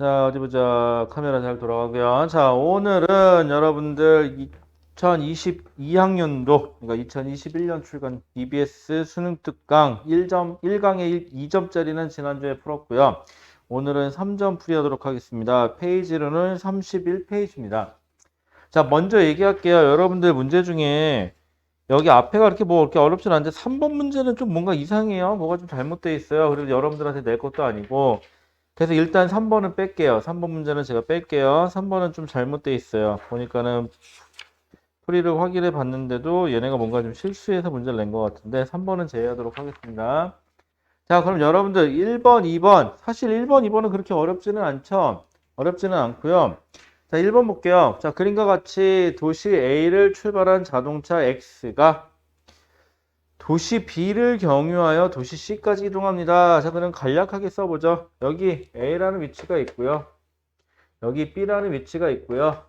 자, 어디 보자. 카메라 잘 돌아가고요. 자, 오늘은 여러분들 2022학년도, 그러니까 2021년 출간 EBS 수능 특강 1강에 2점짜리는 지난주에 풀었고요. 오늘은 3점 풀이하도록 하겠습니다. 페이지로는 31페이지입니다. 자, 먼저 얘기할게요. 여러분들 문제 중에 여기 앞에가 이렇게 뭐 이렇게 어렵진 않은데 3번 문제는 좀 뭔가 이상해요. 뭐가 좀 잘못되어 있어요. 그리고 여러분들한테 낼 것도 아니고. 그래서 일단 3번은 뺄게요. 3번 문제는 제가 뺄게요. 3번은 좀 잘못되어 있어요. 보니까는 풀이를 확인해 봤는데도 얘네가 뭔가 좀 실수해서 문제를 낸 것 같은데 3번은 제외하도록 하겠습니다. 자, 그럼 여러분들 1번, 2번. 사실 1번, 2번은 그렇게 어렵지는 않죠. 어렵지는 않고요. 자, 1번 볼게요. 자, 그림과 같이 도시 A를 출발한 자동차 X가 도시 B를 경유하여 도시 C까지 이동합니다. 자, 그럼 간략하게 써보죠. 여기 A라는 위치가 있고요. 여기 B라는 위치가 있고요.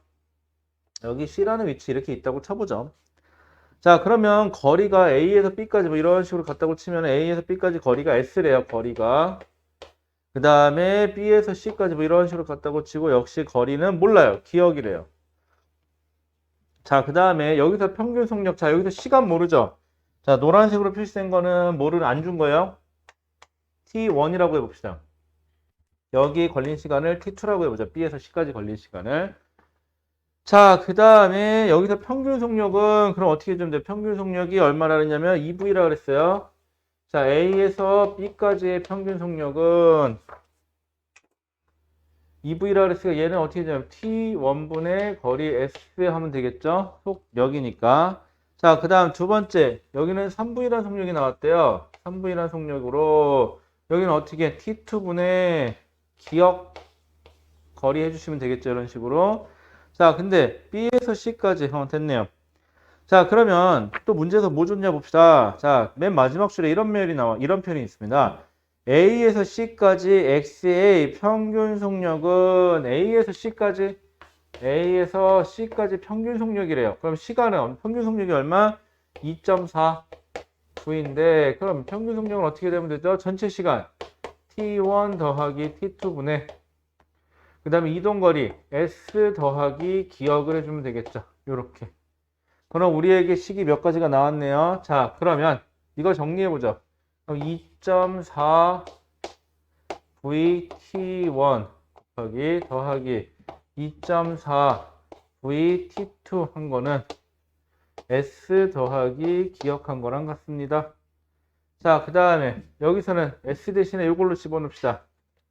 여기 C라는 위치 이렇게 있다고 쳐보죠. 자, 그러면 거리가 A에서 B까지 뭐 이런 식으로 갔다고 치면 A에서 B까지 거리가 S래요. 거리가. 그 다음에 B에서 C까지 뭐 이런 식으로 갔다고 치고 역시 거리는 몰라요. 기억이래요. 자, 그 다음에 여기서 평균 속력. 자, 여기서 시간 모르죠. 자, 노란색으로 표시된 거는 뭐를 안 준 거예요? T1이라고 해봅시다. 여기 걸린 시간을 T2라고 해보죠. B에서 C까지 걸린 시간을. 자, 그 다음에 여기서 평균 속력은 그럼 어떻게 좀 돼? 평균 속력이 얼마나 그랬냐면 2V라 그랬어요. 자, A에서 B까지의 평균 속력은 2V라 그랬으니까 얘는 어떻게 되냐면 T1분의 거리 S 하면 되겠죠? 속력이니까. 자, 그 다음 두 번째. 여기는 3V라는 속력이 나왔대요. 3V라는 속력으로 여기는 어떻게 T2분의 기억 거리 해주시면 되겠죠? 이런 식으로. 자, 근데 B에서 C까지 됐네요. 자, 그러면 또 문제에서 뭐 줬냐 봅시다. 자, 맨 마지막 줄에 이런 표현이 있습니다. A에서 C까지 XA 평균 속력은 A에서 C까지 평균 속력이래요. 그럼 시간은 평균 속력이 얼마? 2.4 V인데 그럼 평균 속력은 어떻게 되면 되죠? 전체 시간 T1 더하기 T2분의 그 다음에 이동거리 S 더하기 기억을 해주면 되겠죠. 요렇게. 그럼 우리에게 식이 몇 가지가 나왔네요. 자, 그러면 이거 정리해보죠. 그럼 2.4 VT1 곱하기 더하기 2.4 VT2 한 거는 S 더하기 기억한 거랑 같습니다. 자, 그 다음에 여기서는 S 대신에 이걸로 집어넣읍시다.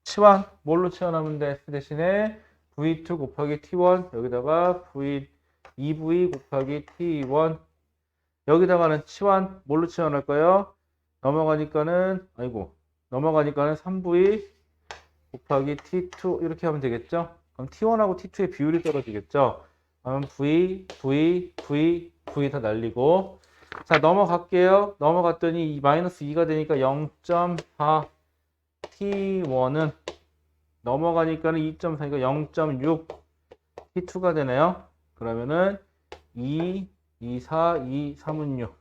치환 뭘로 치환하면 돼? S 대신에 V2 곱하기 T1 여기다가 2V 곱하기 T1 여기다가는 치환 뭘로 치환할까요? 넘어가니까는 3V 곱하기 T2 이렇게 하면 되겠죠? 그럼 T1하고 T2의 비율이 떨어지겠죠? 그럼 V 다 날리고 자 넘어갈게요. 넘어갔더니 마이너스 2가 되니까 0.4 T1은 넘어가니까는 2.4니까 0.6 T2가 되네요. 그러면은 2, 2, 4, 2, 3은 6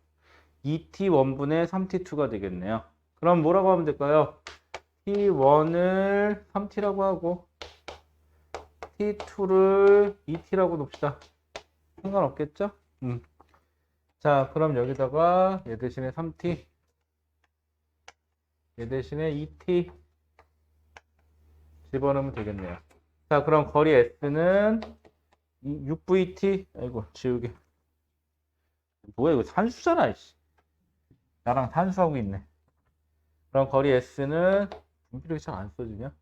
2T1분의 3T2가 되겠네요. 그럼 뭐라고 하면 될까요? T1을 3T라고 하고 T2를 2T라고 놓읍시다. 상관없겠죠? 자, 그럼 여기다가 얘 대신에 3T 얘 대신에 2T 집어넣으면 되겠네요. 자, 그럼 거리 S는 6VT 아이고 지우개 뭐야 이거 산수잖아 이씨. 나랑 산수하고 있네. 그럼 거리 S는 분필이 잘 안 써지냐?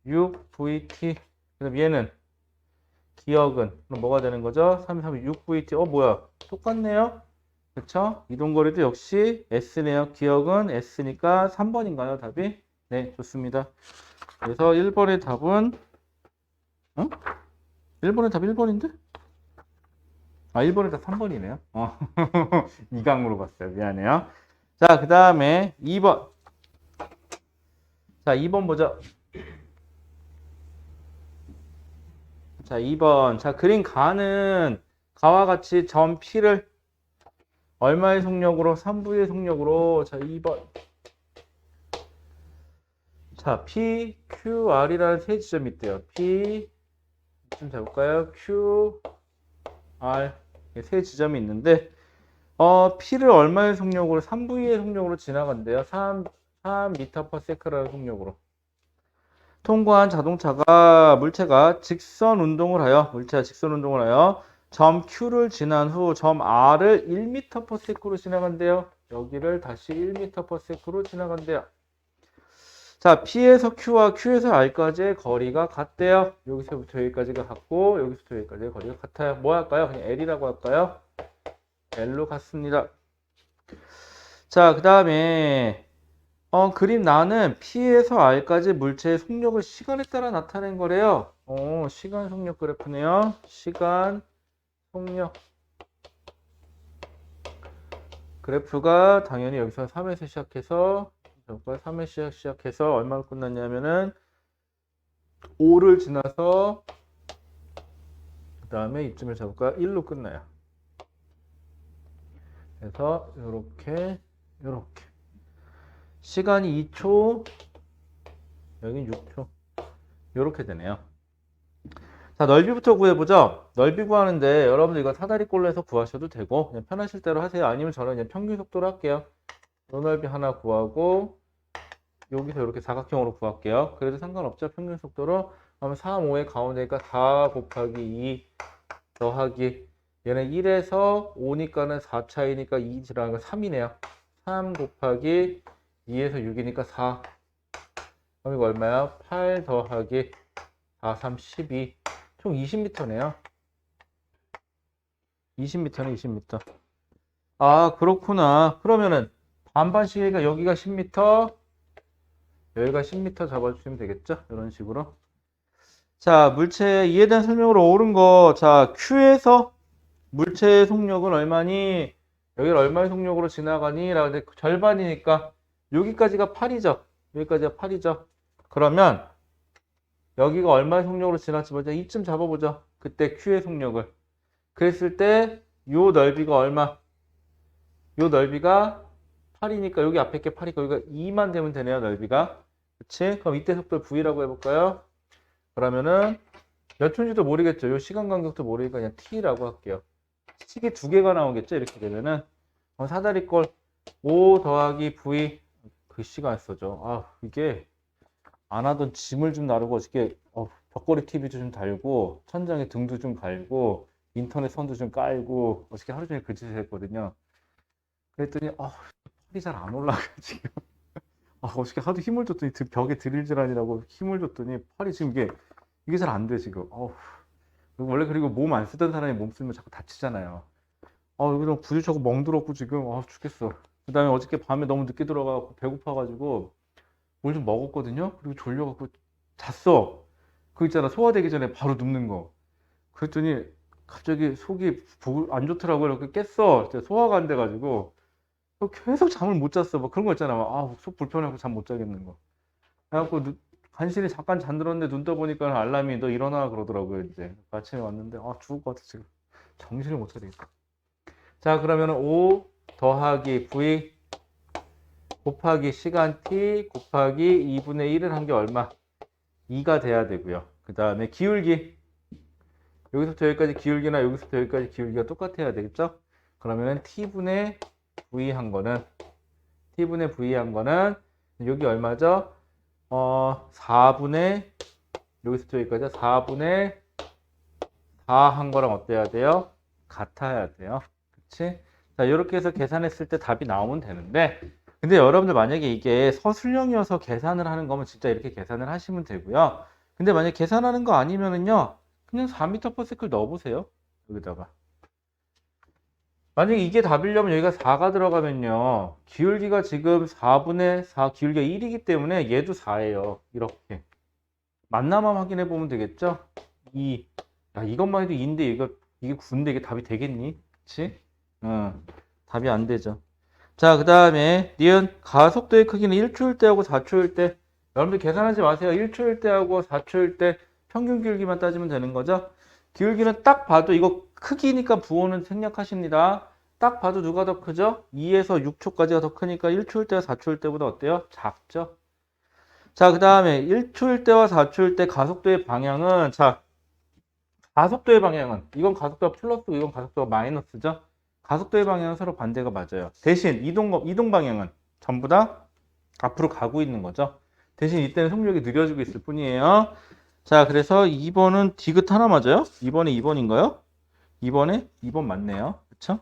6VT 그럼 얘는 기억은 그럼 뭐가 되는 거죠? 3, 3, 6VT 뭐야 똑같네요. 그쵸? 이동거리도 역시 S네요. 기억은 S니까 3번인가요 답이? 네 좋습니다. 그래서 1번의 답은 1번의 답 1번인데? 1번의 답 3번이네요. 이강으로 봤어요. 미안해요. 자, 그 다음에 2번. 자, 2번 보죠. 자, 2번. 자, 그린 가와 같이 점 P를 얼마의 속력으로? 3V의 속력으로. 자, 2번. 자, P, Q, R이라는 세 지점이 있대요. P, 좀 잡을까요? Q, R. 세 지점이 있는데, P를 얼마의 속력으로? 3V의 속력으로 지나간대요. 3m/s라는 속력으로. 통과한 물체가 직선 운동을 하여, 점 Q를 지난 후 점 R을 1m/s로 지나간대요. 여기를 다시 1m/s로 지나간대요. 자, P에서 Q와 Q에서 R까지의 거리가 같대요. 여기서부터 여기까지가 같고, 여기서부터 여기까지의 거리가 같아요. 뭐 할까요? 그냥 L이라고 할까요? L로 같습니다. 자, 그 다음에, 그림 나는 P에서 R까지 물체의 속력을 시간에 따라 나타낸 거래요. 시간 속력 그래프네요. 시간 속력. 그래프가 당연히 여기서 3에서 시작해서 3에 시작해서 얼마로 끝났냐면은 5를 지나서 그 다음에 이쯤을 잡을까? 1로 끝나요. 그래서 이렇게 시간이 2초, 여긴 6초. 이렇게 되네요. 자, 넓이부터 구해보죠. 넓이 구하는데 여러분들 이거 사다리꼴로 해서 구하셔도 되고 그냥 편하실 대로 하세요. 아니면 저는 그냥 평균 속도로 할게요. 요 넓이 하나 구하고 여기서 이렇게 사각형으로 구할게요. 그래도 상관없죠. 평균 속도로. 그러면 3, 5의 가운데니까 4 곱하기 2 더하기 얘는 1에서 5니까는 4 차이니까 2라는 건 3이네요. 3 곱하기 2에서 6이니까 4. 그럼 이거 얼마야? 8 더하기 4, 3, 12. 총 20m네요. 20m네, 20m. 아, 그렇구나. 그러면은 반반씩이니까 여기가 10m, 여기가 10m 잡아주시면 되겠죠? 이런 식으로. 자, 물체 이에 대한 설명으로 옳은 거. 자, Q에서 물체의 속력은 얼마니? 여기를 얼마의 속력으로 지나가니? 라고 했는데 절반이니까 여기까지가 8이죠. 여기까지가 8이죠. 그러면 여기가 얼마의 속력으로 지나갈지 먼저 이쯤 잡아보죠. 그때 Q의 속력을. 그랬을 때 요 넓이가 얼마? 요 넓이가 8이니까 여기 앞에 게 8이니까 여기가 2만 되면 되네요. 넓이가. 그치? 그럼 이때 속도를 V라고 해볼까요? 그러면은 몇 초인지도 모르겠죠. 요 시간 간격도 모르니까 그냥 T라고 할게요. 식이 두 개가 나오겠죠. 이렇게 되면은 사다리꼴 5 더하기 V 글씨가 안 써져. 아, 이게 안 하던 짐을 좀 나르고 어저께 벽걸이 TV도 좀 달고 천장에 등도 좀 갈고 인터넷 선도 좀 깔고 어저께 하루 종일 글짓을 했거든요. 그랬더니 팔이 잘 안 올라가 지금. 어저께 하도 힘을 줬더니 벽에 드릴 질환이라고 힘을 줬더니 팔이 지금 이게 잘 안 돼 지금. 원래 그리고 몸 안 쓰던 사람이 몸 쓰면 자꾸 다치잖아요. 여기서 부딪혀고 멍들었고 지금 죽겠어. 그 다음에 어저께 밤에 너무 늦게 들어가고 배고파가지고 뭘 좀 먹었거든요. 그리고 졸려갖고 잤어. 그거 있잖아, 소화되기 전에 바로 눕는 거. 그랬더니 갑자기 속이 안 좋더라고요. 이렇게 깼어. 진짜 소화가 안 돼가지고 계속 잠을 못 잤어. 막 그런 거 있잖아. 속 불편해서 잠 못 자겠는 거. 그래갖고 간신히 잠깐 잠들었는데 눈 떠보니까 알람이 너 일어나 그러더라고요. 이제 아침에 왔는데 죽을 것 같아 지금. 정신을 못 차리겠다. 자, 그러면 5 더하기 V 곱하기 시간 t 곱하기 2분의 1을 한 게 얼마? 2가 돼야 되고요. 그 다음에 기울기. 여기서부터 여기까지 기울기나 여기서부터 여기까지 기울기가 똑같아야 되겠죠? 그러면은 t분의 v 한 거는 여기 얼마죠? 4분의 여기서부터 여기까지 4분의 4 한 거랑 어때야 돼요? 같아야 돼요. 그치? 자, 이렇게 해서 계산했을 때 답이 나오면 되는데 근데 여러분들 만약에 이게 서술형이어서 계산을 하는 거면 진짜 이렇게 계산을 하시면 되고요. 근데 만약에 계산하는 거 아니면은요. 그냥 4m/s 넣어보세요. 여기다가. 만약에 이게 답이려면 여기가 4가 들어가면요. 기울기가 지금 4분의 4 기울기가 1이기 때문에 얘도 4예요. 이렇게. 만나만 확인해 보면 되겠죠? 2. 야, 이것만 해도 2인데 이게 9인데 이게 답이 되겠니? 그치? 답이 안 되죠. 자, 그 다음에 니은 가속도의 크기는 1초일 때하고 4초일 때 여러분들 계산하지 마세요. 1초일 때하고 4초일 때 평균 기울기만 따지면 되는 거죠. 기울기는 딱 봐도 이거 크기니까 부호는 생략하십니다. 딱 봐도 누가 더 크죠? 2에서 6초까지가 더 크니까 1초일 때와 4초일 때보다 어때요? 작죠? 자, 그 다음에 1초일 때와 4초일 때 가속도의 방향은, 자, 가속도의 방향은, 이건 가속도가 플러스고 이건 가속도가 마이너스죠. 가속도의 방향은 서로 반대가 맞아요. 대신 이동 방향은 전부 다 앞으로 가고 있는 거죠. 대신 이때는 속력이 느려지고 있을 뿐이에요. 자, 그래서 2번은 디귿 하나 맞아요? 2번에 2번인가요? 2번에 2번 맞네요. 그쵸?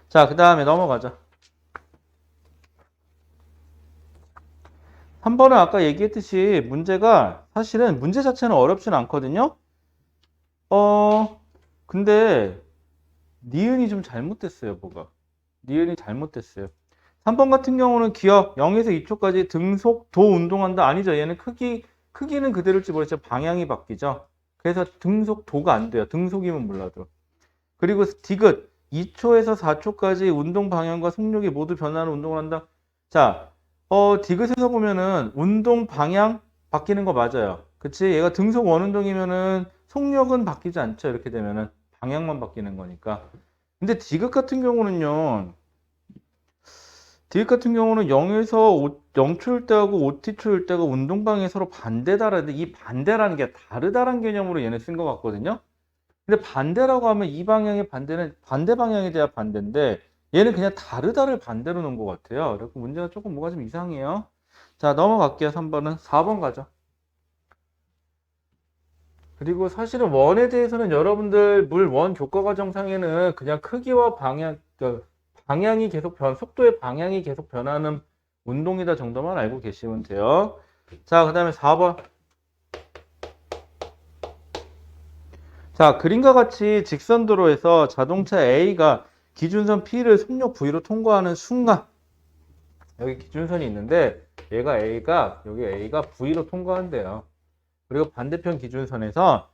자, 그 다음에 넘어가죠. 3번은 아까 얘기했듯이 문제가 사실은 문제 자체는 어렵지는 않거든요. 근데 니은이 좀 잘못됐어요, 뭐가. 니은이 잘못됐어요. 3번 같은 경우는 기억 0에서 2초까지 등속도 운동한다. 아니죠. 얘는 크기는 그대로일지 모르겠지만 방향이 바뀌죠. 그래서 등속도가 안 돼요. 등속이면 몰라도. 그리고 디귿 2초에서 4초까지 운동 방향과 속력이 모두 변하는 운동을 한다. 자, 디귿에서 보면은 운동 방향 바뀌는 거 맞아요. 그치? 얘가 등속 원운동이면은 속력은 바뀌지 않죠. 이렇게 되면은 방향만 바뀌는 거니까. 근데 디귿 같은 경우는 0에서 0초일 때하고 5t초일 때가 운동 방향이 서로 반대다라는데 이 반대라는 게 다르다라는 개념으로 얘는 쓴 것 같거든요. 근데 반대라고 하면 이 방향의 반대는 반대 방향에 대한 반대인데 얘는 그냥 다르다를 반대로 놓은 것 같아요. 그래서 문제가 조금 뭐가 좀 이상해요. 자, 넘어갈게요. 3번은 4번 가죠. 그리고 사실은 원에 대해서는 여러분들 물 원 교과 과정상에는 그냥 크기와 방향, 방향이 계속 속도의 방향이 계속 변하는 운동이다 정도만 알고 계시면 돼요. 자, 그 다음에 4번. 자, 그림과 같이 직선도로에서 자동차 A가 기준선 P를 속력 V로 통과하는 순간, 여기 기준선이 있는데 여기 A가 V로 통과한대요. 그리고 반대편 기준선에서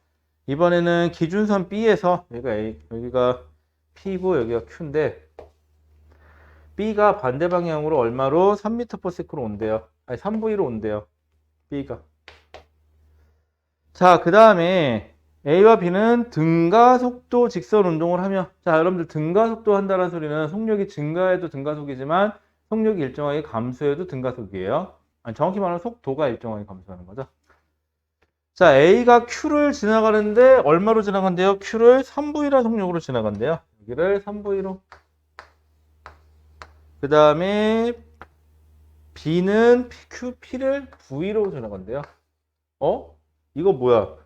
이번에는 기준선 B에서 여기가 P고 여기가 Q인데 B가 반대 방향으로 얼마로 3m/s로 온대요. 아니 3V로 온대요. B가. 자, 그 다음에 A와 B는 등가속도 직선 운동을 하며, 자, 여러분들 등가속도 한다는 소리는 속력이 증가해도 등가속이지만 속력이 일정하게 감소해도 등가속이에요. 아니, 정확히 말하면 속도가 일정하게 감소하는 거죠. 자, A가 Q를 지나가는데 얼마로 지나간대요? Q를 3V라는 속력으로 지나간대요. 여기를 3V로. 그 다음에 B는 P를 V로 지나간대요. 이거 뭐야?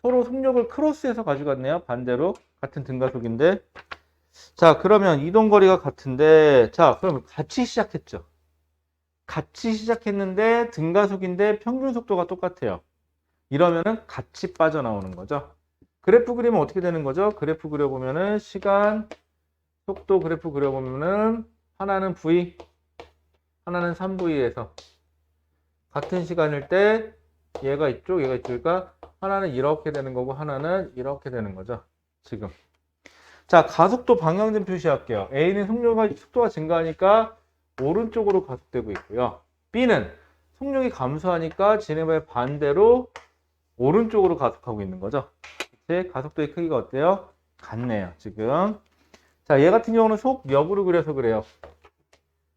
서로 속력을 크로스해서 가져갔네요. 반대로. 같은 등가속인데. 자, 그러면 이동거리가 같은데, 자, 그럼 같이 시작했죠. 같이 시작했는데 등가속인데 평균 속도가 똑같아요. 이러면은 같이 빠져나오는 거죠. 그래프 그리면 어떻게 되는 거죠? 그래프 그려보면은 시간, 속도 그래프 그려보면은 하나는 V, 하나는 3V에서 같은 시간일 때 얘가 이쪽이니까 하나는 이렇게 되는 거고 하나는 이렇게 되는 거죠. 지금. 자, 가속도 방향 좀 표시할게요. A는 속도가 증가하니까 오른쪽으로 가속되고 있고요. B는 속력이 감소하니까 진행의 반대로 오른쪽으로 가속하고 있는 거죠. 제 가속도의 크기가 어때요? 같네요, 지금. 자, 얘 같은 경우는 속력으로 그려서 그래요.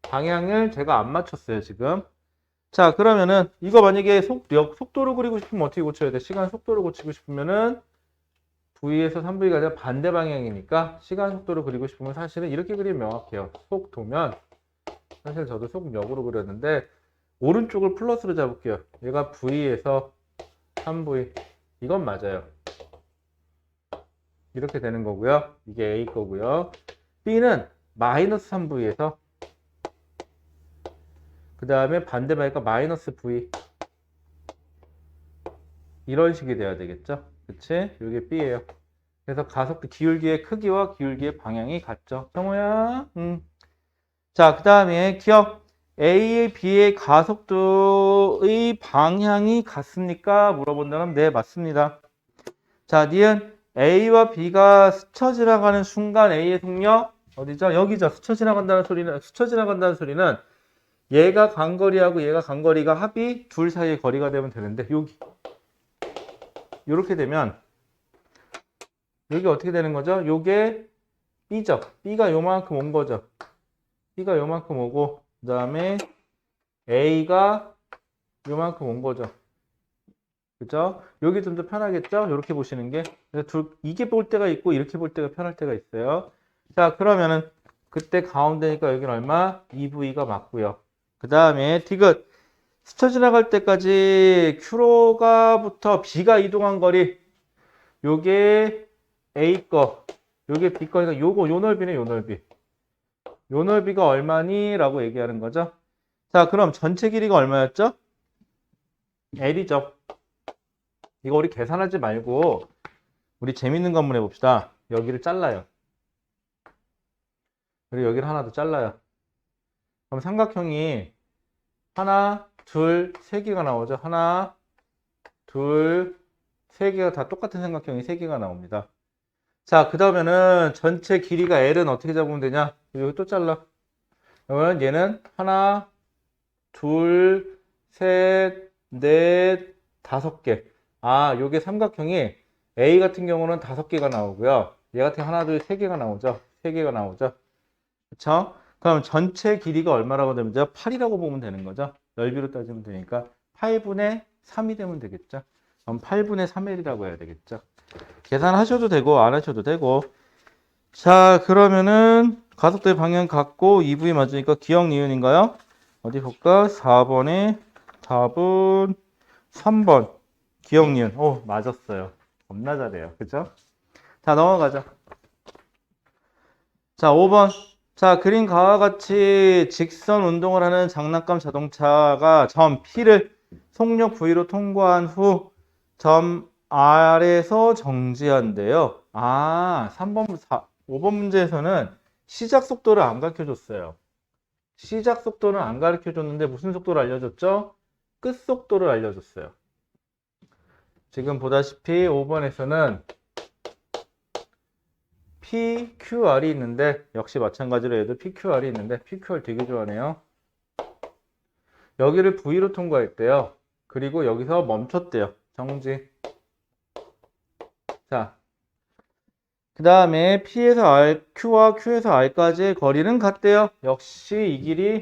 방향을 제가 안 맞췄어요, 지금. 자, 그러면은 이거 만약에 속도를 그리고 싶으면 어떻게 고쳐야 돼? 시간 속도를 고치고 싶으면은 V에서 3V가 아니라 반대 방향이니까 시간 속도를 그리고 싶으면 사실은 이렇게 그리면 명확해요. 속도면 사실 저도 속력으로 그렸는데 오른쪽을 플러스로 잡을게요. 얘가 V에서 3V. 이건 맞아요. 이렇게 되는 거고요. 이게 A 거고요. B는 마이너스 3V에서 그 다음에 반대 방향과 마이너스 V. 이런 식이 돼야 되겠죠. 그치? 이게 B예요. 그래서 가속도 기울기의 크기와 기울기의 방향이 같죠. 성호야. 자, 그 다음에 기억. A의 B의 가속도의 방향이 같습니까? 물어본다면 네, 맞습니다. 자, 니은 A와 B가 스쳐 지나가는 순간 A의 속력 어디죠? 여기죠. 스쳐 지나간다는 소리는 얘가 간거리하고 얘가 간거리가 합이 둘 사이의 거리가 되면 되는데 여기 이렇게 되면 여기 어떻게 되는 거죠? 요게 B죠. B가 요만큼 온 거죠. B가 요만큼 오고 그 다음에 A가 요만큼 온 거죠. 그죠? 여기 좀 더 편하겠죠? 이렇게 보시는 게. 이게 볼 때가 있고 이렇게 볼 때가 편할 때가 있어요. 자, 그러면은 그때 가운데니까 여기는 얼마? 2V가 맞고요. 그 다음에 디귿. 스쳐 지나갈 때까지 Q로가부터 B가 이동한 거리. 요게 A 거, 요게 B 거니까 요거 요 넓이네, 요 넓이. 요 넓이가 얼마니? 라고 얘기하는 거죠. 자, 그럼 전체 길이가 얼마였죠? L이죠. 이거 우리 계산하지 말고 우리 재밌는 거 한번 해봅시다. 여기를 잘라요. 그리고 여기를 하나 더 잘라요. 그럼 삼각형이 하나, 둘, 세 개가 나오죠. 하나, 둘, 세 개가 다 똑같은 삼각형이 세 개가 나옵니다. 자, 그 다음에는 전체 길이가 L은 어떻게 잡으면 되냐? 여기 또 잘라. 그러면 얘는 하나, 둘, 셋, 넷, 다섯 개. 아, 요게 삼각형이 A 같은 경우는 다섯 개가 나오고요. 얘 같은 하나, 둘, 세 개가 나오죠. 세 개가 나오죠. 그쵸? 그럼 전체 길이가 얼마라고 되면 되죠? 8이라고 보면 되는 거죠. 넓이로 따지면 되니까 8분의 3이 되면 되겠죠. 그럼 8분의 3L이라고 해야 되겠죠. 계산하셔도 되고 안 하셔도 되고. 자, 그러면은 가속도의 방향 같고 2V 맞으니까 기억 니은인가요? 어디 볼까? 4번에 답은 3번 기억 니은. 오, 맞았어요. 겁나 잘해요. 그죠? 자, 넘어가자. 자, 5번. 자, 그린 가와 같이 직선 운동을 하는 장난감 자동차가 점 P를 속력 V로 통과한 후 점 R에서 정지한대요. 아, 5번 문제에서는 시작 속도를 안 가르쳐 줬어요. 시작 속도는 안 가르쳐 줬는데 무슨 속도를 알려줬죠? 끝 속도를 알려줬어요. 지금 보다시피 5번에서는 PQR이 있는데 역시 마찬가지로 얘도 PQR이 있는데 PQR 되게 좋아하네요. 여기를 V로 통과했대요. 그리고 여기서 멈췄대요. 정지. 자, 그 다음에 P에서 R, Q와 Q에서 R까지의 거리는 같대요. 역시 이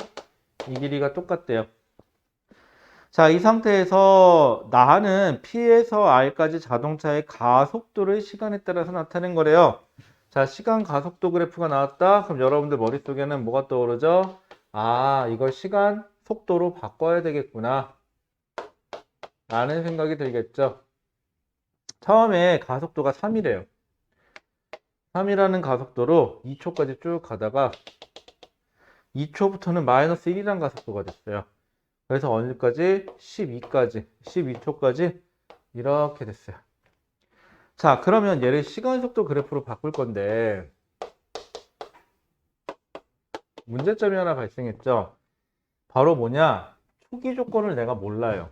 길이가 똑같대요. 자, 이 상태에서 나는 P에서 R까지 자동차의 가속도를 시간에 따라서 나타낸 거래요. 자, 시간 가속도 그래프가 나왔다. 그럼 여러분들 머릿속에는 뭐가 떠오르죠? 아, 이걸 시간 속도로 바꿔야 되겠구나 라는 생각이 들겠죠. 처음에 가속도가 3이래요. 3이라는 가속도로 2초까지 쭉 가다가 2초부터는 마이너스 1이라는 가속도가 됐어요. 그래서 어디까지? 12초까지 이렇게 됐어요. 자, 그러면 얘를 시간 속도 그래프로 바꿀 건데 문제점이 하나 발생했죠. 바로 뭐냐? 초기 조건을 내가 몰라요.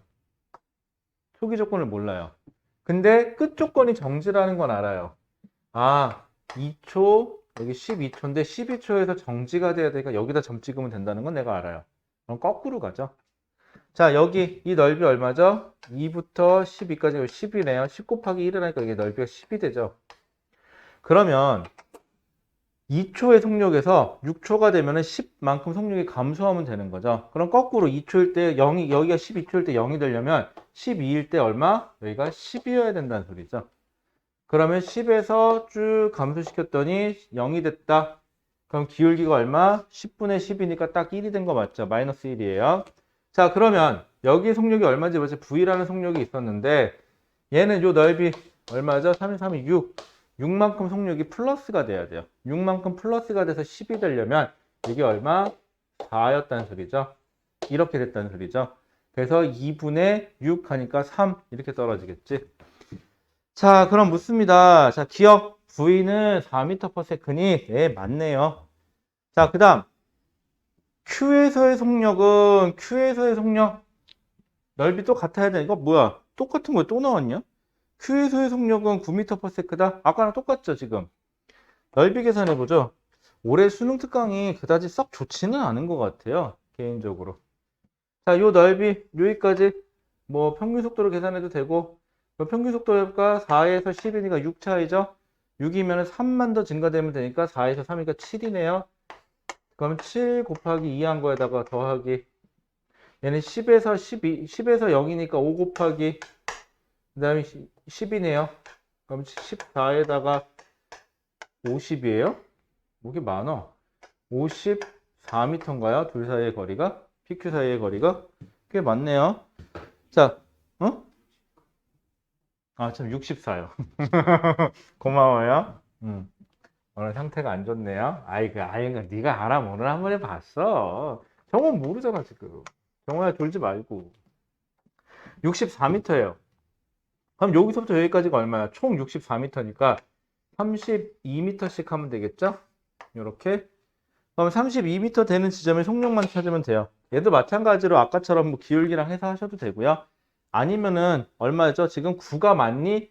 초기 조건을 몰라요. 근데 끝 조건이 정지라는 건 알아요. 아, 2초, 여기 12초인데 12초에서 정지가 돼야 되니까 여기다 점 찍으면 된다는 건 내가 알아요. 그럼 거꾸로 가죠. 자, 여기 이 넓이 얼마죠? 2부터 12까지 10이네요. 10 곱하기 1을 하니까 이게 넓이가 10이 되죠. 그러면 2초의 속력에서 6초가 되면 10만큼 속력이 감소하면 되는 거죠. 그럼 거꾸로 2초일 때 0이, 여기가 12초일 때 0이 되려면 12일 때 얼마? 여기가 10이어야 된다는 소리죠. 그러면 10에서 쭉 감소시켰더니 0이 됐다. 그럼 기울기가 얼마? 10분의 10이니까 딱 1이 된 거 맞죠? 마이너스 1이에요. 자, 그러면 여기 속력이 얼마인지 보세요. V라는 속력이 있었는데 얘는 요 넓이 얼마죠? 3이 3이 6. 6만큼 속력이 플러스가 돼야 돼요. 6만큼 플러스가 돼서 10이 되려면 이게 얼마? 4였다는 소리죠. 이렇게 됐다는 소리죠. 그래서 2분의 6 하니까 3 이렇게 떨어지겠지. 자, 그럼 묻습니다. 자, 기억 V는 4m/s니 예, 맞네요. 자, 그 다음 Q에서의 속력은 Q에서의 속력 넓이 또 같아야 돼. 이거 뭐야? 똑같은 거 또 나왔냐? Q에서의 속력은 9m/s다. 아까랑 똑같죠, 지금. 넓이 계산해보죠. 올해 수능 특강이 그다지 썩 좋지는 않은 것 같아요, 개인적으로. 자, 요 넓이, 여기까지 뭐 평균 속도로 계산해도 되고, 평균 속도가 4에서 10이니까 6 차이죠? 6이면 3만 더 증가되면 되니까 4에서 3이니까 7이네요. 그럼 7 곱하기 2 한 거에다가 더하기 얘는 10에서 12, 10에서 0이니까 5 곱하기 그 다음에 10이네요. 그럼 14에다가 50이에요? 뭐게 많아? 54m인가요? 둘 사이의 거리가? PQ 사이의 거리가? 꽤 많네요. 자, 어? 아, 참 64요. 고마워요. 오늘 상태가 안 좋네요. 네가 알아. 오늘 한 번 해봤어. 정원 모르잖아, 지금. 정원야, 졸지 말고. 64m예요. 그럼 여기서부터 여기까지가 얼마야? 총 64m니까 32m씩 하면 되겠죠? 이렇게. 그럼 32m 되는 지점의 속력만 찾으면 돼요. 얘도 마찬가지로 아까처럼 뭐 기울기랑 해서 하셔도 되고요. 아니면은 얼마죠? 지금 9가 맞니?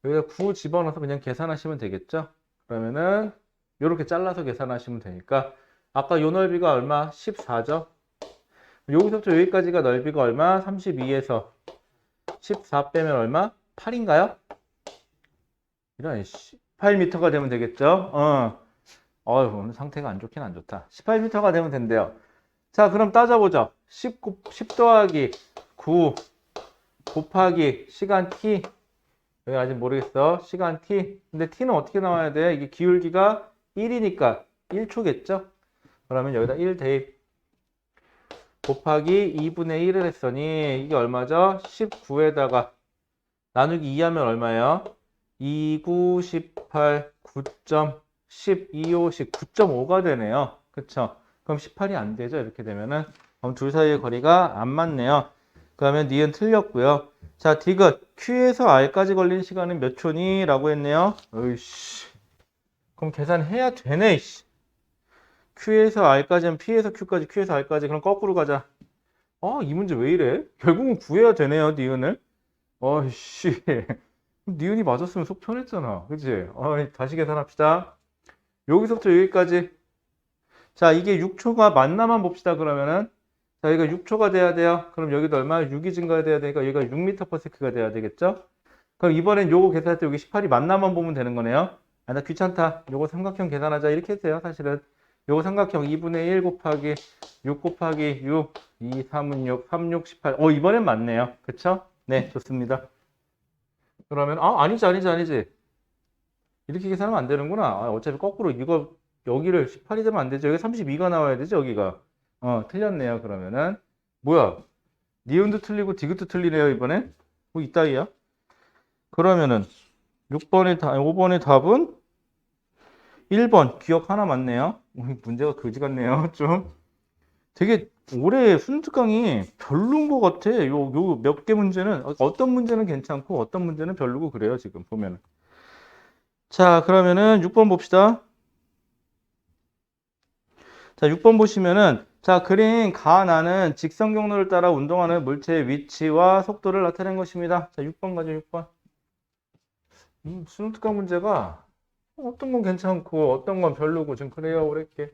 여기다 9 집어넣어서 그냥 계산하시면 되겠죠? 그러면은 이렇게 잘라서 계산하시면 되니까 아까 요 넓이가 얼마? 14죠? 여기서부터 여기까지가 넓이가 얼마? 32에서 14 빼면 얼마? 8인가요? 이런 18m가 되면 되겠죠? 오늘 상태가 안 좋긴 안 좋다. 18m가 되면 된대요. 자, 그럼 따져보죠. 10 더하기 9 곱하기 시간 t. 여기 아직 모르겠어. 시간 t. 근데 t는 어떻게 나와야 돼? 이게 기울기가 1이니까 1초겠죠? 그러면 여기다 1 대입 곱하기 2분의 1을 했으니 이게 얼마죠? 19에다가 나누기 2 하면 얼마예요? 2, 9, 18, 9.10, 2, 5, 10, 9.5가 되네요. 그쵸? 그럼 18이 안 되죠? 이렇게 되면은. 그럼 둘 사이의 거리가 안 맞네요. 그러면 니은 틀렸고요. 자, 디귿. Q에서 R까지 걸린 시간은 몇 초니? 라고 했네요. 으이씨. 그럼 계산해야 되네, 씨. Q에서 R까지는 P에서 Q까지, Q에서 R까지. 그럼 거꾸로 가자. 이 문제 왜 이래? 결국은 구해야 되네요, 니은을. 어이씨. 니은이 맞았으면 속 편했잖아. 그치? 다시 계산합시다. 여기서부터 여기까지. 자, 이게 6초가 맞나만 봅시다, 그러면은. 자, 여기가 6초가 돼야 돼요. 그럼 여기도 얼마? 6이 증가돼야 되니까 여기가 6m/s가 돼야 되겠죠? 그럼 이번엔 요거 계산할 때 여기 18이 맞나만 보면 되는 거네요. 나 귀찮다. 요거 삼각형 계산하자. 이렇게 했어요, 사실은. 요거 삼각형 2분의 1 곱하기 6 곱하기 6, 2, 3은 6, 3, 6, 18. 이번엔 맞네요. 그쵸? 네, 좋습니다. 그러면, 아니지. 이렇게 계산하면 안 되는구나. 어차피 거꾸로 이거, 여기를 18이 되면 안 되죠. 여기 32가 나와야 되죠, 여기가. 틀렸네요, 그러면은. 뭐야? 니은도 틀리고 디귿도 틀리네요, 이번에. 뭐 이따위야? 그러면은, 5번의 답은 1번. 기억 하나 맞네요. 문제가 그지 같네요, 좀. 되게 올해 수능특강이 별로인 것 같아. 요 몇 개 문제는, 어떤 문제는 괜찮고, 어떤 문제는 별로고 그래요, 지금 보면은. 자, 그러면은 6번 봅시다. 자, 6번 보시면은, 자, 그린 가나는 직선 경로를 따라 운동하는 물체의 위치와 속도를 나타낸 것입니다. 자, 6번 가죠, 6번. 수능특강 문제가 어떤 건 괜찮고, 어떤 건 별로고, 좀 그래요, 올해께.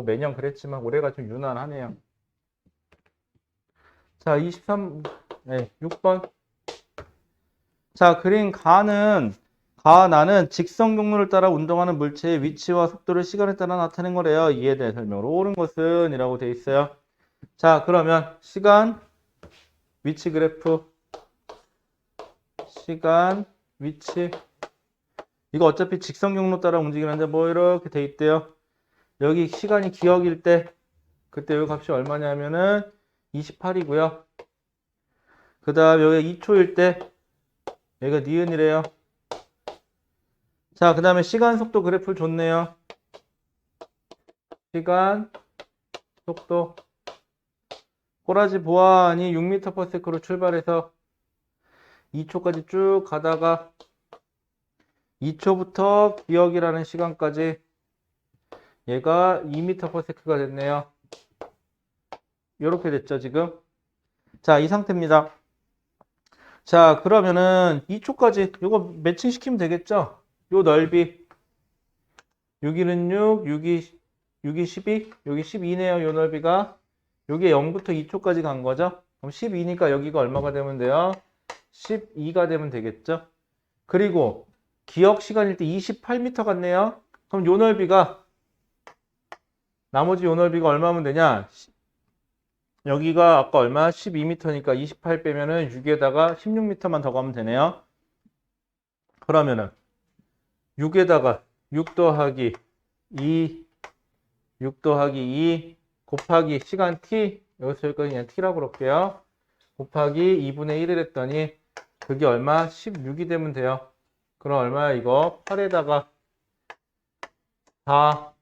매년 그랬지만, 올해가 좀 유난하네요. 자, 6번. 자, 그린 가나는 직선 경로를 따라 운동하는 물체의 위치와 속도를 시간에 따라 나타낸 거래요. 이에 대해 설명으로 옳은 것은 이라고 돼 있어요. 자, 그러면 시간, 위치 그래프, 시간, 위치. 이거 어차피 직선 경로 따라 움직이는데 뭐 이렇게 돼 있대요. 여기 시간이 기억일 때 그때 여기 값이 얼마냐면은 28이고요. 그 다음 여기 2초일 때 여기가 니은이래요. 자, 그 다음에 시간 속도 그래프를 줬네요. 시간 속도 꼬라지 보아하니 6m/s로 출발해서 2초까지 쭉 가다가 2초부터 기억이라는 시간까지 얘가 2m/s가 됐네요. 이렇게 됐죠, 지금. 자, 이 상태입니다. 자, 그러면은 2초까지 이거 매칭시키면 되겠죠? 요 넓이 6이는 6, 6이 12, 여기 12네요. 요 넓이가 여기에 0부터 2초까지 간 거죠? 그럼 12니까 여기가 얼마가 되면 돼요? 12가 되면 되겠죠? 그리고 기억 시간일 때 28m 같네요. 그럼 요 넓이가 나머지 요 넓이가 얼마면 되냐? 여기가 아까 얼마? 12m니까 28 빼면은 6에다가 16m만 더 가면 되네요. 그러면은 6에다가 6 더하기 2, 6 더하기 2 곱하기 시간 t, 여기서 여기까지 그냥 t라고 그럴게요. 곱하기 2분의 1을 했더니 그게 얼마? 16이 되면 돼요. 그럼 얼마야 이거? 8에다가 4,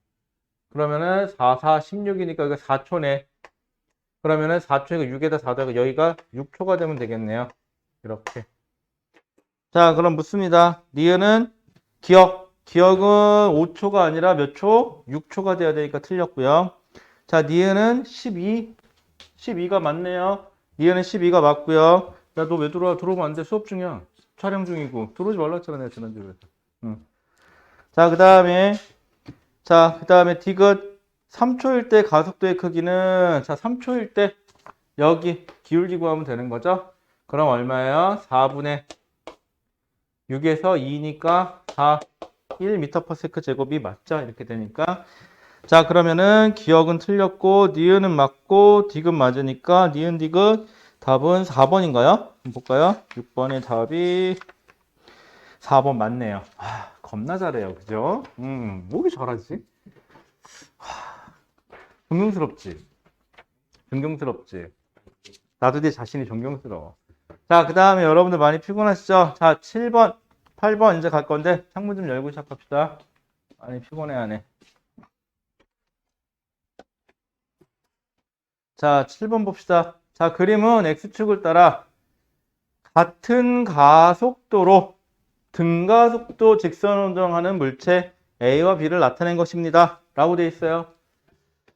그러면은 4, 4, 16이니까 이거 4초네. 그러면은 4초니까 6에다 4 더하고 여기가 6초가 되면 되겠네요. 이렇게. 자, 그럼 묻습니다. 니은은 기억은 5초가 아니라 몇 초? 6초가 돼야 되니까 틀렸고요. 자, 니은은 12가 맞네요. 니은은 12가 맞고요. 야, 너 왜 들어와? 들어오면 안 돼. 수업 중이야. 촬영 중이고. 들어오지 말라 했잖아, 내가 지난주에. 응. 자, 그 다음에 디귿 3초일 때 가속도의 크기는, 자, 3초일 때 여기 기울기 구하면 되는 거죠? 그럼 얼마예요? 4분의 6에서 2니까 4, 1m/s 제곱이 맞죠? 이렇게 되니까. 자, 그러면은 기억은 틀렸고 니은은 맞고 디귿 맞으니까 니은 디귿 답은 4번인가요? 볼까요? 6번의 답이 4번 맞네요. 아, 겁나 잘해요. 그죠? 뭐 이렇게 잘하지? 존경스럽지? 존경스럽지? 나도 내 자신이 존경스러워. 자, 그 다음에 여러분들 많이 피곤하시죠? 자, 7번, 8번 이제 갈 건데 창문 좀 열고 시작합시다. 많이 피곤해하네. 자, 7번 봅시다. 자, 그림은 X축을 따라 같은 가속도로 등가속도 직선 운동하는 물체 A와 B를 나타낸 것입니다. 라고 되어 있어요.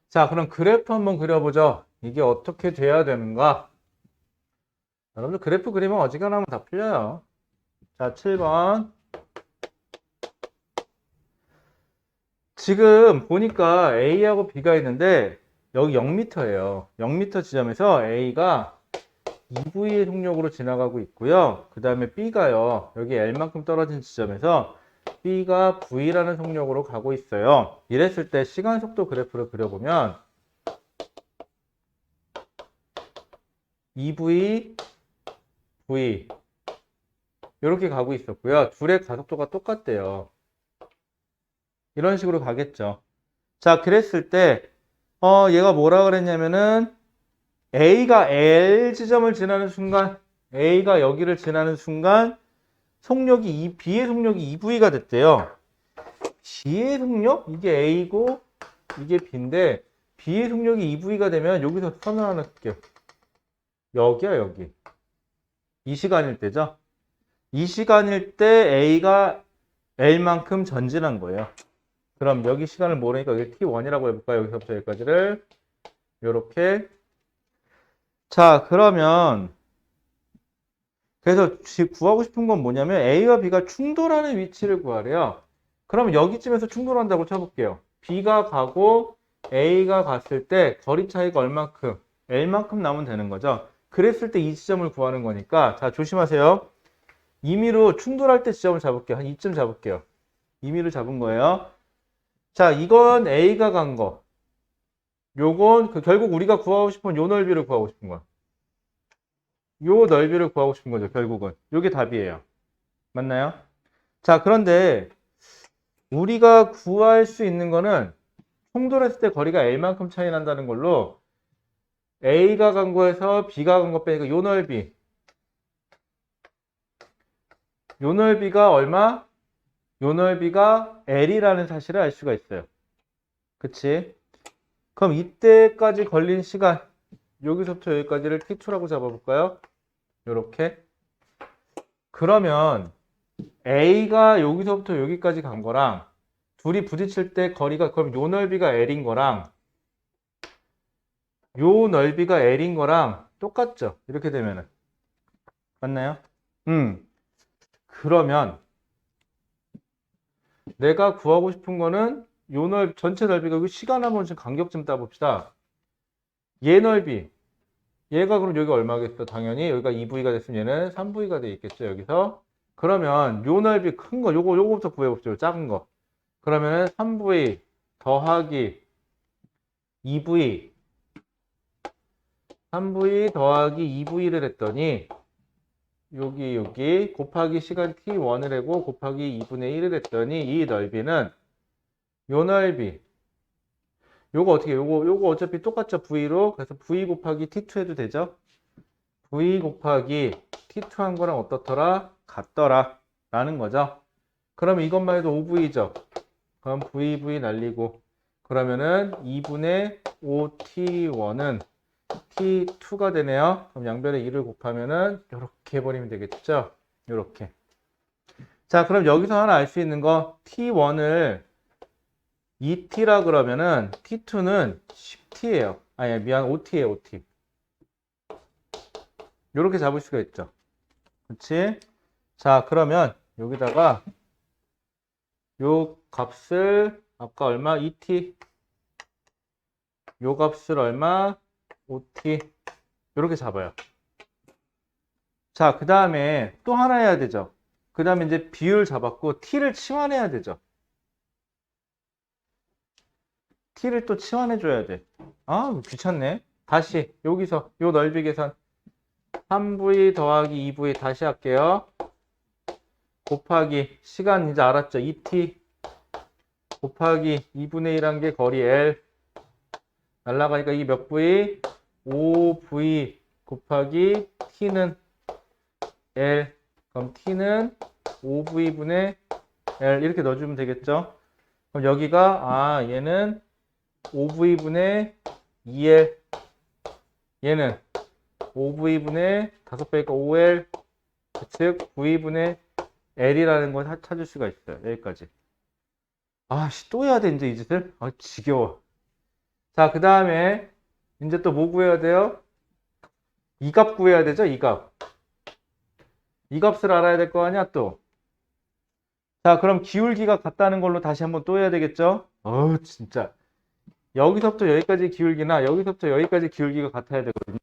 자, 그럼 그래프 한번 그려보죠. 이게 어떻게 돼야 되는가? 여러분들 그래프 그리면 어지간하면 다 풀려요. 자, 7번. 지금 보니까 A하고 B가 있는데 여기 0m예요. 0m 지점에서 A가 2V의 속력으로 지나가고 있고요. 그 다음에 B가요. 여기 L만큼 떨어진 지점에서 B가 V라는 속력으로 가고 있어요. 이랬을 때 시간 속도 그래프를 그려보면 2V, V 이렇게 가고 있었고요. 둘의 가속도가 똑같대요. 이런 식으로 가겠죠. 자, 그랬을 때 얘가 뭐라 그랬냐면은 A가 L 지점을 지나는 순간, A가 여기를 지나는 순간 속력이 B의 속력이 2V가 됐대요. B의 속력? 이게 A고 이게 B인데 B의 속력이 2V가 되면 여기서 선을 하나 쓸게요. 여기야, 여기. 이 시간일 때죠. 이 시간일 때 A가 L만큼 전진한 거예요. 그럼 여기 시간을 모르니까 여기 T1이라고 해볼까요? 여기서부터 여기까지를 이렇게. 자, 그러면 그래서 구하고 싶은 건 뭐냐면 A와 B가 충돌하는 위치를 구하래요. 그러면 여기쯤에서 충돌한다고 쳐볼게요. B가 가고 A가 갔을 때 거리 차이가 얼만큼? L만큼 나오면 되는 거죠. 그랬을 때 이 지점을 구하는 거니까, 자, 조심하세요. 임의로 충돌할 때 지점을 잡을게요. 한 이쯤 잡을게요. 임의로 잡은 거예요. 자, 이건 A가 간 거. 요건 결국 우리가 구하고 싶은 요 넓이를 구하고 싶은 거야. 요 넓이를 구하고 싶은 거죠, 결국은. 요게 답이에요. 맞나요? 자, 그런데 우리가 구할 수 있는 거는 충돌했을 때 거리가 L만큼 차이 난다는 걸로 A가 간 거에서 B가 간 거 빼니까 요 넓이. 요 넓이가 얼마? 요 넓이가 L이라는 사실을 알 수가 있어요. 그치? 그럼 이때까지 걸린 시간, 여기서부터 여기까지를 T2라고 잡아볼까요? 요렇게. 그러면 A가 여기서부터 여기까지 간 거랑 둘이 부딪힐 때 거리가, 그럼 요 넓이가 L인 거랑 요 넓이가 L인 거랑 똑같죠? 이렇게 되면은. 맞나요? 그러면 내가 구하고 싶은 거는 요 전체 넓이가, 여기 시간 한번 좀 간격 좀 따봅시다. 얘 넓이. 얘가 그럼 여기 얼마겠어? 당연히 여기가 2V가 됐으면 얘는 3V가 돼 있겠죠, 여기서. 그러면 요 넓이 큰 거, 요거부터 구해봅시다. 작은 거. 그러면은 3V 더하기 2V 3v 더하기 2v를 했더니 여기 곱하기 시간 t1을 하고 곱하기 2분의 1을 했더니 이 넓이는 요 넓이 요거 어떻게 요거 어차피 똑같죠 v로. 그래서 v 곱하기 t2 해도 되죠. v 곱하기 t2 한 거랑 어떻더라? 같더라 라는 거죠. 그러면 이것만 해도 5v죠. 그럼 v 날리고 그러면은 2분의 5t1은 t2가 되네요. 그럼 양변에 2를 곱하면은 이렇게 해버리면 되겠죠. 이렇게. 자, 그럼 여기서 하나 알 수 있는 거 t1을 2t라 그러면은 t2는 10t예요. 아니 미안 5t예요. 5t. 이렇게 잡을 수가 있죠. 그렇지? 자, 그러면 여기다가 요 값을 아까 얼마? 2t. 요 값을 얼마? 5t. 이렇게 잡아요. 자, 그 다음에 또 하나 해야 되죠. 그 다음에 이제 비율 잡았고 t를 치환해야 되죠. t를 또 치환해 줘야 돼. 아, 귀찮네. 다시 여기서 요 넓이 계산 3v 더하기 2v 다시 할게요. 곱하기 시간 이제 알았죠. 2t 곱하기 2분의 1한 게 거리 L 날라가니까 이게 몇 v? 5v 곱하기 t는 L. 그럼 t는 5v분의 L 이렇게 넣어주면 되겠죠. 그럼 여기가 얘는 5v분의 2L 얘는 5v분의 5배니까 5L 즉 v분의 L이라는 걸 찾을 수가 있어요. 여기까지. 또 해야 돼 이제 이 짓을. 지겨워. 자, 그 다음에 이제 또 뭐 구해야 돼요? 이 값 구해야 되죠. 이 값. 이 값을 알아야 될 거 아니야 또. 자, 그럼 기울기가 같다는 걸로 다시 한번 또 해야 되겠죠. 진짜 여기서부터 여기까지 기울기나 여기서부터 여기까지 기울기가 같아야 되거든요.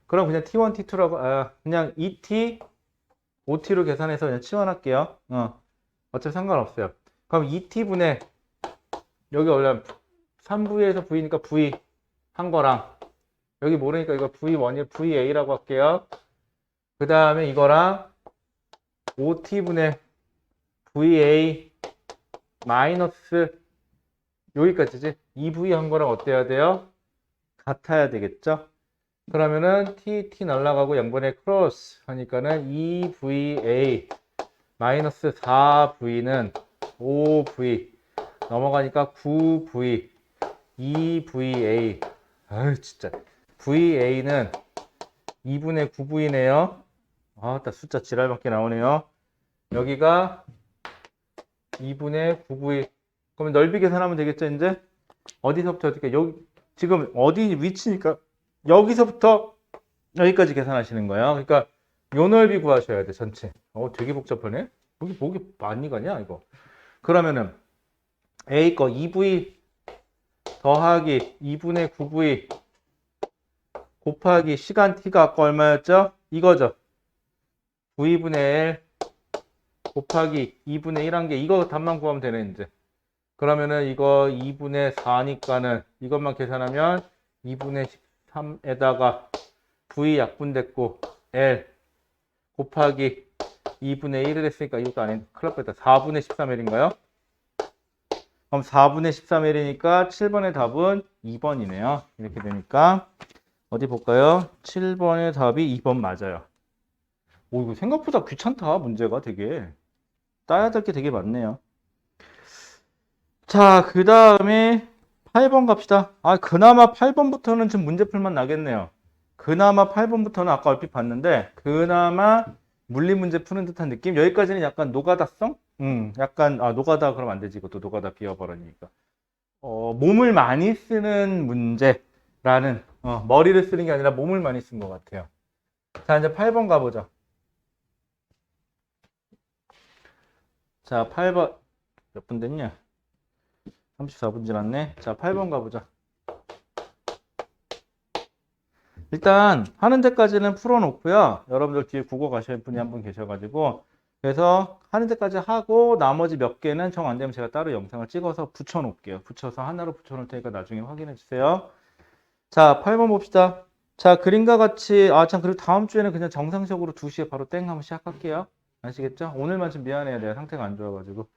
그럼 그냥 t1, t2라고 그냥 2t, 5t로 계산해서 그냥 치환할게요. 어차피 상관없어요. 그럼 2t분의 여기 원래 3v에서 v니까 v 한 거랑 여기 모르니까 이거 v1이 va라고 할게요. 그 다음에 이거랑 5t분의 va 마이너스 여기까지지. 2v 한 거랑 어때야 돼요? 같아야 되겠죠? 그러면은 t 날라가고 양변에 크로스 하니까는 2va 마이너스 4v는 5v 넘어가니까 9v 2va 진짜 va는 2분의 9v네요. 나 숫자 지랄밖에 나오네요. 여기가 2분의 9v. 그러면 넓이 계산하면 되겠죠, 이제? 어디서부터 어떻게, 여기, 지금 어디 위치니까, 여기서부터 여기까지 계산하시는 거예요. 그러니까, 요 넓이 구하셔야 돼, 전체. 되게 복잡하네? 목이 많이 가냐, 이거? 그러면은, A 거 2v 더하기 2분의 9v 곱하기 시간 t가 아까 얼마였죠? 이거죠. v분의 L 곱하기 2분의 1한 게 이거 답만 구하면 되네, 이제. 그러면은 이거 2분의 4니까는 이것만 계산하면 2분의 13에다가 v 약분됐고 L 곱하기 2분의 1을 했으니까 이것도 아닌 큰일 날 뻔했다. 4분의 13L인가요? 그럼 4분의 13L이니까 7번의 답은 2번이네요. 이렇게 되니까 어디 볼까요? 7번의 답이 2번 맞아요. 이거 생각보다 귀찮다, 문제가 되게. 따야 될 게 되게 많네요. 자, 그 다음에 8번 갑시다. 그나마 8번부터는 좀 문제 풀만 나겠네요. 그나마 8번부터는 아까 얼핏 봤는데, 그나마 물리 문제 푸는 듯한 느낌? 여기까지는 약간 노가다성? 약간, 노가다 그러면 안 되지. 이것도 노가다 비어버리니까. 몸을 많이 쓰는 문제라는, 머리를 쓰는 게 아니라 몸을 많이 쓴 것 같아요. 자, 이제 8번 가보자. 자, 8번. 몇 분 됐냐? 34분 지났네. 자, 8번 가보자. 일단 하는 데까지는 풀어놓고요. 여러분들 뒤에 국어 가실 분이 한 분 계셔가지고 그래서 하는 데까지 하고 나머지 몇 개는 정 안 되면 제가 따로 영상을 찍어서 붙여놓을게요. 붙여서 하나로 붙여놓을 테니까 나중에 확인해 주세요. 자, 8번 봅시다. 자, 그림과 같이, 참, 그리고 다음 주에는 그냥 정상적으로 2시에 바로 땡 하면 시작할게요. 아시겠죠? 오늘만 좀 미안해요. 내가 상태가 안 좋아가지고.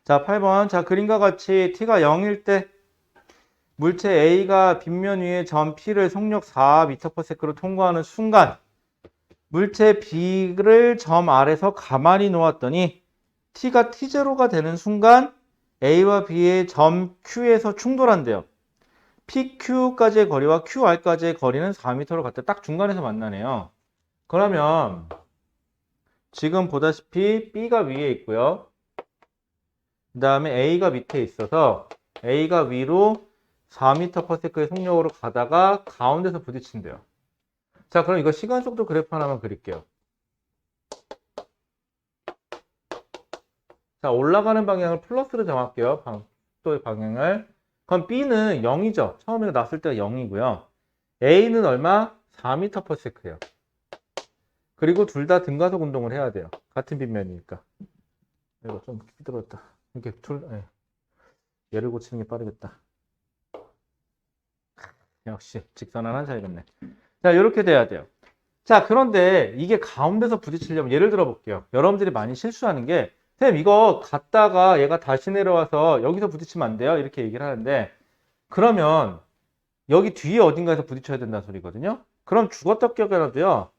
자, 8번. 자, 그림과 같이 t가 0일 때 물체 A가 빗면 위에 점 P를 속력 4m/s로 통과하는 순간 물체 B를 점 R에서 가만히 놓았더니 t가 t0가 되는 순간 A와 B의 점 Q에서 충돌한대요. PQ까지의 거리와 QR까지의 거리는 4m로 같다. 딱 중간에서 만나네요. 그러면 지금 보다시피 B가 위에 있고요. 그 다음에 A가 밑에 있어서 A가 위로 4m/s의 속력으로 가다가 가운데서 부딪힌대요. 자, 그럼 이거 시간 속도 그래프 하나만 그릴게요. 자, 올라가는 방향을 플러스로 정할게요. 속도의 방향을. 그럼 B는 0이죠. 처음에 났을 때가 0이고요. A는 얼마? 4m/s예요. 그리고 둘 다 등가속 운동을 해야 돼요. 같은 빗면이니까. 이거 좀 삐뚤었다. 이렇게 얘를 고치는 게 빠르겠다. 역시 직선한 차이겠네. 자, 이렇게 돼야 돼요. 자, 그런데 이게 가운데서 부딪히려면 예를 들어 볼게요. 여러분들이 많이 실수하는 게 선생님 이거 갔다가 얘가 다시 내려와서 여기서 부딪히면 안 돼요? 이렇게 얘기를 하는데 그러면 여기 뒤에 어딘가에서 부딪혀야 된다는 소리거든요. 그럼 죽었다 깨어나도요.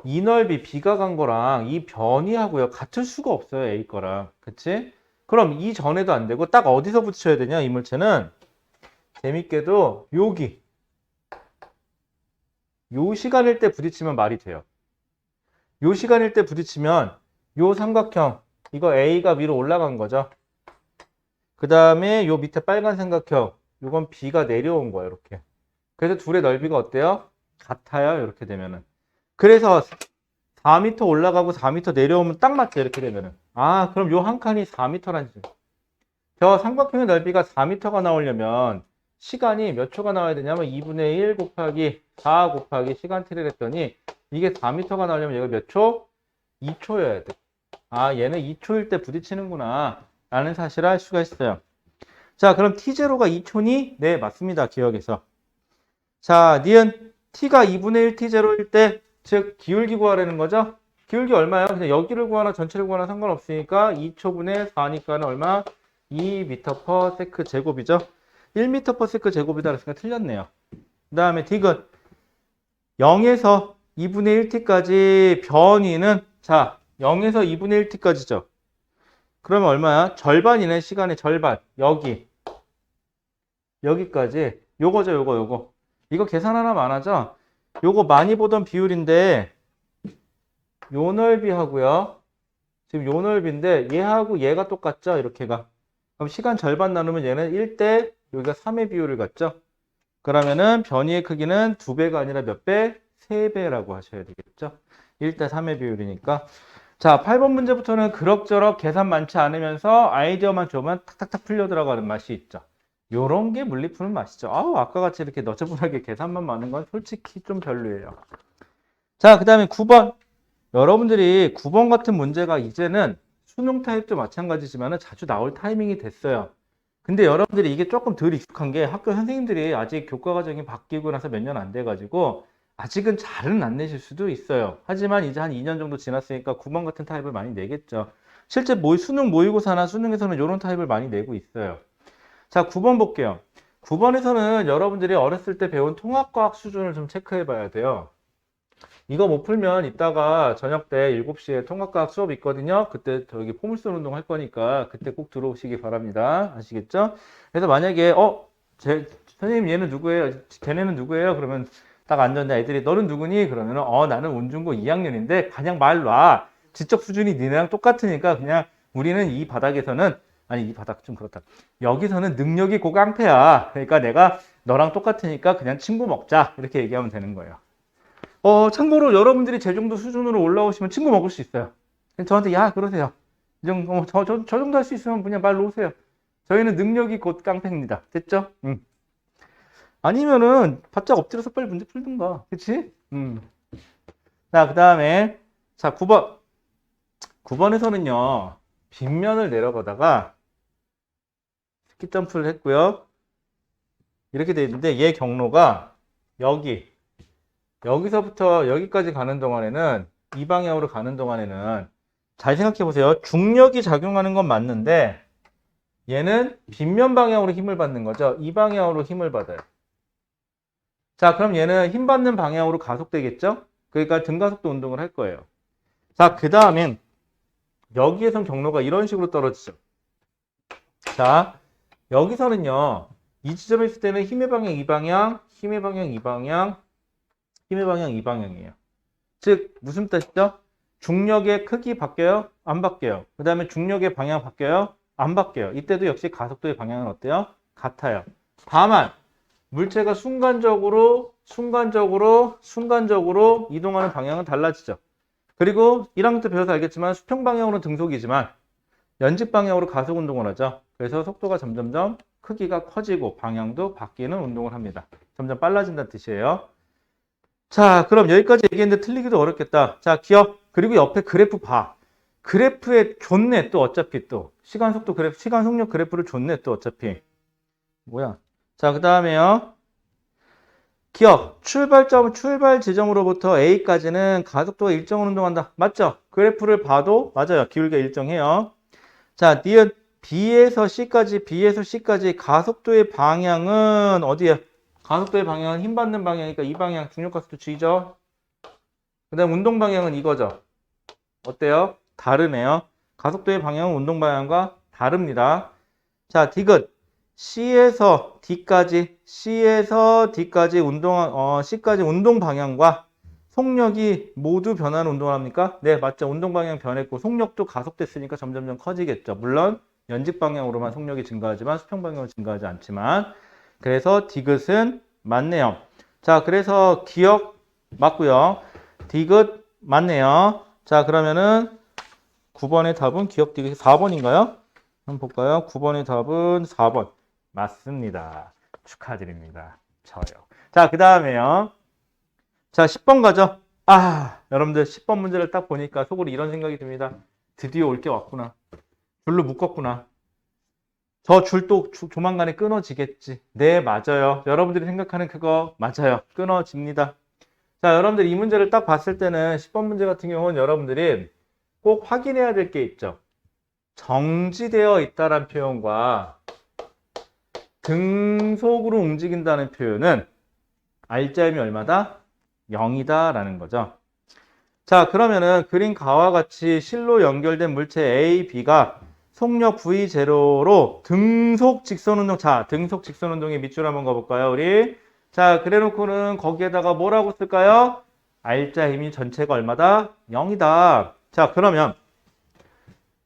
이 넓이 B가 간 거랑 이 변이하고요. 같을 수가 없어요. A 거랑. 그치? 그럼 이 전에도 안 되고 딱 어디서 부딪혀야 되냐? 이 물체는 재밌게도 여기. 요 시간일 때 부딪히면 말이 돼요. 요 시간일 때 부딪히면 요 삼각형 이거 A가 위로 올라간 거죠. 그 다음에 요 밑에 빨간 삼각형 요건 B가 내려온 거예요. 이렇게. 그래서 둘의 넓이가 어때요? 같아요. 이렇게 되면은. 그래서 4m 올라가고 4m 내려오면 딱 맞죠. 이렇게 되면은. 그럼 요 한 칸이 4m라는 지. 저 삼각형의 넓이가 4m가 나오려면 시간이 몇 초가 나와야 되냐면 2분의 1 곱하기 4 곱하기 시간 t를 했더니 이게 4m가 나오려면 얘가 몇 초? 2초여야 돼. 얘는 2초일 때 부딪히는구나 라는 사실을 알 수가 있어요. 자, 그럼 t0가 2초니? 네, 맞습니다. 기억에서. 자, 니은 t가 2분의 1 t0일 때, 즉 기울기 구하라는 거죠? 기울기 얼마예요? 그냥 여기를 구하나 전체를 구하나 상관없으니까 2초분의 4니까는 얼마? 2m/s 제곱이죠. 1m/s 제곱이다 그랬으니까 틀렸네요. 그 다음에 딕은 0에서 2분의 1t까지 변이는 자 0에서 2분의 1t까지죠. 그러면 얼마야? 절반이네. 시간의 절반. 여기까지 요거죠. 요거 이거 계산 하나만 하죠. 요거 많이 보던 비율인데 요 넓이하고요. 지금 요 넓이인데 얘하고 얘가 똑같죠. 이렇게가. 그럼 시간 절반 나누면 얘는 1대 여기가 3의 비율을 갖죠. 그러면은 변이의 크기는 2배가 아니라 몇 배? 3배라고 하셔야 되겠죠. 1대 3의 비율이니까. 자, 8번 문제부터는 그럭저럭 계산 많지 않으면서 아이디어만 좋으면 탁탁탁 풀려 들어가는 맛이 있죠. 요런 게 물리 푸는 맛이죠. 아까 같이 이렇게 너저분하게 계산만 많은 건 솔직히 좀 별로예요. 자, 그 다음에 9번. 여러분들이 9번 같은 문제가 이제는 수능 타입도 마찬가지지만 자주 나올 타이밍이 됐어요. 근데 여러분들이 이게 조금 덜 익숙한 게 학교 선생님들이 아직 교과 과정이 바뀌고 나서 몇 년 안 돼가지고 아직은 잘은 안 내실 수도 있어요. 하지만 이제 한 2년 정도 지났으니까 9번 같은 타입을 많이 내겠죠. 실제 수능 모의고사나 수능에서는 이런 타입을 많이 내고 있어요. 자, 9번 볼게요. 9번에서는 여러분들이 어렸을 때 배운 통합과학 수준을 좀 체크해 봐야 돼요. 이거 못 풀면 이따가 저녁 때 7시에 통합과학 수업 있거든요. 그때 저기 포물선 운동 할 거니까 그때 꼭 들어오시기 바랍니다. 아시겠죠? 그래서 만약에 선생님 얘는 누구예요? 걔네는 누구예요? 그러면 딱 앉았는데 애들이 너는 누구니? 그러면 나는 운중고 2학년인데 그냥 말 놔. 지적 수준이 니네랑 똑같으니까 그냥 우리는 이 바닥에서는 아니 이 바닥 좀 그렇다. 여기서는 능력이 고강패야. 그러니까 내가 너랑 똑같으니까 그냥 친구 먹자. 이렇게 얘기하면 되는 거예요. 참고로 여러분들이 제 정도 수준으로 올라오시면 친구 먹을 수 있어요. 저한테 그러세요. 이 정도, 저 정도 할 수 있으면 그냥 말 놓으세요. 저희는 능력이 곧 깡패입니다. 됐죠? 아니면은 바짝 엎드려서 빨리 문제 풀든가. 그치? 자, 그 다음에 자 9번. 9번에서는요. 빗면을 내려가다가 스키 점프를 했고요. 이렇게 돼 있는데 얘 경로가 여기 여기서부터 여기까지 가는 동안에는 이 방향으로 가는 동안에는 잘 생각해 보세요. 중력이 작용하는 건 맞는데 얘는 빗면 방향으로 힘을 받는 거죠. 이 방향으로 힘을 받아요. 자, 그럼 얘는 힘 받는 방향으로 가속되겠죠? 그러니까 등가속도 운동을 할 거예요. 자, 그 다음엔 여기에선 경로가 이런 식으로 떨어지죠. 자, 여기서는요. 이 지점에 있을 때는 힘의 방향 이 방향, 힘의 방향 이 방향, 힘의 방향 이 방향이에요. 즉 무슨 뜻이죠? 중력의 크기 바뀌어요? 안 바뀌어요. 그 다음에 중력의 방향 바뀌어요? 안 바뀌어요. 이때도 역시 가속도의 방향은 어때요? 같아요. 다만 물체가 순간적으로 이동하는 방향은 달라지죠. 그리고 1학년 때 배워서 알겠지만 수평 방향으로는 등속이지만 연직 방향으로 가속 운동을 하죠. 그래서 속도가 점점점 크기가 커지고 방향도 바뀌는 운동을 합니다. 점점 빨라진다는 뜻이에요. 자, 그럼 여기까지 얘기했는데 틀리기도 어렵겠다. 자, 기억. 그리고 옆에 그래프 봐. 그래프에 줬네, 또 어차피 또. 시간 속도 그래프, 시간 속력 그래프를 줬네, 또 어차피. 뭐야. 자, 그 다음에요. 기억. 출발 지점으로부터 A까지는 가속도가 일정으로 운동한다. 맞죠? 그래프를 봐도 맞아요. 기울기가 일정해요. 자, 니은 B에서 C까지 가속도의 방향은 어디에? 가속도의 방향은 힘 받는 방향이니까 이 방향 중력가속도 G죠. 그 다음 운동 방향은 이거죠. 어때요? 다르네요. 가속도의 방향은 운동 방향과 다릅니다. 자, 디귿. C에서 D까지 C까지 운동 방향과 속력이 모두 변하는 운동을 합니까? 네, 맞죠. 운동 방향 변했고 속력도 가속됐으니까 점점점 커지겠죠. 물론 연직 방향으로만 속력이 증가하지만 수평 방향으로 증가하지 않지만 그래서 디귿은 맞네요. 자, 그래서 기억 맞고요. 디귿 맞네요. 자, 그러면은 9번의 답은 기억 디귿이 4번인가요? 한번 볼까요? 9번의 답은 4번. 맞습니다. 축하드립니다. 저요. 자, 그 다음에요. 자, 10번 가죠. 아, 여러분들 10번 문제를 딱 보니까 속으로 이런 생각이 듭니다. 드디어 올 게 왔구나. 줄로 묶었구나. 저 줄도 조만간에 끊어지겠지. 네, 맞아요. 여러분들이 생각하는 그거 맞아요. 끊어집니다. 자, 여러분들 이 문제를 딱 봤을 때는 10번 문제 같은 경우는 여러분들이 꼭 확인해야 될 게 있죠. 정지되어 있다란 표현과 등속으로 움직인다는 표현은 알짜임이 얼마다? 0이다 라는 거죠. 자, 그러면은 그린 가와 같이 실로 연결된 물체 A, B가 속력 V0로 등속 직선운동. 자, 등속 직선운동의 밑줄 한번 가볼까요, 우리? 자, 그래 놓고는 거기에다가 뭐라고 쓸까요? 알짜 힘이 전체가 얼마다? 0이다. 자, 그러면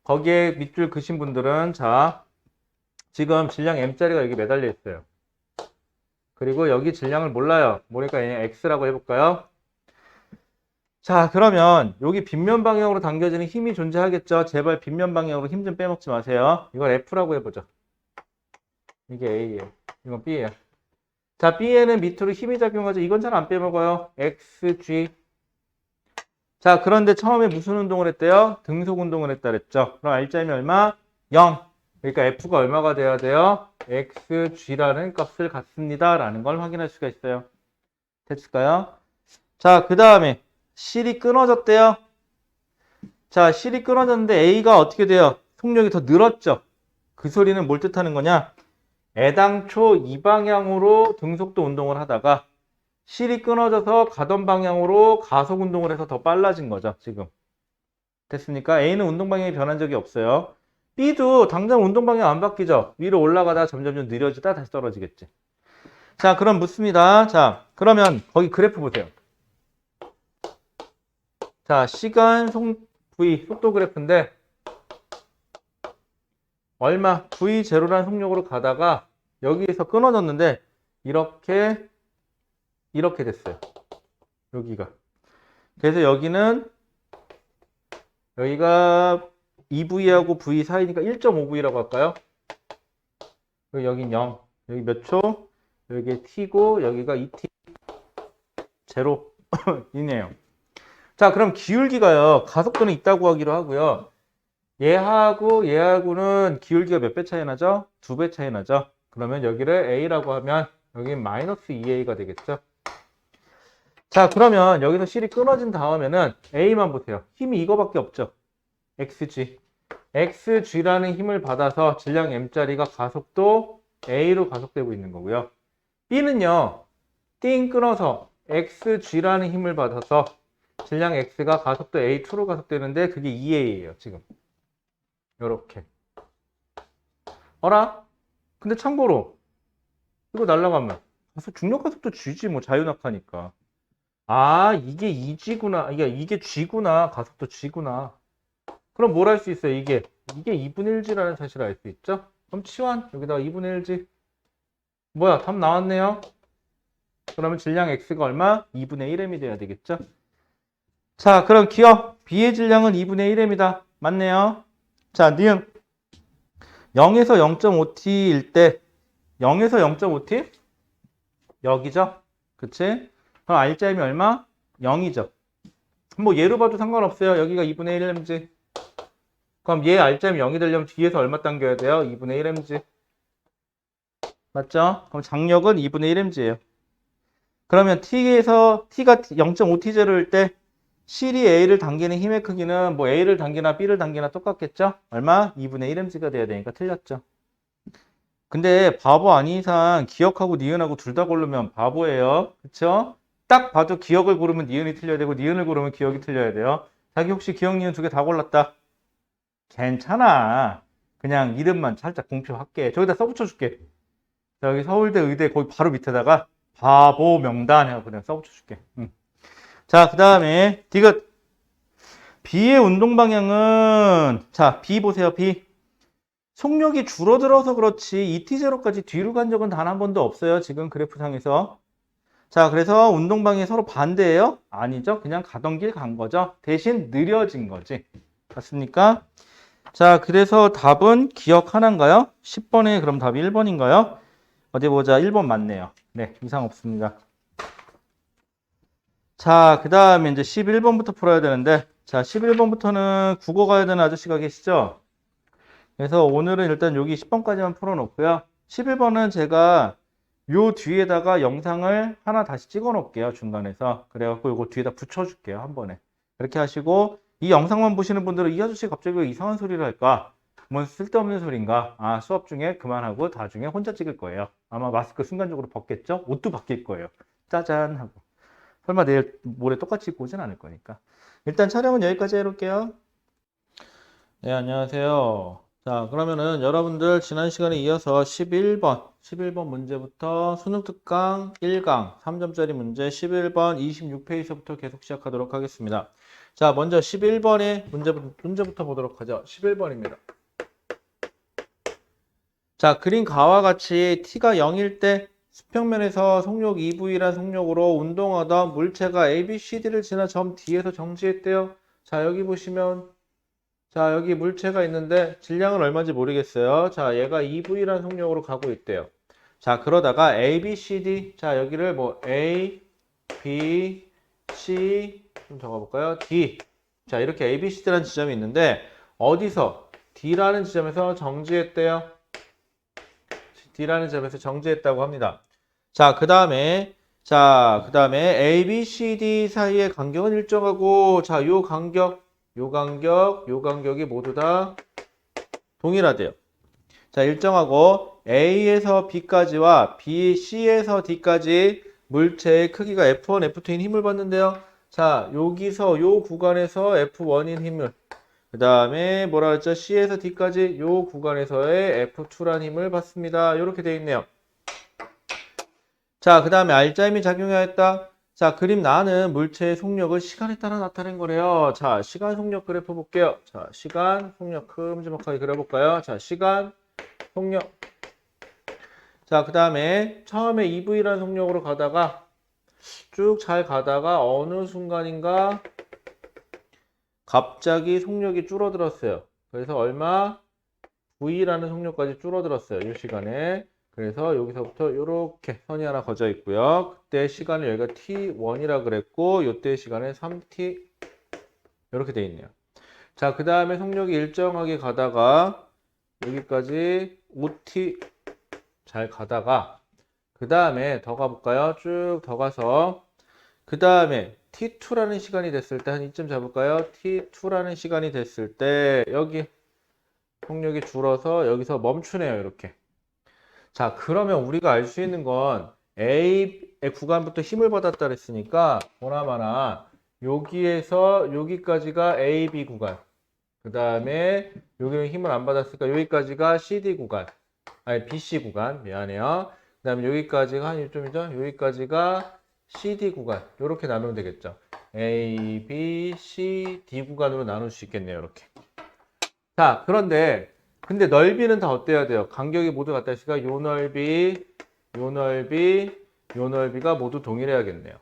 거기에 밑줄 그신 분들은 자, 지금 질량 M자리가 여기 매달려 있어요. 그리고 여기 질량을 몰라요. 모르니까 그냥 X라고 해볼까요? 자, 그러면 여기 빗면 방향으로 당겨지는 힘이 존재하겠죠. 제발 빗면 방향으로 힘 좀 빼먹지 마세요. 이걸 F라고 해보죠. 이게 A예요. 이건 B예요. 자, B에는 밑으로 힘이 작용하죠. 이건 잘 안 빼먹어요. XG. 자, 그런데 처음에 무슨 운동을 했대요? 등속 운동을 했다 그랬죠. 그럼 R자임이 얼마? 0. 그러니까 F가 얼마가 돼야 돼요? XG라는 값을 갖습니다. 라는 걸 확인할 수가 있어요. 됐을까요? 자, 그 다음에 실이 끊어졌대요. 자, 실이 끊어졌는데 A가 어떻게 돼요? 속력이 더 늘었죠. 그 소리는 뭘 뜻하는 거냐? 애당초 이 방향으로 등속도 운동을 하다가 실이 끊어져서 가던 방향으로 가속 운동을 해서 더 빨라진 거죠, 지금. 됐습니까? A는 운동 방향이 변한 적이 없어요. B도 당장 운동 방향 안 바뀌죠? 위로 올라가다 점점 느려지다 다시 떨어지겠지. 자, 그럼 묻습니다. 자, 그러면 거기 그래프 보세요. 자, 시간 V 속도 그래프인데 얼마 V0라는 속력으로 가다가 여기에서 끊어졌는데 이렇게 됐어요. 여기가. 그래서 여기가 2V하고 V 사이니까 1.5V라고 할까요? 그리고 여긴 0. 여기 몇 초? 여기 T고 여기가 2T 0이네요. 자, 그럼 기울기가요. 가속도는 있다고 하기로 하고요. 얘하고는 기울기가 몇 배 차이 나죠? 2배 차이 나죠? 그러면 여기를 A라고 하면 여기 마이너스 2A가 되겠죠? 자, 그러면 여기서 실이 끊어진 다음에는 A만 보세요. 힘이 이거밖에 없죠. XG. XG라는 힘을 받아서 질량 M짜리가 가속도 A로 가속되고 있는 거고요. B는요, 띵 끊어서 XG라는 힘을 받아서 질량 X가 가속도 A2로 가속되는데 그게 2A예요, 지금. 요렇게. 어라? 근데 참고로 이거 날라가면 중력 가속도 G지 뭐 자유낙하니까. 아, 이게 2G구나. 이게 G구나. 가속도 G구나. 그럼 뭘 할 수 있어요? 이게 2분의 1G라는 사실을 알 수 있죠? 그럼 치환 여기다가 2분의 1G. 뭐야, 답 나왔네요. 그러면 질량 X가 얼마? 2분의 1m이 돼야 되겠죠? 자, 그럼 기억 B의 질량은 2분의 1m이다. 맞네요. 자, 니은 0에서 0.5t일 때 0에서 0.5t? 여기죠? 그치? 그럼 R자임이 얼마? 0이죠. 뭐 얘로 봐도 상관없어요. 여기가 2분의 1mg. 그럼 얘 R자임이 0이 되려면 뒤에서 얼마 당겨야 돼요? 2분의 1mg. 맞죠? 그럼 장력은 2분의 1mg예요. 그러면 T가 0.5T제로일 때 실이 A를 당기는 힘의 크기는 뭐 A를 당기나 B를 당기나 똑같겠죠? 얼마? 2분의 1mg가 돼야 되니까 틀렸죠. 근데 바보 아닌 이상 기억하고 니은하고 둘 다 고르면 바보예요. 그쵸? 딱 봐도 기억을 고르면 니은이 틀려야 되고 니은을 고르면 기억이 틀려야 돼요. 자기 혹시 기억, 니은 두 개 다 골랐다? 괜찮아. 그냥 이름만 살짝 공표할게. 저기다 써붙여줄게. 여기 서울대 의대 거기 바로 밑에다가 바보 명단 해서 그냥 써붙여줄게. 응. 자, 그 다음에 디귿. B의 운동 방향은 자, B 보세요. B. 속력이 줄어들어서 그렇지 ET0까지 뒤로 간 적은 단 한 번도 없어요. 지금 그래프상에서. 자, 그래서 운동 방향이 서로 반대예요? 아니죠. 그냥 가던 길 간 거죠. 대신 느려진 거지. 맞습니까? 자, 그래서 답은 기억 하나인가요? 10번에 그럼 답이 1번인가요? 어디 보자. 1번 맞네요. 네, 이상 없습니다. 자, 그 다음에 이제 11번부터 풀어야 되는데, 자, 11번부터는 국어 가야 되는 아저씨가 계시죠? 그래서 오늘은 일단 여기 10번까지만 풀어놓고요. 11번은 제가 요 뒤에다가 영상을 하나 다시 찍어 놓을게요. 중간에서. 그래갖고 요거 뒤에다 붙여줄게요. 한 번에. 그렇게 하시고, 이 영상만 보시는 분들은 이 아저씨 갑자기 왜 이상한 소리를 할까? 뭔 쓸데없는 소린가? 아, 수업 중에 그만하고 나중에 혼자 찍을 거예요. 아마 마스크 순간적으로 벗겠죠? 옷도 바뀔 거예요. 짜잔 하고. 설마 내일 모레 똑같이 입고 오진 않을 거니까. 일단 촬영은 여기까지 해놓을게요. 네, 안녕하세요. 자, 그러면은 여러분들 지난 시간에 이어서 11번 문제부터 수능 특강 1강 3점짜리 문제 11번 26페이지부터 계속 시작하도록 하겠습니다. 자, 먼저 11번의 문제부터 보도록 하죠. 11번입니다. 자, 그린 가와 같이 t가 0일 때 수평면에서 속력 EV란 속력으로 운동하던 물체가 ABCD를 지나 점 D에서 정지했대요. 자, 여기 보시면 자, 여기 물체가 있는데 질량은 얼마인지 모르겠어요. 자, 얘가 EV라는 속력으로 가고 있대요. 자, 그러다가 A, B, C, D. 자, 여기를 뭐 A, B, C 좀 적어볼까요? D. 자, 이렇게 A, B, C, D라는 지점이 있는데 어디서? D라는 지점에서 정지했대요. D라는 지점에서 정지했다고 합니다. 자, 그 다음에 A, B, C, D 사이의 간격은 일정하고 자, 요 간격이 모두 다 동일하대요. 자, 일정하고 A에서 B까지와 B, C에서 D까지 물체의 크기가 F1, F2인 힘을 받는데요. 자, 여기서 요 구간에서 F1인 힘을 그 다음에 뭐라 그랬죠? C에서 D까지 요 구간에서의 F2란 힘을 받습니다. 이렇게 되어 있네요. 자, 그 다음에 R자임이 작용하였다. 자, 그림 나는 물체의 속력을 시간에 따라 나타낸 거래요. 자, 시간 속력 그래프 볼게요. 자, 시간 속력 큼지막하게 그려볼까요? 자, 시간 속력. 자, 그 다음에 처음에 EV라는 속력으로 가다가 쭉 잘 가다가 어느 순간인가 갑자기 속력이 줄어들었어요. 그래서 얼마? V라는 속력까지 줄어들었어요. 이 시간에. 그래서 여기서부터 이렇게 선이 하나 거져 있고요. 그때 시간을 여기가 T1이라 그랬고 이때 시간에 3T 이렇게 돼 있네요. 자, 그 다음에 속력이 일정하게 가다가 여기까지 5T 잘 가다가 그 다음에 더 가볼까요? 쭉 더 가서 그 다음에 t2라는 시간이 됐을 때 한 이쯤 잡을까요? t2라는 시간이 됐을 때 여기 속력이 줄어서 여기서 멈추네요. 이렇게. 자, 그러면 우리가 알 수 있는 건 A의 구간부터 힘을 받았다 그랬으니까 보나마나 여기에서 여기까지가 AB 구간. 그 다음에 여기는 힘을 안 받았으니까 여기까지가 CD 구간. 아니 BC 구간. 미안해요. 그 다음에 여기까지가 한 이쯤이죠. 여기까지가 CD 구간. 이렇게 나누면 되겠죠. A, B, C, D 구간으로 나눌 수 있겠네요. 이렇게. 자, 그런데 근데 넓이는 다 어때야 돼요? 간격이 모두 같다 했으니까 요 넓이, 요 넓이, 요 넓이가 모두 동일해야겠네요.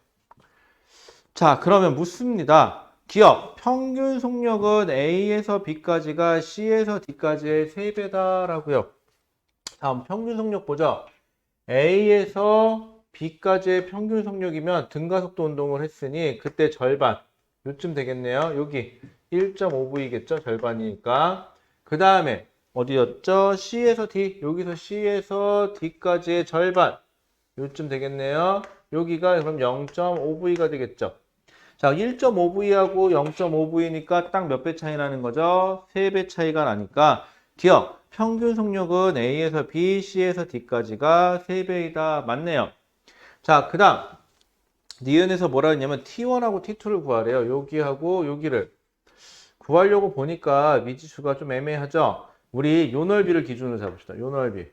자, 그러면 묻습니다. 기억, 평균 속력은 A에서 B까지가 C에서 D까지의 3배다라고요. 다음 평균 속력 보죠. A에서 B까지의 평균 속력이면 등가속도 운동을 했으니 그때 절반, 요쯤 되겠네요. 여기 1.5V겠죠? 절반이니까. 그 다음에 어디였죠? C에서 D, 여기서 C에서 D까지의 절반, 요쯤 되겠네요. 여기가 그럼 0.5V가 되겠죠. 자, 1.5V하고 0.5V니까 딱 몇 배 차이 나는 거죠? 3배 차이가 나니까 기억, 평균 속력은 A에서 B, C에서 D까지가 3배이다. 맞네요. 자, 그 다음 니은에서 뭐라 했냐면 T1하고 T2를 구하래요. 여기하고 여기를 구하려고 보니까 미지수가 좀 애매하죠? 우리 요 넓이를 기준으로 잡읍시다. 요 넓이.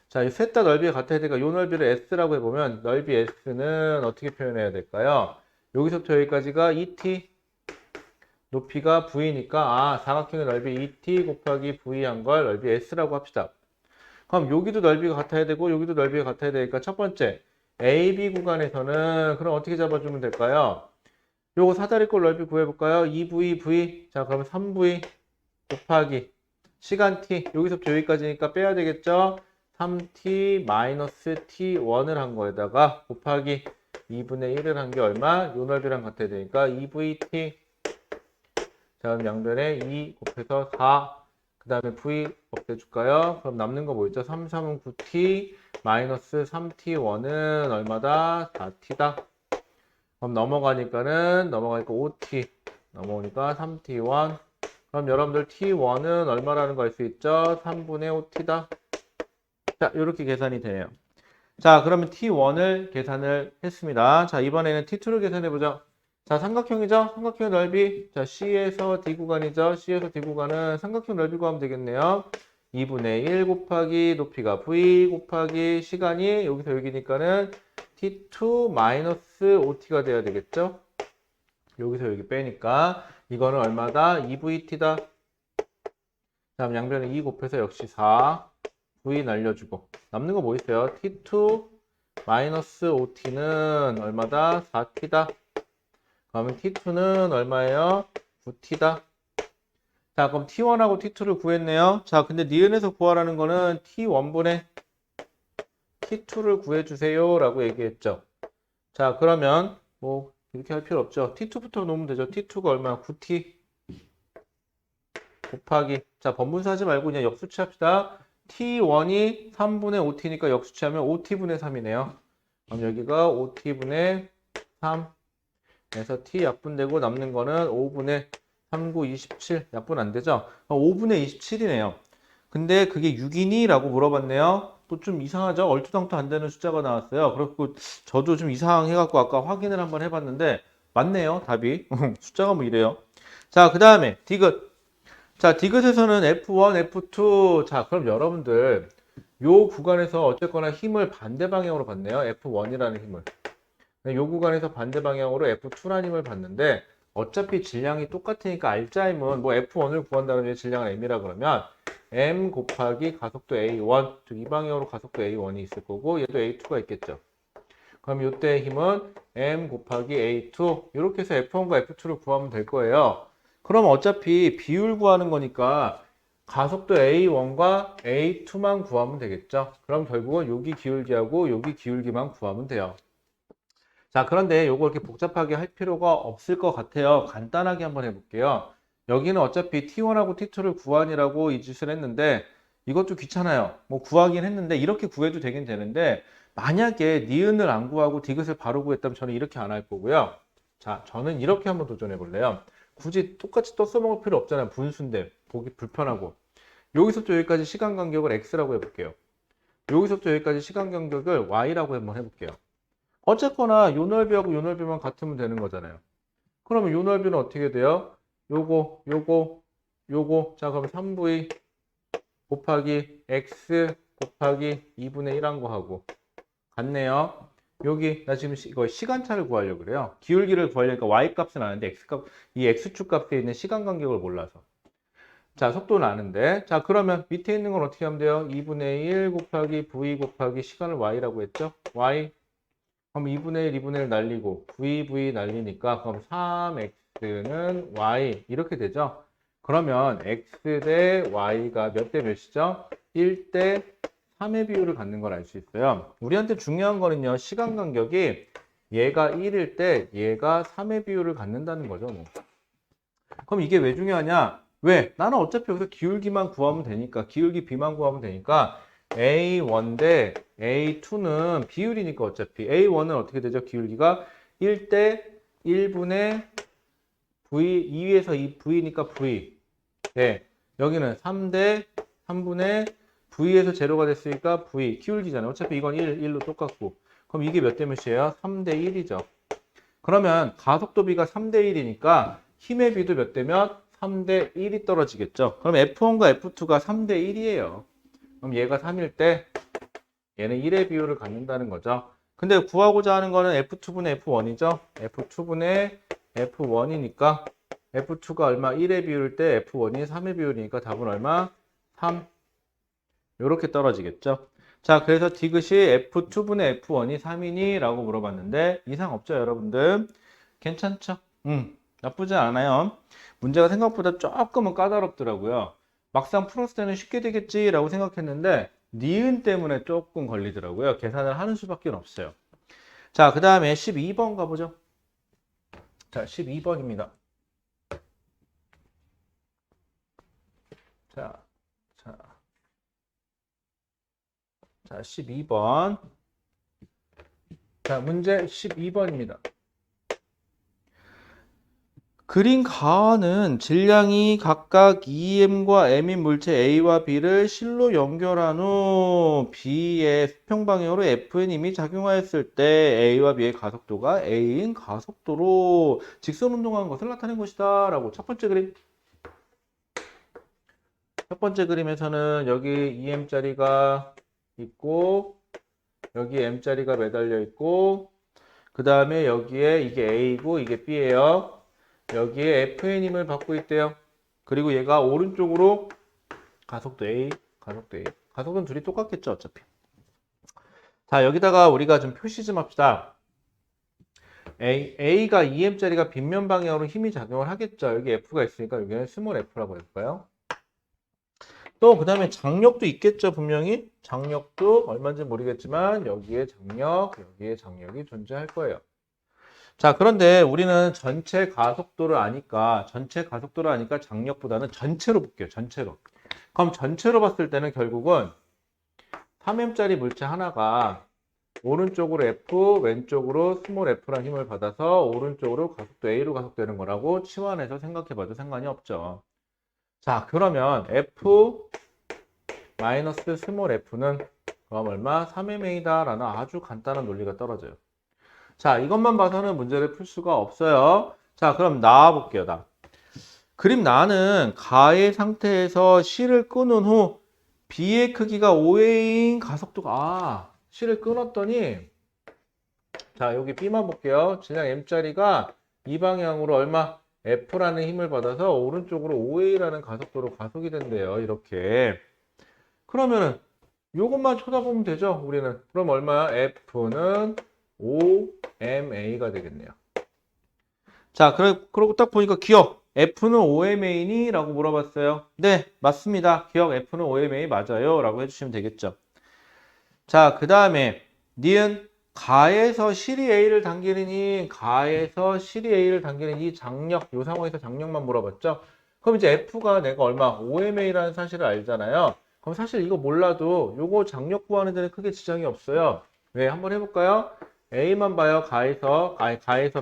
자, 셋 다 넓이가 같아야 되니까 요 넓이를 S라고 해보면 넓이 S는 어떻게 표현해야 될까요? 여기서부터 여기까지가 2t, 높이가 V니까 사각형의 넓이 2t 곱하기 V 한 걸 넓이 S라고 합시다. 그럼 여기도 넓이가 같아야 되고 여기도 넓이가 같아야 되니까 첫 번째 AB 구간에서는 그럼 어떻게 잡아주면 될까요? 요거 사다리꼴 넓이 구해볼까요? 2V, V. 자, 그러면 3V 곱하기 시간 t. 여기서부터 여기까지니까 빼야 되겠죠? 3t 마이너스 t1을 한 거에다가 곱하기 2분의 1을 한 게 얼마? 요 넓이랑 같아야 되니까 2vt. 자, 그럼 양변에 2 곱해서 4. 그 다음에 v 없애줄까요? 그럼 남는 거 뭐 있죠? 3, 3은 9t 마이너스 3t1은 얼마다? 4t다. 그럼 넘어가니까 5t. 넘어오니까 3t1. 그럼 여러분들 t1은 얼마라는 거 알 수 있죠? 3분의 5t다. 자, 이렇게 계산이 되네요. 자, 그러면 t1을 계산을 했습니다. 자, 이번에는 t2를 계산해보죠. 자, 삼각형이죠? 삼각형 넓이. 자, C에서 D 구간이죠? C에서 D 구간은 삼각형 넓이 구하면 되겠네요. 2분의 1 곱하기 높이가 V 곱하기 시간이 여기서 여기니까는 T2 마이너스 5T가 돼야 되겠죠? 여기서 여기 빼니까 이거는 얼마다? 2VT다. 다음 양변에 2 곱해서 역시 4. V 날려주고. 남는 거 뭐 있어요? T2 마이너스 5T는 얼마다? 4T다. 그러면 T2는 얼마예요? 9T다. 자, 그럼 T1하고 T2를 구했네요. 자, 근데 니은에서 구하라는 거는 T1분의 T2를 구해주세요 라고 얘기했죠. 자, 그러면 뭐 이렇게 할 필요 없죠. T2부터 놓으면 되죠. T2가 얼마야? 9T 곱하기. 자, 번분수 하지 말고 그냥 역수치 합시다. T1이 3분의 5T니까 역수치하면 5T분의 3이네요. 그럼 여기가 5T분의 3. 그래서 t 약분되고 남는 거는 5분의 39, 27 약분 안 되죠? 5분의 27이네요. 근데 그게 6이니? 라고 물어봤네요. 또 좀 이상하죠? 얼토당토 안 되는 숫자가 나왔어요. 그렇고 저도 좀 이상해갖고 아까 확인을 한번 해봤는데 맞네요. 답이. 숫자가 뭐 이래요. 자, 그 다음에 디귿. 자, 디귿에서는 F1, F2. 자, 그럼 여러분들 요 구간에서 어쨌거나 힘을 반대 방향으로 받네요. F1이라는 힘을. 요 구간에서 반대 방향으로 F2라는 힘을 받는데 어차피 질량이 똑같으니까 알짜임은 뭐 F1을 구한다는 질량을 M이라 그러면 M 곱하기 가속도 A1, 즉 이 방향으로 가속도 A1이 있을 거고 얘도 A2가 있겠죠. 그럼 이때의 힘은 M 곱하기 A2 이렇게 해서 F1과 F2를 구하면 될 거예요. 그럼 어차피 비율 구하는 거니까 가속도 A1과 A2만 구하면 되겠죠. 그럼 결국은 여기 기울기하고 여기 기울기만 구하면 돼요. 자, 그런데 요거 이렇게 복잡하게 할 필요가 없을 것 같아요. 간단하게 한번 해볼게요. 여기는 어차피 T1하고 T2를 구하니라고 이 짓을 했는데 이것도 귀찮아요. 뭐 구하긴 했는데 이렇게 구해도 되긴 되는데 만약에 니은을 안 구하고 디귿을 바로 구했다면 저는 이렇게 안 할 거고요. 자, 저는 이렇게 한번 도전해 볼래요. 굳이 똑같이 또 써먹을 필요 없잖아요. 분수인데 보기 불편하고. 여기서부터 여기까지 시간 간격을 x라고 해볼게요. 여기서부터 여기까지 시간 간격을 y라고 한번 해볼게요. 어쨌거나 요 넓이하고 요 넓이만 같으면 되는 거잖아요. 그러면 요 넓이는 어떻게 돼요? 요거. 자, 그럼 3v 곱하기 x 곱하기 2분의 1 한 거 하고 같네요. 여기 나 지금 이거 시간차를 구하려고 그래요. 기울기를 구하려니까 y 값은 아는데 이 x축 값에 있는 시간 간격을 몰라서. 자, 속도는 아는데. 자, 그러면 밑에 있는 건 어떻게 하면 돼요? 2분의 1 곱하기 v 곱하기 시간을 y라고 했죠? y. 그럼 2분의 1 날리고 v 날리니까 그럼 3x는 y 이렇게 되죠? 그러면 x 대 y가 몇 대 몇이죠? 1대 3의 비율을 갖는 걸 알 수 있어요. 우리한테 중요한 거는요. 시간 간격이 얘가 1일 때 얘가 3의 비율을 갖는다는 거죠. 뭐. 그럼 이게 왜 중요하냐? 왜? 나는 어차피 여기서 기울기만 구하면 되니까 기울기 b만 구하면 되니까 A1 대 A2는 비율이니까 어차피 A1은 어떻게 되죠? 기울기가 1대 1분의 V 2에서 2 V니까 V. 네. 여기는 3대 3분의 V에서 제로가 됐으니까 V. 기울기잖아요. 어차피 이건 1로 똑같고. 그럼 이게 몇 대 몇이에요? 3대 1이죠. 그러면 가속도 비가 3대 1이니까 힘의 비도 몇 대면 3대 1이 떨어지겠죠. 그럼 F1과 F2가 3대 1이에요. 그럼 얘가 3일 때 얘는 1의 비율을 갖는다는 거죠. 근데 구하고자 하는 거는 F2분의 F1이죠. F2분의 F1이니까 F2가 얼마? 1의 비율일 때 F1이 3의 비율이니까 답은 얼마? 3. 이렇게 떨어지겠죠. 자, 그래서 디귿이 F2분의 F1이 3이니? 라고 물어봤는데 이상 없죠, 여러분들? 괜찮죠? 나쁘지 않아요. 문제가 생각보다 조금은 까다롭더라고요. 막상 풀었을 때는 쉽게 되겠지 라고 생각했는데 니은 때문에 조금 걸리더라고요. 계산을 하는 수밖에 없어요. 자, 그 다음에 12번 가보죠. 자, 12번입니다. 자, 12번. 자, 문제 12번입니다. 그린 가하는 질량이 각각 EM과 M인 물체 A와 B를 실로 연결한 후 B의 수평 방향으로 FN임이 작용하였을 때 A와 B의 가속도가 A인 가속도로 직선 운동하는 것을 나타낸 것이다 라고 첫 번째 그림. 첫 번째 그림에서는 여기 EM자리가 있고 여기 M자리가 매달려 있고 그 다음에 여기에 이게 A고 이게 B예요. 여기에 FN임을 받고 있대요. 그리고 얘가 오른쪽으로 가속도 A, 가속도 A. 가속도는 둘이 똑같겠죠, 어차피. 자, 여기다가 우리가 좀 표시 좀 합시다. A가 EM짜리가 빗면 방향으로 힘이 작용을 하겠죠. 여기 F가 있으니까 여기는 스몰 F라고 해볼까요? 또 그 다음에 장력도 있겠죠, 분명히. 장력도 얼마인지 모르겠지만 여기에 장력이 존재할 거예요. 자, 그런데 우리는 전체 가속도를 아니까 장력보다는 전체로 볼게요. 전체로. 그럼 전체로 봤을 때는 결국은 3M짜리 물체 하나가 오른쪽으로 F, 왼쪽으로 스몰 F라는 힘을 받아서 오른쪽으로 가속도 A로 가속되는 거라고 치환해서 생각해봐도 상관이 없죠. 자, 그러면 F 마이너스 스몰 F는 그럼 얼마? 3MA다 라는 아주 간단한 논리가 떨어져요. 자, 이것만 봐서는 문제를 풀 수가 없어요. 자, 그럼 나와 볼게요. 그림 나는 가의 상태에서 C를 끊은 후 B의 크기가 5A인 가속도가 C를 끊었더니 자, 여기 B만 볼게요. 질량 M짜리가 이 방향으로 얼마? F라는 힘을 받아서 오른쪽으로 5A라는 가속도로 가속이 된대요. 이렇게. 그러면은 요것만 쳐다보면 되죠. 우리는. 그럼 얼마야? F는 5MA가 되겠네요. 자, 그러고 딱 보니까 기억. F는 5MA니? 라고 물어봤어요. 네, 맞습니다. 기억 F는 5MA 맞아요. 라고 해주시면 되겠죠. 자, 그 다음에 니은 가에서 실이 A를 당기는 이 장력, 이 상황에서 장력만 물어봤죠. 그럼 이제 F가 내가 얼마? 5MA라는 사실을 알잖아요. 그럼 사실 이거 몰라도 요거 장력 구하는 데는 크게 지장이 없어요. 왜? 한번 해볼까요? A만 봐요. 가에서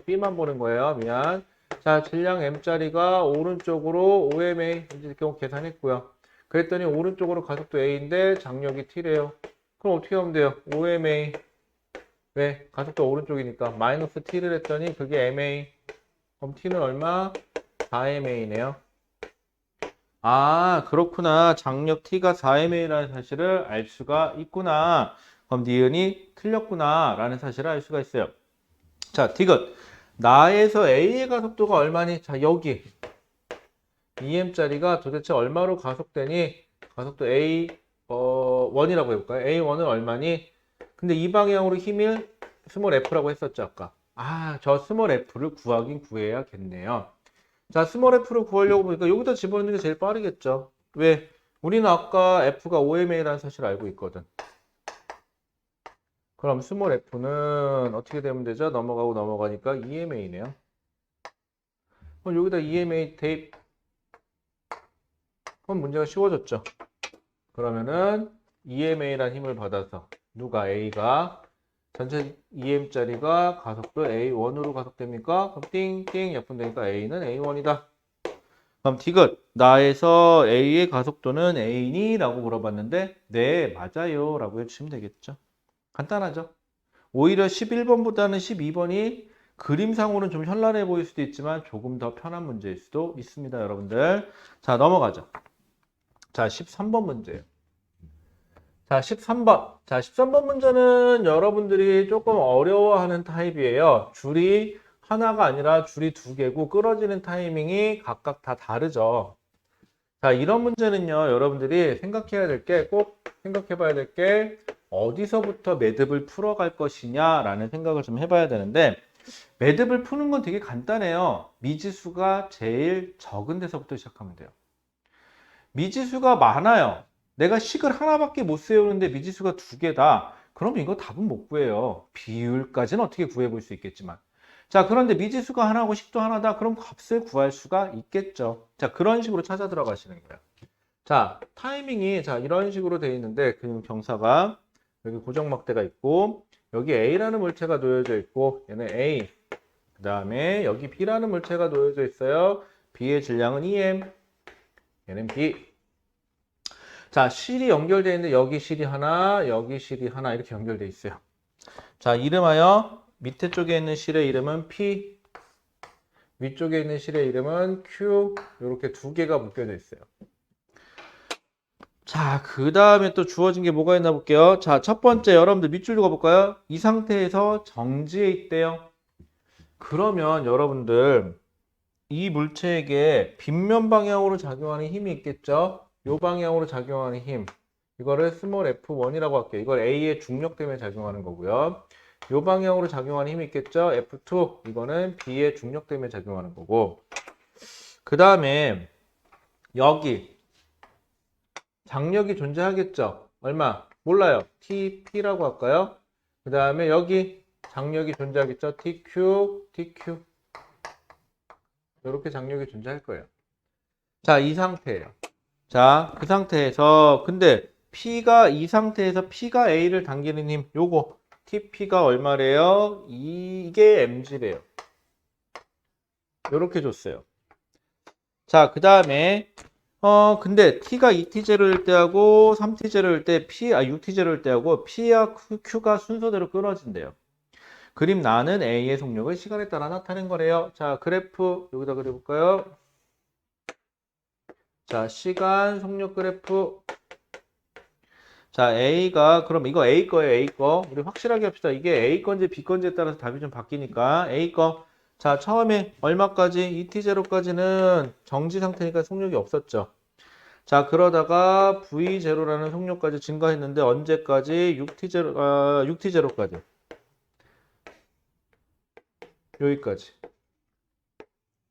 B만 보는 거예요. 미안. 자, 질량 M짜리가 오른쪽으로 OMA 이렇게 계산했고요. 그랬더니 오른쪽으로 가속도 A인데 장력이 T래요. 그럼 어떻게 하면 돼요? OMA. 왜? 가속도 오른쪽이니까 마이너스 T를 했더니 그게 MA. 그럼 T는 얼마? 4MA네요. 아, 그렇구나. 장력 T가 4MA라는 사실을 알 수가 있구나. 그럼 니은이 틀렸구나. 라는 사실을 알 수가 있어요. 자, 디귿. 나에서 A의 가속도가 얼마니? 자, 여기. 2M짜리가 도대체 얼마로 가속되니? 가속도 A, 1이라고 해볼까요? A1은 얼마니? 근데 이 방향으로 힘을 스몰 f라고 했었죠, 아까. 아, 저 스몰 f를 구하긴 구해야겠네요. 자, 스몰 f를 구하려고 보니까 여기다 집어넣는 게 제일 빠르겠죠. 왜? 우리는 아까 f가 5ma라는 사실을 알고 있거든. 그럼 스몰 f는 어떻게 되면 되죠? 넘어가고 넘어가니까 2ma네요. 그럼 여기다 2ma 대입. 그럼 문제가 쉬워졌죠. 그러면은 2ma라는 힘을 받아서 누가 A가 전체 2m짜리가 가속도 A1으로 가속됩니까? 그럼 띵띵 약분되니까 A는 A1이다. 그럼 디귿. 나에서 A의 가속도는 A니? 라고 물어봤는데 네, 맞아요. 라고 해주시면 되겠죠. 간단하죠. 오히려 11번보다는 12번이 그림상으로는 좀 현란해 보일 수도 있지만 조금 더 편한 문제일 수도 있습니다, 여러분들. 자, 넘어가죠. 자, 13번 문제예요. 자, 13번. 자, 13번 문제는 여러분들이 조금 어려워하는 타입이에요. 줄이 하나가 아니라 줄이 두 개고 끌어지는 타이밍이 각각 다 다르죠. 자, 이런 문제는요, 여러분들이 생각해야 될 게, 꼭 생각해 봐야 될 게, 어디서부터 매듭을 풀어갈 것이냐라는 생각을 좀 해봐야 되는데, 매듭을 푸는 건 되게 간단해요. 미지수가 제일 적은 데서부터 시작하면 돼요. 미지수가 많아요. 내가 식을 하나밖에 못 세우는데 미지수가 두 개다. 그럼 이거 답은 못 구해요. 비율까지는 어떻게 구해볼 수 있겠지만. 자, 그런데 미지수가 하나고 식도 하나다. 그럼 값을 구할 수가 있겠죠. 자, 그런 식으로 찾아 들어가시는 거예요. 자, 타이밍이 자 이런 식으로 되어 있는데 그 경사가 여기 고정막대가 있고 여기 A라는 물체가 놓여져 있고 얘는 A. 그 다음에 여기 B라는 물체가 놓여져 있어요. B의 질량은 2M. 얘는 B. 자, 실이 연결되어 있는데 여기 실이 하나, 여기 실이 하나 이렇게 연결되어 있어요. 자, 이름하여 밑에 쪽에 있는 실의 이름은 P, 위쪽에 있는 실의 이름은 Q, 이렇게 두 개가 묶여져 있어요. 자, 그 다음에 또 주어진 게 뭐가 있나 볼게요. 자, 첫 번째 여러분들 밑줄 읽어볼까요? 이 상태에서 정지해 있대요. 그러면 여러분들 이 물체에게 빗면 방향으로 작용하는 힘이 있겠죠? 이 방향으로 작용하는 힘. 이거를 스몰 F1이라고 할게요. 이걸 A의 중력 때문에 작용하는 거고요. 이 방향으로 작용하는 힘이 있겠죠? F2. 이거는 B의 중력 때문에 작용하는 거고. 그 다음에 여기 장력이 존재하겠죠? 얼마? 몰라요. TP라고 할까요? 그 다음에 여기 장력이 존재하겠죠? TQ, TQ. 이렇게 장력이 존재할 거예요. 자, 이 상태예요. 자, 그 상태에서 근데 P가 이 상태에서 P가 A를 당기는 힘 요거 TP가 얼마래요? 이게 mg래요. 요렇게 줬어요. 자, 그 다음에 근데 T가 2T0일 때하고 3T0일 때 6T0일 때하고 P와 Q가 순서대로 끊어진대요. 그림 나는 A의 속력을 시간에 따라 나타낸 거래요. 자, 그래프 여기다 그려볼까요? 자, 시간 속력 그래프. 자, A가, 그럼 이거 A 거예요, A 거. 우리 확실하게 합시다. 이게 A 건지 B 건지에 따라서 답이 좀 바뀌니까. A 거. 자, 처음에 얼마까지? ET0까지는 정지 상태니까 속력이 없었죠. 자, 그러다가 V0라는 속력까지 증가했는데 언제까지? 6T0까지. 여기까지.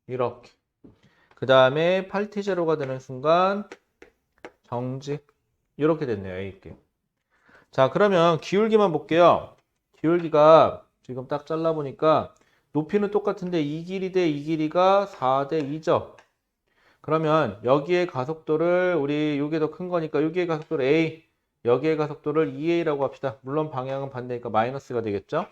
이렇게. 그 다음에 8T0가 되는 순간 정지. 이렇게 됐네요. A게. 자, 그러면 기울기만 볼게요. 기울기가 지금 딱 잘라보니까 높이는 똑같은데 이 길이 대 이 길이가 4 대 2죠. 그러면 여기에 가속도를 우리 요게 더 큰 거니까 여기에 가속도를 A, 여기의 가속도를 2a라고 합시다. 물론 방향은 반대니까 마이너스가 되겠죠.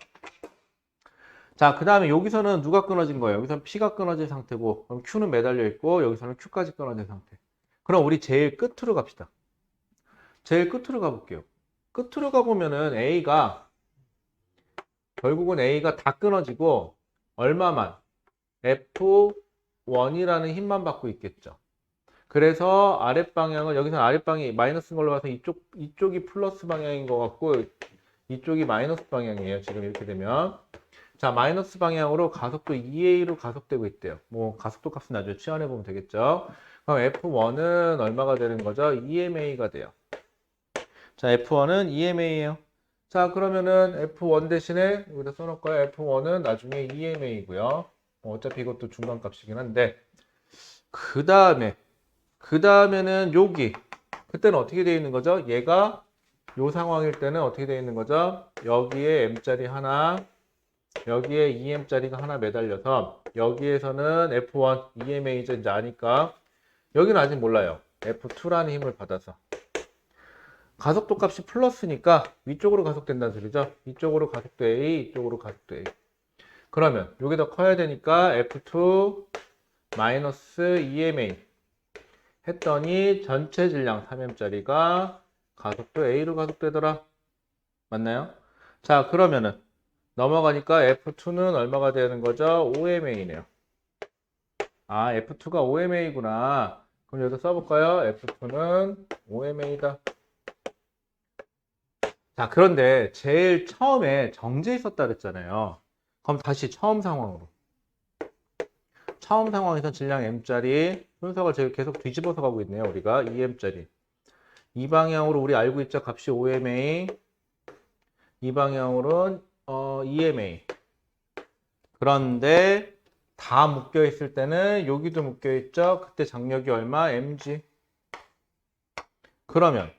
자, 그 다음에 여기서는 누가 끊어진 거예요? 여기서는 P가 끊어진 상태고, 그럼 Q는 매달려 있고, 여기서는 Q까지 끊어진 상태. 그럼 우리 제일 끝으로 갑시다. 제일 끝으로 가볼게요. 끝으로 가보면은 결국은 A가 다 끊어지고, 얼마만? F1이라는 힘만 받고 있겠죠. 그래서 아랫방향은, 여기서는 아랫방이 마이너스인 걸로 봐서 이쪽이 플러스 방향인 것 같고, 이쪽이 마이너스 방향이에요. 지금 이렇게 되면. 자, 마이너스 방향으로 가속도 2a로 가속되고 있대요. 뭐 가속도 값은 나중에 치환해 보면 되겠죠. 그럼 F1은 얼마가 되는 거죠? EMA가 돼요. 자, F1은 EMA예요. 자, 그러면은 F1 대신에 여기다 써놓을까요? F1은 나중에 EMA고요. 어차피 이것도 중간값이긴 한데 그 다음에는 여기 그때는 어떻게 되어 있는 거죠? 얘가 요 상황일 때는 어떻게 되어 있는 거죠? 여기에 M자리 하나, 여기에 EM짜리가 하나 매달려서 여기에서는 F1, EMA죠 이제 아니까 여기는 아직 몰라요. F2라는 힘을 받아서 가속도 값이 플러스니까 위쪽으로 가속된다는 소리죠. 이쪽으로 가속도 A, 이쪽으로 가속도 A. 그러면 여기 더 커야 되니까 F2 마이너스 EMA 했더니 전체 질량 3M짜리가 가속도 A로 가속되더라. 맞나요? 자, 그러면은 넘어가니까 F2는 얼마가 되는 거죠? OMA네요. 아, F2가 OMA구나. 그럼 여기서 써볼까요? F2는 OMA다. 자, 그런데 제일 처음에 정제 있었다 그랬잖아요. 그럼 다시 처음 상황으로. 처음 상황에서 질량 M짜리 순서가 지금 계속 뒤집어서 가고 있네요. 우리가 2M짜리. 이 방향으로 우리 알고 있죠? 값이 OMA. 이 방향으로는 EMA. 그런데 다 묶여 있을 때는 여기도 묶여 있죠. 그때 장력이 얼마? mg. 그러면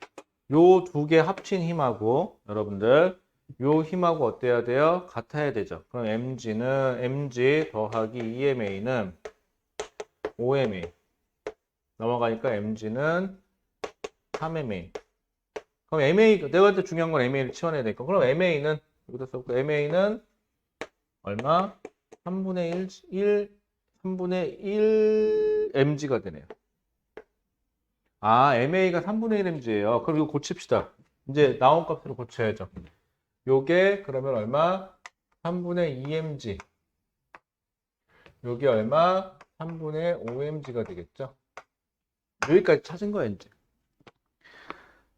요 두 개 합친 힘하고 여러분들 요 힘하고 어때야 돼요? 같아야 되죠. 그럼 mg 더하기 EMA는 OMA 넘어가니까 mg는 3MA. 그럼 MA 내가 할 때 중요한 건 MA를 치환해야 되니까 그럼 MA는 여기다 써볼까? MA는 얼마? 3분의 1 mg가 되네요. 아, MA가 3분의 1 mg예요. 그럼 이거 고칩시다. 이제 나온 값으로 고쳐야죠. 요게 그러면 얼마? 3분의 2 mg. 요게 얼마? 3분의 5 mg가 되겠죠. 여기까지 찾은 거야, 이제.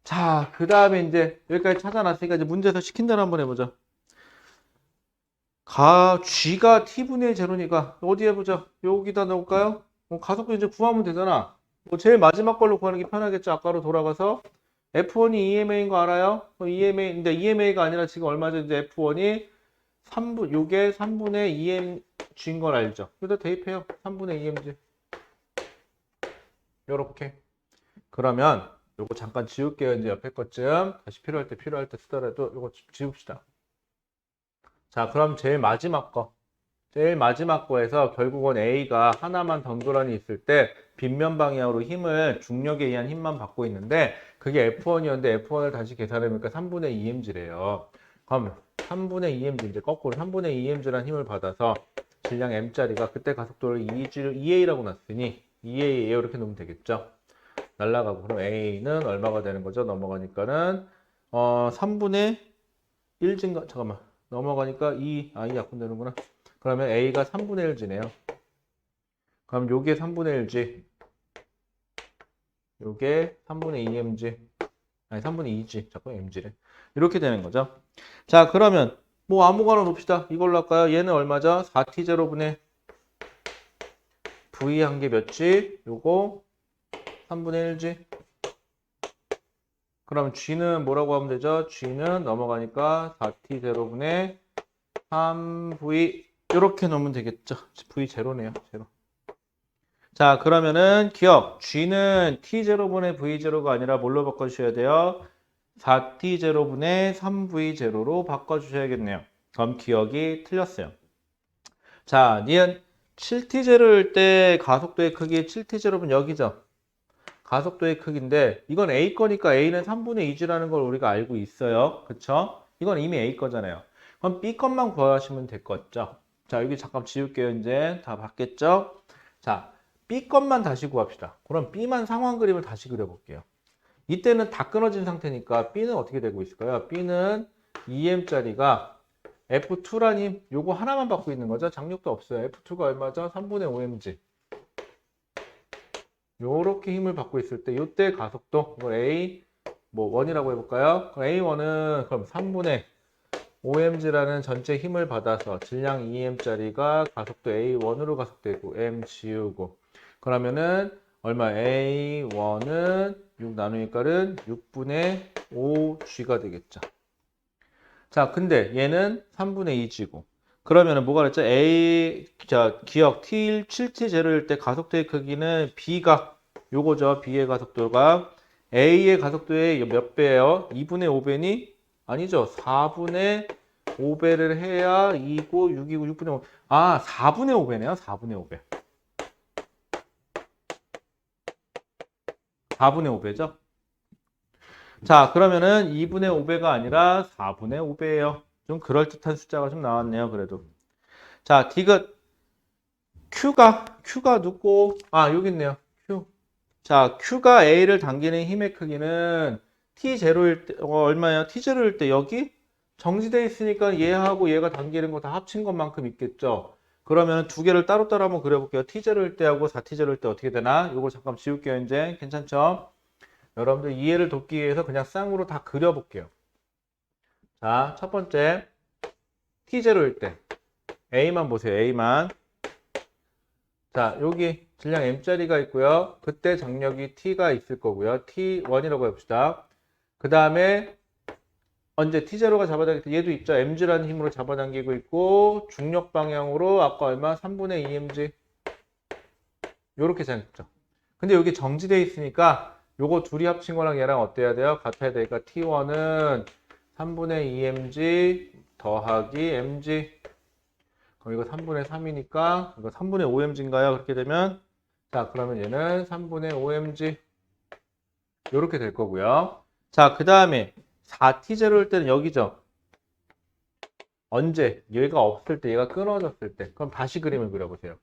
자, 그 다음에 이제 여기까지 찾아놨으니까 이제 문제에서 시킨 대로 한번 해보죠. G가 T분의 제로니까 어디 해보자. 여기다 넣을까요? 가속도 이제 구하면 되잖아. 제일 마지막 걸로 구하는 게 편하겠죠. 아까로 돌아가서 F1이 EMA인 거 알아요? EMA인데 EMA가 아니라 지금 얼마 전에 이제 F1이 3분, 요게 3분의 2mg인 걸 알죠? 여기다 대입해요. 3분의 2mg. 요렇게. 그러면 요거 잠깐 지울게요. 이제 옆에 것쯤 다시 필요할 때 쓰더라도 요거 지웁시다. 자, 그럼 제일 마지막 거에서 결국은 A가 하나만 덩그러니 있을 때 빗면 방향으로 힘을 중력에 의한 힘만 받고 있는데 그게 F1이었는데 F1을 다시 계산해보니까 3분의 2mg래요. 그럼 3분의 2mg 이제 거꾸로 3분의 2mg라는 힘을 받아서 질량 M짜리가 그때 가속도를 2A라고 놨으니 2A 이렇게 놓으면 되겠죠. 날라가고 그럼 A는 얼마가 되는 거죠? 넘어가니까는 3분의 1진가 잠깐만 넘어가니까 2 약분되는구나. 그러면 A가 3분의 1g네요. 그럼 요게 3분의 1g 요게 3분의 2mg 아니 3분의 2g 자꾸 mg래. 이렇게 되는 거죠. 자, 그러면 뭐 아무거나 놓읍시다. 이걸로 할까요? 얘는 얼마죠? 4t0분의 v 한 개 몇 g? 요거 3분의 1g. 그럼 g는 뭐라고 하면 되죠? g는 넘어가니까 4t0분의 3v 이렇게 놓으면 되겠죠. v 제로네요. 제로. 자, 그러면은 기억 g는 t0분의 v0가 아니라 뭘로 바꿔주셔야 돼요? 4t0분의 3v0로 바꿔주셔야겠네요. 그럼 기억이 틀렸어요. 자, 니은 7t0일 때 가속도의 크기 7t0분 여기죠. 가속도의 크기인데 이건 A 거니까 A는 3분의 2G라는 걸 우리가 알고 있어요. 그쵸? 이건 이미 A 거잖아요. 그럼 B 것만 구하시면 될 것 같죠? 자, 여기 잠깐 지울게요. 이제 다 봤겠죠? 자, B 것만 다시 구합시다. 그럼 B만 상황 그림을 다시 그려볼게요. 이때는 다 끊어진 상태니까 B는 어떻게 되고 있을까요? B는 2M짜리가 F2라니 요거 하나만 받고 있는 거죠? 장력도 없어요. F2가 얼마죠? 3분의 5mg. 요렇게 힘을 받고 있을 때 요때 가속도 이걸 A 뭐 1이라고 해볼까요? A1은 그럼 3분의 5mg라는 전체 힘을 받아서 질량 2m짜리가 가속도 A1으로 가속되고 M 지우고 그러면은 얼마 A1은 6 나누니까는 6분의 5G가 되겠죠. 자, 근데 얘는 3분의 2G고 그러면은 뭐가 그랬죠? 자, 기억 T7T0일 때 가속도의 크기는 B가 요거죠. B의 가속도가 A의 가속도의 몇 배예요? 2분의 5배니? 아니죠. 4분의 5배를 해야 2고 6이고 6분의 5. 아, 4분의 5배네요. 4분의 5배. 4분의 5배죠. 자, 그러면은 2분의 5배가 아니라 4분의 5배예요. 좀 그럴듯한 숫자가 좀 나왔네요. 그래도. 자, 디귿 Q가 누구? 아, 여기 있네요. Q. 자, Q가 A를 당기는 힘의 크기는 T0일 때 얼마예요? T0일 때 여기 정지되어 있으니까 얘하고 얘가 당기는 거 다 합친 것만큼 있겠죠. 그러면 두 개를 따로따로 한번 그려볼게요. T0일 때하고 4T0일 때 어떻게 되나? 이거 잠깐 지울게요. 이제 괜찮죠? 여러분들 이해를 돕기 위해서 그냥 쌍으로 다 그려볼게요. 자, 첫 번째 T0일 때 A만 보세요. A만. 자, 여기 질량 M짜리가 있고요. 그때 장력이 T가 있을 거고요. T1이라고 해봅시다. 그 다음에 언제 T0가 잡아당길 때 얘도 있죠. mg라는 힘으로 잡아당기고 있고 중력 방향으로 아까 얼마? 3분의 2mg 요렇게 잡죠. 근데 여기 정지되어 있으니까 요거 둘이 합친 거랑 얘랑 어때야 돼요? 같아야 되니까 T1은 3분의 2mg 더하기 mg 그럼 이거 3분의 3이니까 이거 3분의 5mg인가요? 그렇게 되면 자 그러면 얘는 3분의 5mg 요렇게 될 거고요. 자, 그 다음에 4T0일 때는 여기죠. 언제? 얘가 없을 때, 얘가 끊어졌을 때. 그럼 다시 그림을 그려보세요.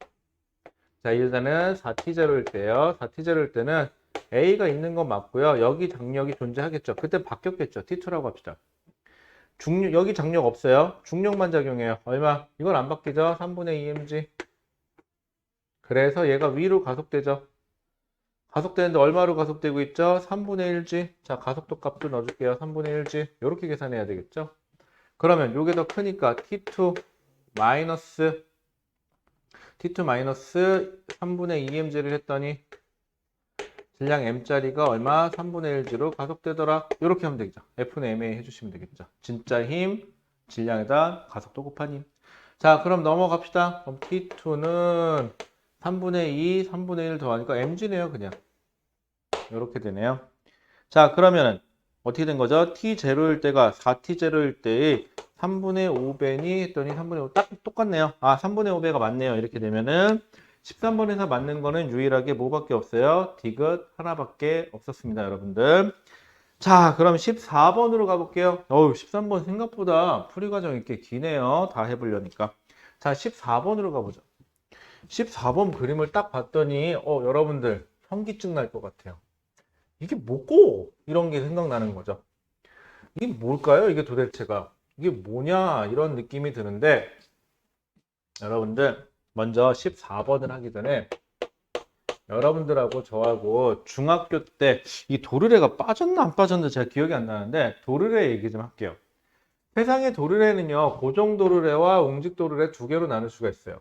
자, 일단은 4T0일 때요. 4T0일 때는 A가 있는 건 맞고요. 여기 장력이 존재하겠죠. 그때 바뀌었겠죠. T2라고 합시다. 여기 장력 없어요. 중력만 작용해요. 얼마? 이건 안 바뀌죠. 3분의 2mg. 그래서 얘가 위로 가속되죠. 가속되는데 얼마로 가속되고 있죠? 3분의 1g. 자, 가속도 값도 넣어줄게요. 3분의 1g. 이렇게 계산해야 되겠죠? 그러면 요게 더 크니까 T2 마이너스 3분의 2mg를 했더니 질량 m짜리가 얼마? 3분의 1g로 가속되더라. 이렇게 하면 되겠죠. F는 MA 해주시면 되겠죠. 진짜 힘, 질량에다 가속도 곱한 힘. 자, 그럼 넘어갑시다. 그럼 T2는 3분의 2, 3분의 1 더하니까 mg네요, 그냥. 이렇게 되네요. 자, 그러면은 어떻게 된 거죠? T0일 때가 4T0일 때의 3분의 5배니 했더니 3분의 5 딱 똑같네요. 아, 3분의 5배가 맞네요. 이렇게 되면은 13번에서 맞는 거는 유일하게 뭐밖에 없어요? 디귿 하나밖에 없었습니다, 여러분들. 자, 그럼 14번으로 가볼게요. 13번 생각보다 풀이 과정 이렇게 기네요. 다 해보려니까. 자, 14번으로 가보죠. 14번 그림을 딱 봤더니 여러분들 현기증 날 것 같아요. 이게 뭐고? 이런 게 생각나는 거죠. 이게 뭘까요? 이게 도대체가. 이게 뭐냐? 이런 느낌이 드는데 여러분들 먼저 14번을 하기 전에 여러분들하고 저하고 중학교 때 이 도르래가 빠졌나 안 빠졌나 제가 기억이 안 나는데 도르래 얘기 좀 할게요. 세상의 도르래는요. 고정도르래와 웅직도르래 두 개로 나눌 수가 있어요.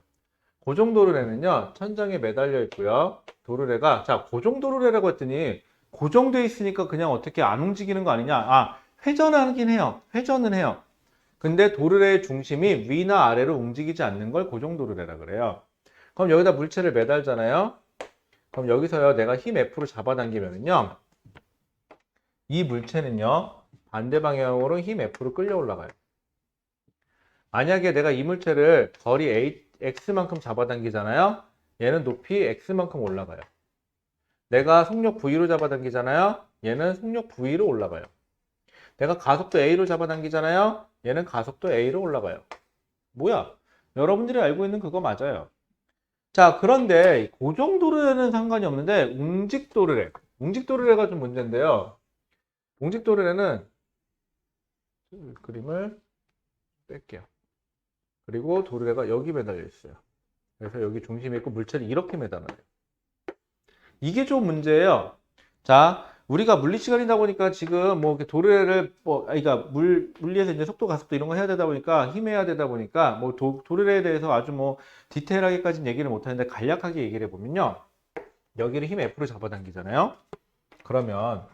고정도르래는요. 천장에 매달려 있고요. 도르래가 자 고정도르래라고 했더니 고정돼 있으니까 그냥 어떻게 안 움직이는 거 아니냐? 아, 회전하긴 해요. 회전은 해요. 근데 도르래의 중심이 위나 아래로 움직이지 않는 걸 고정도르래라 그래요. 그럼 여기다 물체를 매달잖아요. 그럼 여기서요, 내가 힘 F로 잡아당기면요, 이 물체는요, 반대 방향으로 힘 F로 끌려 올라가요. 만약에 내가 이 물체를 거리 X만큼 잡아당기잖아요. 얘는 높이 X만큼 올라가요. 내가 속력 V로 잡아당기잖아요. 얘는 속력 V로 올라가요. 내가 가속도 A로 잡아당기잖아요. 얘는 가속도 A로 올라가요. 뭐야? 여러분들이 알고 있는 그거 맞아요. 자, 그런데 고정도르래는 상관이 없는데 웅직도르래가 좀 문제인데요. 웅직도르래는 그림을 뺄게요. 그리고 도르래가 여기 매달려 있어요. 그래서 여기 중심에 있고 물체를 이렇게 매달아요. 이게 좀 문제예요. 자, 우리가 물리 시간이다 보니까 지금 뭐 이렇게 도르래를 그러니까 물리에서 이제 속도, 가속도 이런 거 해야 되다 보니까 힘해야 되다 보니까 뭐 도르래에 대해서 아주 뭐 디테일하게까지는 얘기를 못 하는데 간략하게 얘기를 해보면요. 여기를 힘 F로 잡아당기잖아요. 그러면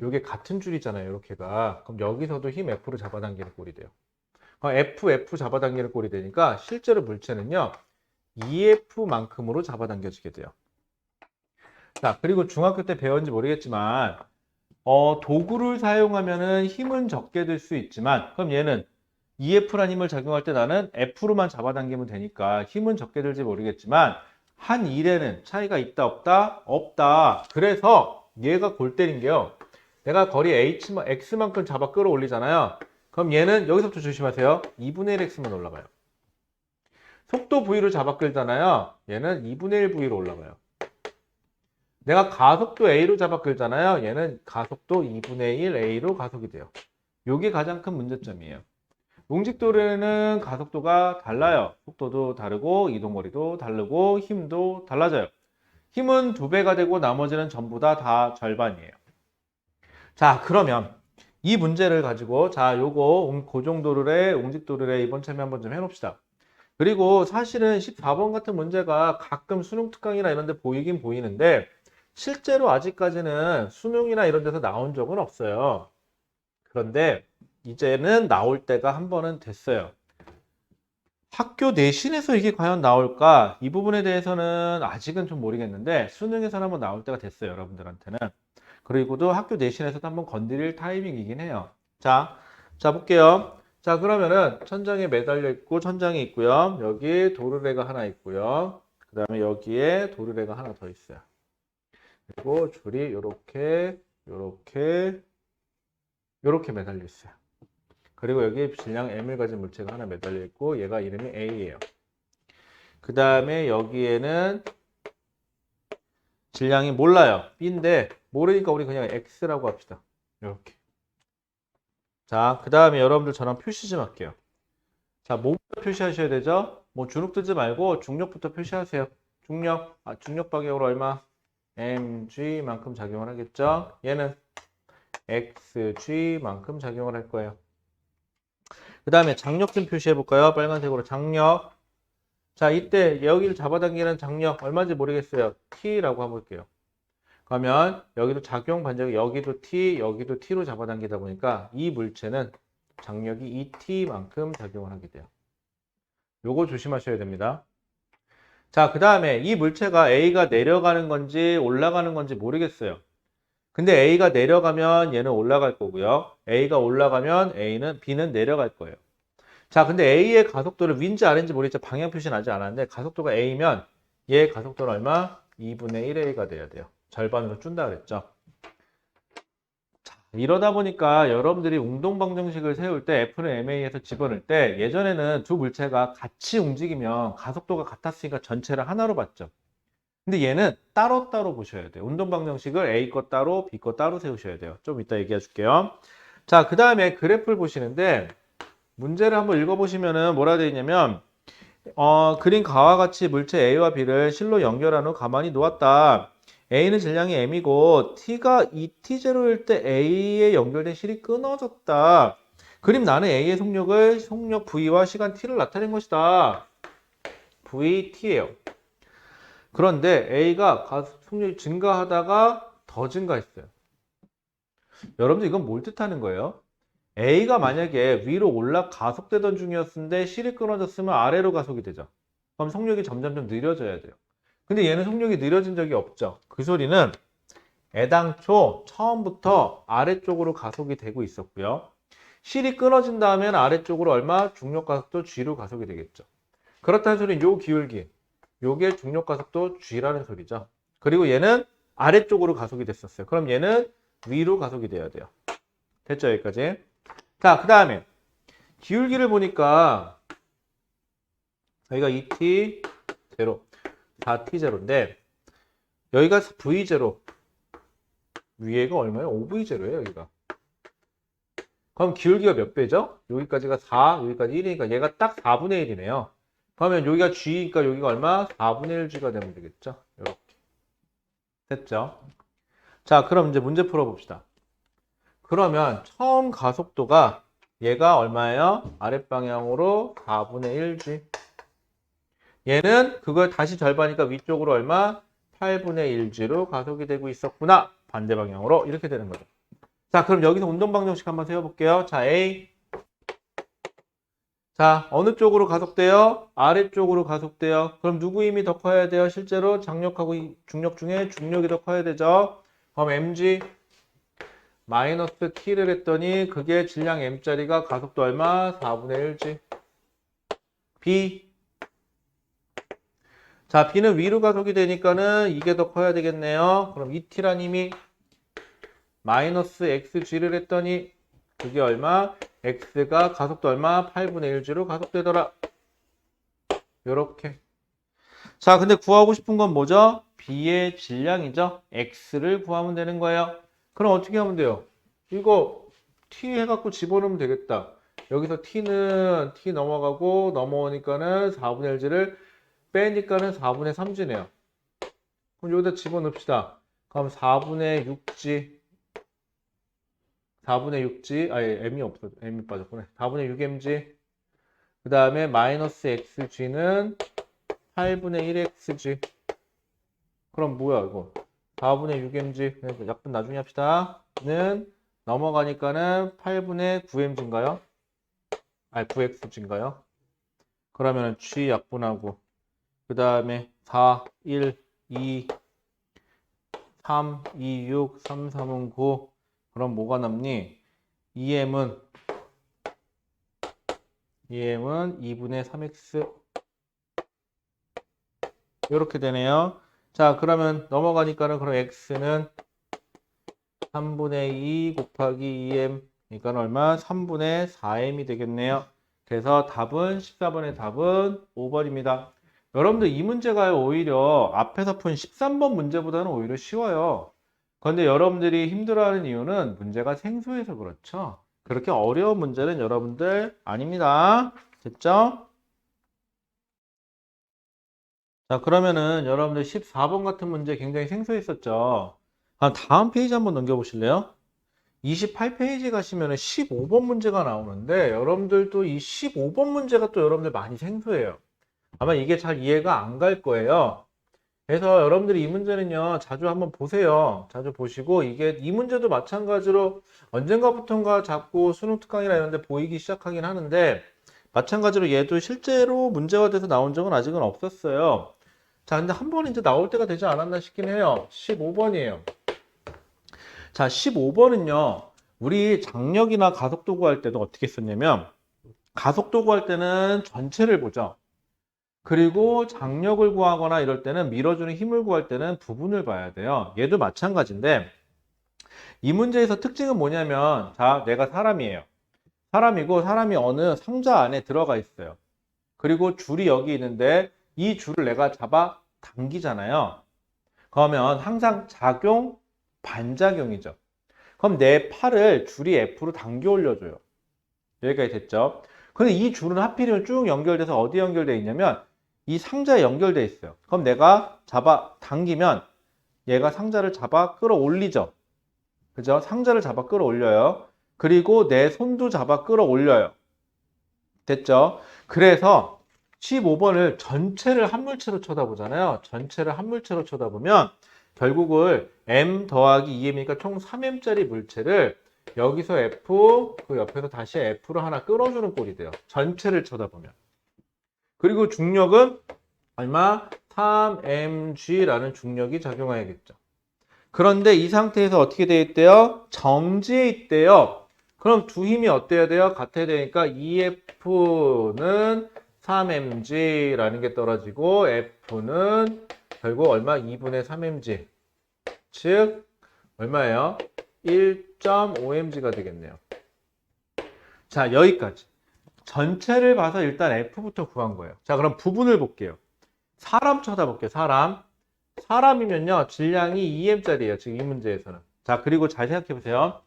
이게 같은 줄이잖아요. 이렇게가. 그럼 여기서도 힘 F로 잡아당기는 꼴이 돼요. F 잡아당기는 꼴이 되니까 실제로 물체는요. EF만큼으로 잡아당겨지게 돼요. 자, 그리고 중학교 때 배웠는지 모르겠지만 도구를 사용하면은 힘은 적게 들 수 있지만 그럼 얘는 EF라는 힘을 작용할 때 나는 F로만 잡아당기면 되니까 힘은 적게 들지 모르겠지만 한 일에는 차이가 있다 없다? 없다. 그래서 얘가 골 때린 게요. 내가 거리 X만큼 잡아 끌어올리잖아요. 그럼 얘는 여기서부터 조심하세요. 2분의 1X만 올라가요. 속도 V로 잡아 끌잖아요. 얘는 2분의 1V로 올라가요. 내가 가속도 A로 잡아 끌잖아요. 얘는 가속도 2분의 1 A로 가속이 돼요. 이게 가장 큰 문제점이에요. 웅직도르는 가속도가 달라요. 속도도 다르고 이동거리도 다르고 힘도 달라져요. 힘은 2배가 되고 나머지는 전부 다 절반이에요. 자, 그러면 이 문제를 가지고 자, 요거 고정도르래, 웅직도르래 이번 참에 한번 좀 해봅시다. 그리고 사실은 14번 같은 문제가 가끔 수능 특강이나 이런 데 보이긴 보이는데 실제로 아직까지는 수능이나 이런 데서 나온 적은 없어요. 그런데 이제는 나올 때가 한 번은 됐어요. 학교 내신에서 이게 과연 나올까? 이 부분에 대해서는 아직은 좀 모르겠는데 수능에서는 한번 나올 때가 됐어요. 여러분들한테는. 그리고도 학교 내신에서도 한번 건드릴 타이밍이긴 해요. 자 볼게요. 자, 그러면은 천장에 매달려 있고 천장이 있고요. 여기 도르래가 하나 있고요. 그 다음에 여기에 도르래가 하나 더 있어요. 그리고 줄이 요렇게 매달려 있어요. 그리고 여기 질량 M을 가진 물체가 하나 매달려 있고 얘가 이름이 A예요. 그 다음에 여기에는 질량이 몰라요. B인데 모르니까 우리 그냥 X라고 합시다. 이렇게. 자, 그 다음에 여러분들 저랑 표시 좀 할게요. 자, 뭐부터 표시하셔야 되죠? 뭐 주눅 들지 말고 중력부터 표시하세요. 중력 방향으로 얼마? mg만큼 작용을 하겠죠? 얘는 xg만큼 작용을 할 거예요. 그 다음에 장력 좀 표시해 볼까요? 빨간색으로 장력. 자, 이때 여기를 잡아당기는 장력 얼마인지 모르겠어요. t라고 한번 볼게요. 그러면 여기도 작용 반작용, 여기도 t, 여기도 t로 잡아당기다 보니까 이 물체는 장력이 2t만큼 작용을 하게 돼요. 요거 조심하셔야 됩니다. 자, 그 다음에 이 물체가 A가 내려가는 건지 올라가는 건지 모르겠어요. 근데 A가 내려가면 얘는 올라갈 거고요. A가 올라가면 B는 내려갈 거예요. 자, 근데 A의 가속도를 V인지 R인지 모르겠죠. 방향 표시는 아직 안 하는데 가속도가 A면 얘 가속도는 얼마? 2분의 1A가 돼야 돼요. 절반으로 준다 그랬죠. 자, 이러다 보니까 여러분들이 운동방정식을 세울 때 F는 MA에서 집어넣을 때 예전에는 두 물체가 같이 움직이면 가속도가 같았으니까 전체를 하나로 봤죠. 근데 얘는 따로따로 보셔야 돼요. 운동방정식을 A 거 따로, B 거 따로 세우셔야 돼요. 좀 이따 얘기해 줄게요. 자, 그 다음에 그래프를 보시는데 문제를 한번 읽어보시면은 뭐라 되어 있냐면 그린 가와 같이 물체 A와 B를 실로 연결한 후 가만히 놓았다. A는 질량이 M이고 T가 2T0일 때 A에 연결된 실이 끊어졌다. 그림 나는 A의 속력 V와 시간 T를 나타낸 것이다. VT예요. 그런데 A가 속력이 증가하다가 더 증가했어요. 여러분들 이건 뭘 뜻하는 거예요? A가 만약에 위로 가속되던 중이었는데 실이 끊어졌으면 아래로 가속이 되죠. 그럼 속력이 점점 느려져야 돼요. 근데 얘는 속력이 느려진 적이 없죠. 그 소리는 애당초 처음부터 아래쪽으로 가속이 되고 있었고요. 실이 끊어진 다음에는 아래쪽으로 얼마? 중력 가속도 G로 가속이 되겠죠. 그렇다는 소리는 요 기울기, 요게 중력 가속도 G라는 소리죠. 그리고 얘는 아래쪽으로 가속이 됐었어요. 그럼 얘는 위로 가속이 돼야 돼요. 됐죠? 여기까지. 자, 그 다음에 기울기를 보니까 여기가 2t 0, 4t 0인데 여기가 v0, 위에가 얼마예요? 5v0예요, 여기가. 그럼 기울기가 몇 배죠? 여기까지가 4, 여기까지 1이니까 얘가 딱 4분의 1이네요. 그러면 여기가 g니까 여기가 얼마? 4분의 1g가 되면 되겠죠? 이렇게. 됐죠? 자, 그럼 이제 문제 풀어봅시다. 그러면 처음 가속도가 얘가 얼마예요? 아랫방향으로 4분의 1g. 얘는 그걸 다시 절반이니까 위쪽으로 얼마? 8분의 1g로 가속이 되고 있었구나. 반대 방향으로 이렇게 되는 거죠. 자, 그럼 여기서 운동방정식 한번 세워볼게요. 자, A. 자, 어느 쪽으로 가속돼요? 아래쪽으로 가속돼요. 그럼 누구 힘이 더 커야 돼요? 실제로 장력하고 중력 중에 중력이 더 커야 되죠. 그럼 mg 마이너스 t를 했더니 그게 질량 m짜리가 가속도 얼마? 4분의 1g. B. 자, B는 위로 가속이 되니까는 이게 더 커야 되겠네요. 그럼 2t란 힘이 마이너스 xg를 했더니 그게 얼마? x가 가속도 얼마? 8분의 1g로 가속되더라. 요렇게. 자, 근데 구하고 싶은 건 뭐죠? B의 질량이죠. x를 구하면 되는 거예요. 그럼 어떻게 하면 돼요? 이거 t 해갖고 집어넣으면 되겠다. 여기서 t는 t 넘어가고 넘어오니까는 4분의 1g를 빼니까는 4분의 3g네요. 그럼 여기다 집어넣읍시다. 그럼 4분의 6g 4분의 6g, m이 없어. m이 빠졌구나. 4분의 6mg. 그 다음에 마이너스 xg는 8분의 1xg. 그럼 뭐야, 이거? 4분의 6mg. 약분 나중에 합시다. 는 넘어가니까는 8분의 9mg인가요? 9xg인가요? 그러면은 g 약분하고. 그 다음에 4, 1, 2, 3, 2, 6, 3, 3은 9. 그럼 뭐가 남니? 2m은 2분의 3x 이렇게 되네요. 자, 그러면 넘어가니까는 그럼 x는 3분의 2 곱하기 2m 그러니까 얼마? 3분의 4m이 되겠네요. 그래서 답은 14번의 답은 5번입니다. 여러분들 이 문제가 오히려 앞에서 푼 13번 문제보다는 오히려 쉬워요. 그런데 여러분들이 힘들어하는 이유는 문제가 생소해서 그렇죠. 그렇게 어려운 문제는 여러분들 아닙니다. 됐죠? 자, 그러면은 여러분들 14번 같은 문제 굉장히 생소했었죠. 다음 페이지 한번 넘겨보실래요? 28페이지 가시면은 15번 문제가 나오는데 여러분들도 이 15번 문제가 또 여러분들 많이 생소해요. 아마 이게 잘 이해가 안 갈 거예요. 그래서 여러분들이 이 문제는요, 자주 한번 보세요. 자주 보시고, 이 문제도 마찬가지로 언젠가부턴가 자꾸 수능 특강이나 이런 데 보이기 시작하긴 하는데, 마찬가지로 얘도 실제로 문제화돼서 나온 적은 아직은 없었어요. 자, 근데 한 번 이제 나올 때가 되지 않았나 싶긴 해요. 15번이에요. 자, 15번은요, 우리 장력이나 가속도 구할 때도 어떻게 썼냐면, 가속도 구할 때는 전체를 보죠. 그리고 장력을 구하거나 이럴 때는 밀어주는 힘을 구할 때는 부분을 봐야 돼요. 얘도 마찬가지인데 이 문제에서 특징은 뭐냐면 자, 내가 사람이에요. 사람이고 사람이 어느 상자 안에 들어가 있어요. 그리고 줄이 여기 있는데 이 줄을 내가 잡아 당기잖아요. 그러면 항상 작용, 반작용이죠. 그럼 내 팔을 줄이 F로 당겨 올려줘요. 여기까지 됐죠? 근데 이 줄은 하필이면 쭉 연결돼서 어디 연결되어 있냐면 이 상자에 연결되어 있어요. 그럼 내가 잡아 당기면 얘가 상자를 잡아 끌어올리죠. 그죠? 상자를 잡아 끌어올려요. 그리고 내 손도 잡아 끌어올려요. 됐죠? 그래서 15번을 전체를 한 물체로 쳐다보잖아요. 전체를 한 물체로 쳐다보면 결국을 m 더하기 2m이니까 총 3m짜리 물체를 여기서 F, 그 옆에서 다시 F로 하나 끌어주는 꼴이 돼요. 전체를 쳐다보면. 그리고 중력은 얼마? 3mg라는 중력이 작용해야겠죠. 그런데 이 상태에서 어떻게 되어 있대요? 정지해 있대요. 그럼 두 힘이 어때야 돼요? 같아야 되니까 EF는 3mg라는 게 떨어지고 F는 결국 얼마? 2분의 3mg. 즉 얼마예요? 1.5mg가 되겠네요. 자, 여기까지. 전체를 봐서 일단 F부터 구한 거예요. 자, 그럼 부분을 볼게요. 사람 쳐다볼게요. 사람이면요, 질량이 2m짜리예요. 지금 이 문제에서는. 자, 그리고 잘 생각해 보세요.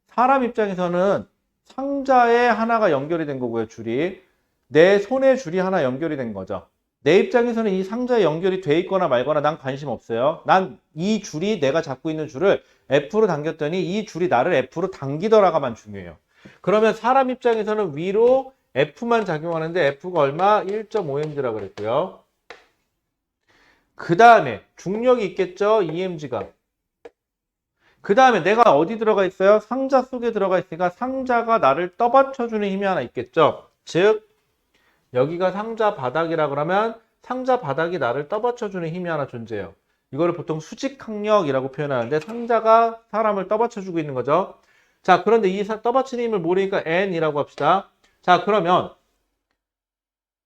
사람 입장에서는 상자에 하나가 연결이 된 거고요, 줄이. 내 손에 줄이 하나 연결이 된 거죠. 내 입장에서는 이 상자에 연결이 돼 있거나 말거나 난 관심 없어요. 난 이 줄이 내가 잡고 있는 줄을 F로 당겼더니 이 줄이 나를 F로 당기더라가만 중요해요. 그러면 사람 입장에서는 위로 F만 작용하는데 F가 얼마? 1.5mg라고 그랬고요. 그 다음에 중력이 있겠죠? 2mg가. 그 다음에 내가 어디 들어가 있어요? 상자 속에 들어가 있으니까 상자가 나를 떠받쳐주는 힘이 하나 있겠죠? 즉 여기가 상자 바닥이라 그러면 상자 바닥이 나를 떠받쳐주는 힘이 하나 존재해요. 이거를 보통 수직항력이라고 표현하는데 상자가 사람을 떠받쳐주고 있는 거죠. 자, 그런데 이 떠받치는 힘을 모르니까 N이라고 합시다. 자, 그러면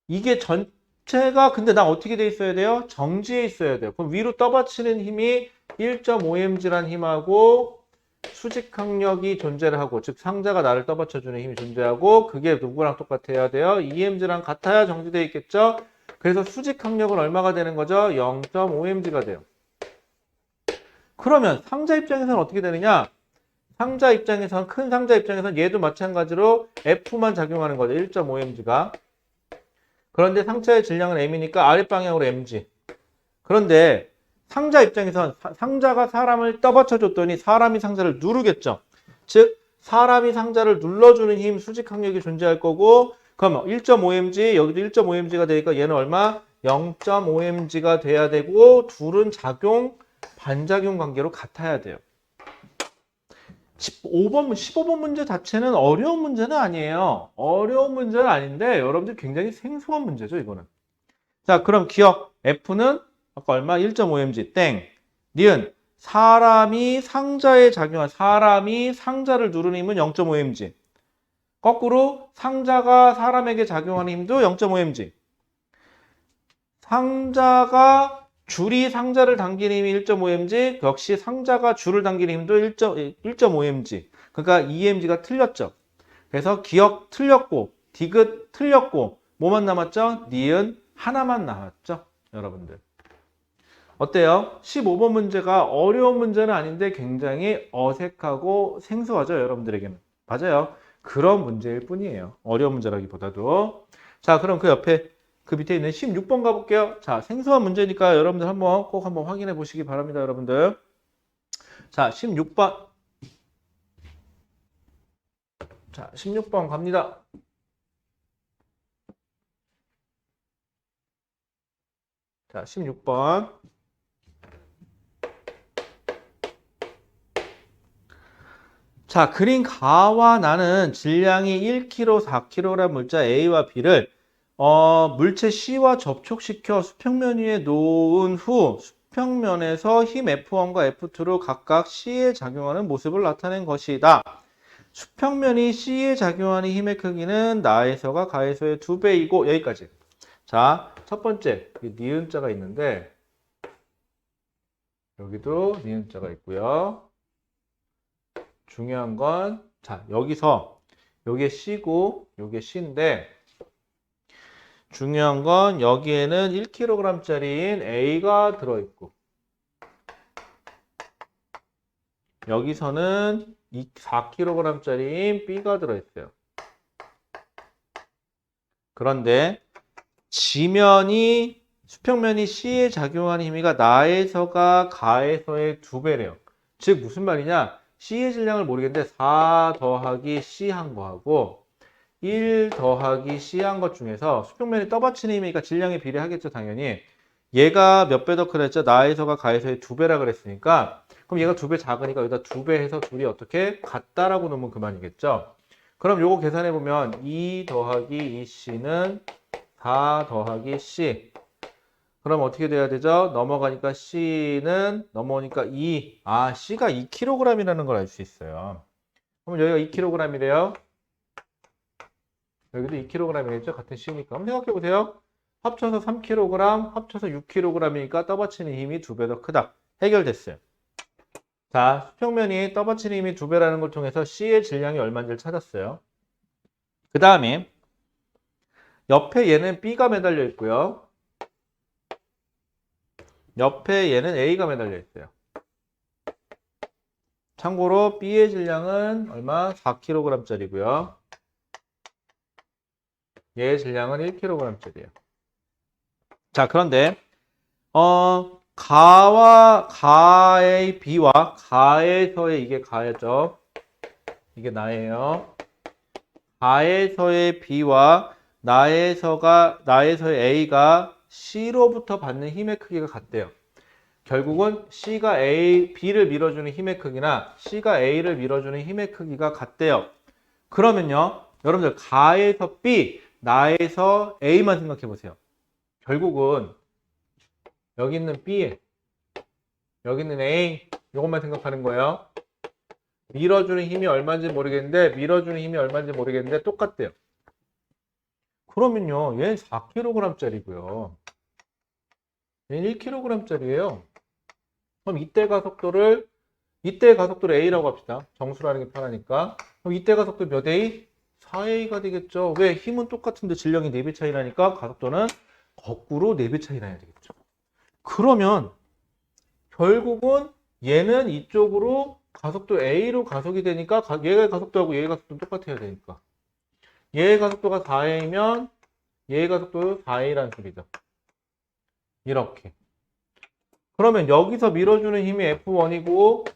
이게 전체가 근데 나 어떻게 돼 있어야 돼요? 정지해 있어야 돼요. 그럼 위로 떠받치는 힘이 1.5mg란 힘하고 수직항력이 존재를 하고, 즉 상자가 나를 떠받쳐주는 힘이 존재하고, 그게 누구랑 똑같아야 돼요? 2mg랑 같아야 정지되어 있겠죠? 그래서 수직항력은 얼마가 되는 거죠? 0.5mg가 돼요. 그러면 상자 입장에서는 어떻게 되느냐? 상자 입장에서는, 큰 상자 입장에서는 얘도 마찬가지로 F만 작용하는 거죠. 1.5mg가. 그런데 상자의 질량은 m이니까 아랫방향으로 mg. 그런데 상자 입장에선 상자가 사람을 떠받쳐줬더니 사람이 상자를 누르겠죠. 즉 사람이 상자를 눌러주는 힘, 수직항력이 존재할 거고, 그럼 1.5mg, 여기도 1.5mg가 되니까 얘는 얼마? 0.5mg가 돼야 되고, 둘은 작용, 반작용 관계로 같아야 돼요. 15번 문제 자체는 어려운 문제는 아니에요. 어려운 문제는 아닌데 여러분들 굉장히 생소한 문제죠, 이거는. 자, 그럼 기억. F는 아까 얼마? 1.5mg. 땡. 니은 사람이 상자에 작용한, 사람이 상자를 누르는 힘은 0.5mg. 거꾸로 상자가 사람에게 작용하는 힘도 0.5mg. 상자가 줄이 상자를 당기는 힘이 1.5mg, 역시 상자가 줄을 당기는 힘도 1.5mg. 그러니까 2mg가 틀렸죠. 그래서 기억 틀렸고, 디귿 틀렸고, 뭐만 남았죠? 니은 하나만 남았죠, 여러분들. 어때요? 15번 문제가 어려운 문제는 아닌데 굉장히 어색하고 생소하죠, 여러분들에게는. 맞아요. 그런 문제일 뿐이에요. 어려운 문제라기보다도. 자, 그럼 그 옆에 그 밑에 있는 16번 가볼게요. 자, 생소한 문제니까 여러분들 꼭 한번 확인해 보시기 바랍니다, 여러분들. 자, 16번. 자, 16번 갑니다. 자, 16번. 자, 그린 가와 나는 질량이 1kg, 4kg 물자 A와 B를 물체 C와 접촉시켜 수평면 위에 놓은 후 수평면에서 힘 F1과 F2로 각각 C에 작용하는 모습을 나타낸 것이다. 수평면이 C에 작용하는 힘의 크기는 나에서가 가에서의 2배이고, 여기까지. 자, 첫 번째 니은자가 있는데 여기도 니은자가 있고요. 중요한 건, 자, 여기서 요게 C고 요게 C인데 중요한 건 여기에는 1kg짜리인 A가 들어있고 여기서는 4kg짜리인 B가 들어있어요. 그런데 지면이, 수평면이 C에 작용하는 힘이가 나에서가 가에서의 2배래요. 즉 무슨 말이냐? C의 질량을 모르겠는데 4 더하기 C 한 거하고 1 더하기 C 한 것 중에서 수평면이 떠받치는 힘이니까 질량에 비례하겠죠, 당연히. 얘가 몇 배 더 크랬죠? 나에서가 가에서의 2배라 그랬으니까, 그럼 얘가 2배 작으니까 여기다 2배 해서 둘이 어떻게 같다라고 놓으면 그만이겠죠? 그럼 요거 계산해 보면 2 더하기 2C는 4 더하기 C. 그럼 어떻게 돼야 되죠? 넘어가니까 C는 넘어오니까 2. 아, C가 2kg이라는 걸 알 수 있어요. 그럼 여기가 2kg이래요. 여기도 2kg이겠죠? 같은 C니까. 한번 생각해 보세요. 합쳐서 3kg, 합쳐서 6kg이니까 떠받치는 힘이 2배 더 크다. 해결됐어요. 자, 수평면이 떠받치는 힘이 2배라는 걸 통해서 C의 질량이 얼마인지를 찾았어요. 그 다음에 옆에 얘는 B가 매달려 있고요. 옆에 얘는 A가 매달려 있어요. 참고로 B의 질량은 얼마? 4kg짜리고요. 얘의 질량은 1kg짜리예요. 자, 그런데 가의 B와 가에서의 이게 가죠. 이게 나예요. 가에서의 B와 나에서의 A가 C로부터 받는 힘의 크기가 같대요. 결국은 C가 B를 밀어주는 힘의 크기나 C가 A를 밀어주는 힘의 크기가 같대요. 그러면요, 여러분들 가에서 B, 나에서 A만 생각해 보세요. 결국은 여기 있는 B, 여기 있는 A, 이것만 생각하는 거예요. 밀어주는 힘이 얼마인지 모르겠는데 똑같대요. 그러면요, 얘는 4kg짜리고요. 얘는 1kg짜리예요. 그럼 이때 가속도를 A라고 합시다. 정수라는 게 편하니까. 그럼 이때 가속도 몇 A? 4A가 되겠죠. 왜? 힘은 똑같은데 질량이 4배 차이 나니까 가속도는 거꾸로 4배 차이 나야 되겠죠. 그러면 결국은 얘는 이쪽으로 가속도 A로 가속이 되니까 얘의 가속도하고 얘의 가속도는 똑같아야 되니까. 얘의 가속도가 4A면 얘의 가속도 4A라는 소리죠. 이렇게. 그러면 여기서 밀어주는 힘이 F1이고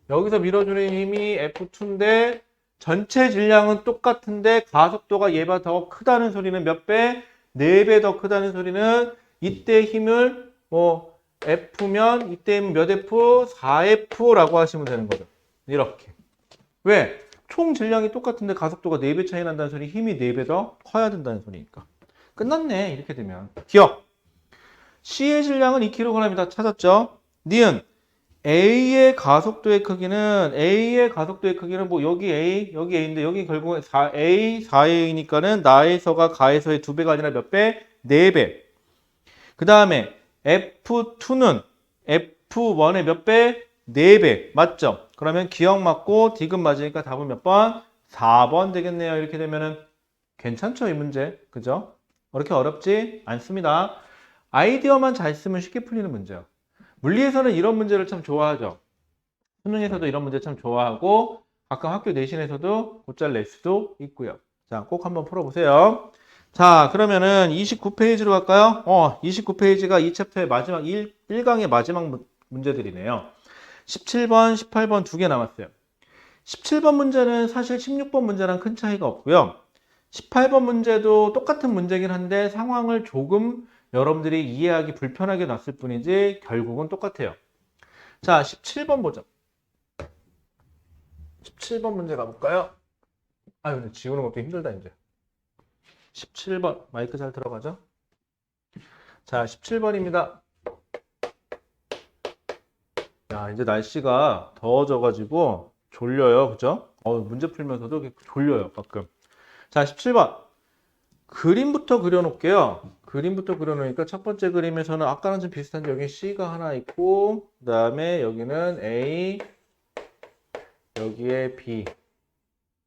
여기서 밀어주는 힘이 F2인데 전체 질량은 똑같은데 가속도가 얘보다 더 크다는 소리는 몇 배? 4배 더 크다는 소리는 이때 힘을 F면 이때 힘은 몇 F? 4F라고 하시면 되는 거죠. 이렇게. 왜? 총 질량이 똑같은데 가속도가 4배 차이 난다는 소리 힘이 4배 더 커야 된다는 소리니까. 끝났네. 이렇게 되면. 기억. C의 질량은 2kg이다. 찾았죠? 니은 A의 가속도의 크기는 뭐 여기 A인데 여기 결국은 4A니까는 나에서가 가에서의 2배가 아니라 몇 배? 4배. 그 다음에 F2는 F1의 몇 배? 4배. 맞죠? 그러면 기억 맞고 디귿 맞으니까 답은 몇 번? 4번 되겠네요. 이렇게 되면은 괜찮죠, 이 문제. 그죠? 그렇게 어렵지 않습니다. 아이디어만 잘 쓰면 쉽게 풀리는 문제예요. 물리에서는 이런 문제를 참 좋아하죠. 수능에서도 이런 문제 참 좋아하고 가끔 학교 내신에서도 곧잘 낼 수도 있고요. 자, 꼭 한번 풀어보세요. 자, 그러면은 29페이지로 갈까요? 29페이지가 이 챕터의 마지막 1강의 마지막 문제들이네요. 17번, 18번 두 개 남았어요. 17번 문제는 사실 16번 문제랑 큰 차이가 없고요. 18번 문제도 똑같은 문제긴 한데 상황을 조금 여러분들이 이해하기 불편하게 놨을 뿐이지 결국은 똑같아요. 자, 17번 보자. 17번 문제 가볼까요? 아유, 근데 지우는 것도 힘들다, 이제. 17번. 마이크 잘 들어가죠? 자, 17번입니다. 야, 이제 날씨가 더워져가지고 졸려요. 그죠? 문제 풀면서도 졸려요, 가끔. 자, 17번. 그림부터 그려놓을게요. 그림부터 그려놓으니까 첫 번째 그림에서는 아까랑 좀 비슷한데 여기 C가 하나 있고 그 다음에 여기는 A, 여기에 B,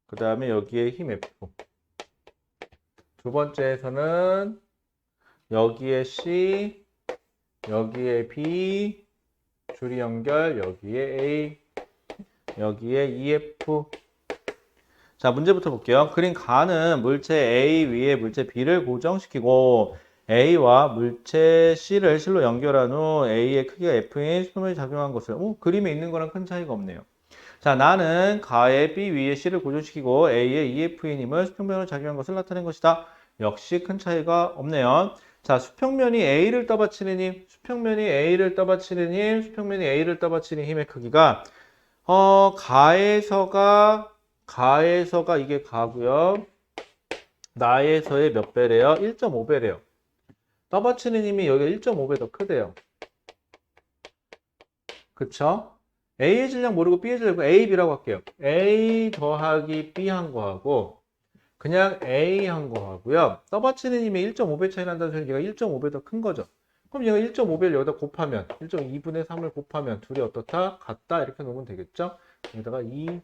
그 다음에 여기에 힘 F. 두 번째에서는 여기에 C, 여기에 B, 줄이 연결, 여기에 A, 여기에 EF. 자, 문제부터 볼게요. 그림 가는 물체 A 위에 물체 B를 고정시키고 A와 물체 C를 실로 연결한 후 A의 크기가 F인 수평면이 작용한 것을 그림에 있는 거랑 큰 차이가 없네요. 자, 나는 가의 B 위에 C를 고정시키고 A의 EF인 힘을 수평면으로 작용한 것을 나타낸 것이다. 역시 큰 차이가 없네요. 자, 수평면이 A를 떠받치는 힘, 수평면이 A를 떠받치는 힘의 크기가 가에서가 이게 가고요. 나에서의 몇 배래요? 1.5배래요. 떠받치는 힘이 여기 1.5배 더 크대요. 그쵸? A의 질량 모르고 B의 질량 A, B라고 할게요. A 더하기 B 한 거하고 그냥 A 한 거하고요. 떠받치는 힘이 1.5배 차이 난다는 소리는 얘가 1.5배 더 큰 거죠. 그럼 얘가 1.5배를 여기다 곱하면 1.2분의 3을 곱하면 둘이 어떻다? 같다. 이렇게 놓으면 되겠죠? 여기다가 2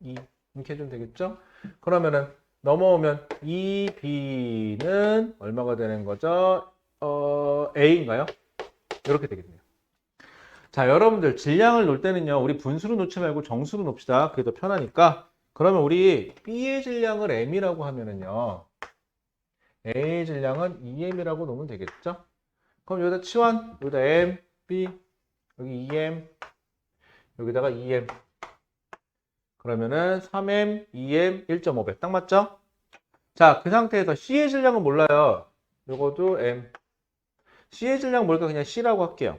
이렇게 해주면 되겠죠? 그러면은 넘어오면 2b는 얼마가 되는 거죠? a인가요? 이렇게 되겠네요. 자, 여러분들 질량을 놓을 때는요, 우리 분수로 놓지 말고 정수로 놓읍시다. 그게 더 편하니까. 그러면 우리 B의 질량을 M이라고 하면은요, A의 질량은 2M이라고 놓으면 되겠죠? 그럼 여기다 치환, 여기다 M, B, 여기 2M, 여기다가 2M. 그러면은 3M, 2M, 1.5배. 딱 맞죠? 자, 그 상태에서 C의 질량은 몰라요. 요것도 M. C의 질량 뭘까? 그냥 C라고 할게요.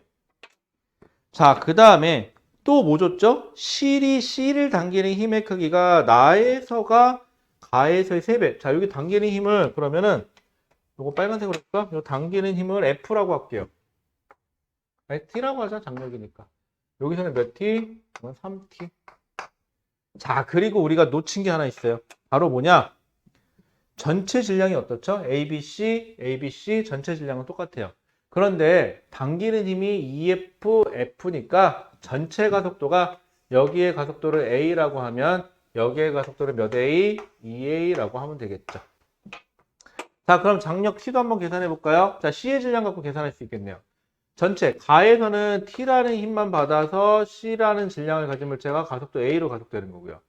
자, 그 다음에 또 뭐 줬죠? 실이 C를 당기는 힘의 크기가 나에서가 가에서의 3배. 자, 여기 당기는 힘을 그러면은 요거 빨간색으로 할까? 요 당기는 힘을 F라고 할게요. 아니, T라고 하자, 장력이니까. 여기서는 몇 T? 이건 3T. 자, 그리고 우리가 놓친 게 하나 있어요. 바로 뭐냐? 전체 질량이 어떻죠? ABC 전체 질량은 똑같아요. 그런데 당기는 힘이 EF, F니까 전체 가속도가 여기에 가속도를 A라고 하면 여기에 가속도를 몇 A? 2A라고 하면 되겠죠. 자, 그럼 장력 T도 한번 계산해 볼까요? 자, C의 질량 갖고 계산할 수 있겠네요. 전체 가에서는 T라는 힘만 받아서 C라는 질량을 가진 물체가 가속도 A로 가속되는 거고요.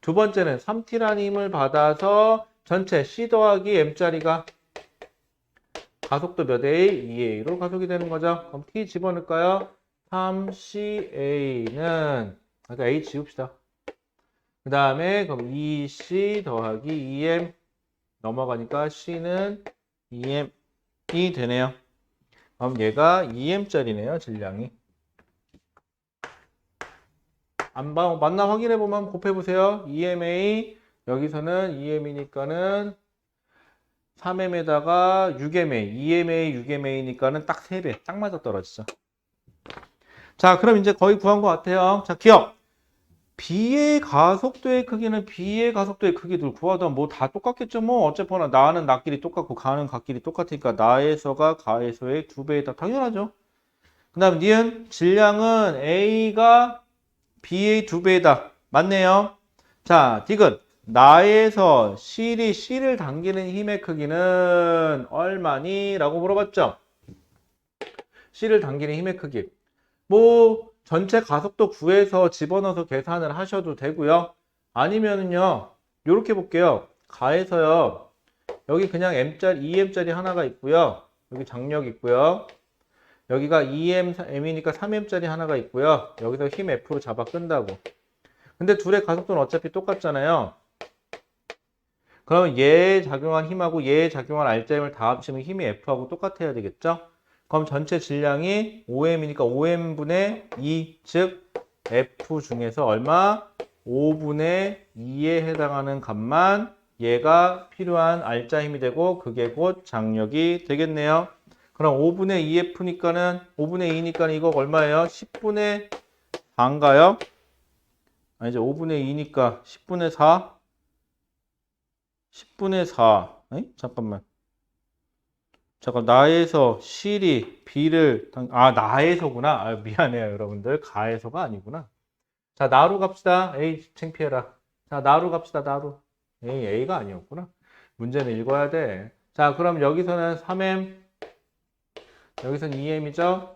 두 번째는 3T라는 힘을 받아서 전체 C 더하기 M짜리가 가속도 몇 A? 2A로 가속이 되는 거죠. 그럼 T 집어넣을까요? 3CA는 아까 A 지웁시다. 그 다음에 그럼 2C 더하기 2M 넘어가니까 C는 2M이 되네요. 그럼 얘가 2M짜리네요, 질량이. 안 봐, 맞나 확인해보면 곱해보세요. 2MA, 여기서는 2M이니까는 3M에다가 6MA, 2MA, 6MA니까는 딱 3배, 딱 맞아 떨어지죠. 자, 그럼 이제 거의 구한 것 같아요. 자, 기억! B의 가속도의 크기는 B의 가속도의 크기들 구하다 뭐 다 똑같겠죠. 뭐 어쨌거나 나는 나끼리 똑같고 가는 가끼리 똑같으니까 나에서가 가에서의 2배이다. 당연하죠. 그 다음 니은 질량은 A가 B의 2배이다. 맞네요. 자, 디귿 나에서 실이 C를 당기는 힘의 크기는 얼마니? 라고 물어봤죠. C를 당기는 힘의 크기 뭐 전체 가속도 구해서 집어넣어서 계산을 하셔도 되고요. 아니면은요, 요렇게 볼게요. 가에서요, 여기 그냥 M짜리, 2M짜리 하나가 있고요. 여기 장력 있고요. 여기가 2M, M이니까 3M짜리 하나가 있고요. 여기서 힘 F로 잡아 끈다고. 근데 둘의 가속도는 어차피 똑같잖아요. 그러면 얘에 작용한 힘하고 얘에 작용한 R자임을 다 합치면 힘이 F하고 똑같아야 되겠죠? 그럼 전체 질량이 5M이니까 5M분의 2, 즉 F 중에서 얼마? 5분의 2에 해당하는 값만 얘가 필요한 R자 힘이 되고 그게 곧 장력이 되겠네요. 그럼 5분의 2F니까는 5분의 2니까 이거 얼마예요? 10분의 4인가요? 아니죠. 5분의 2니까 10분의 4? 10분의 4. 에이? 잠깐만. 나에서 실이 B를 나에서구나. 아, 미안해요, 여러분들. 가에서가 아니구나. 자, 나로 갑시다. 에이, 창피해라. 자, 나로 갑시다. 나로. 에이, A가 아니었구나. 문제는 읽어야 돼. 자, 그럼 여기서는 3M, 여기서는 2M이죠.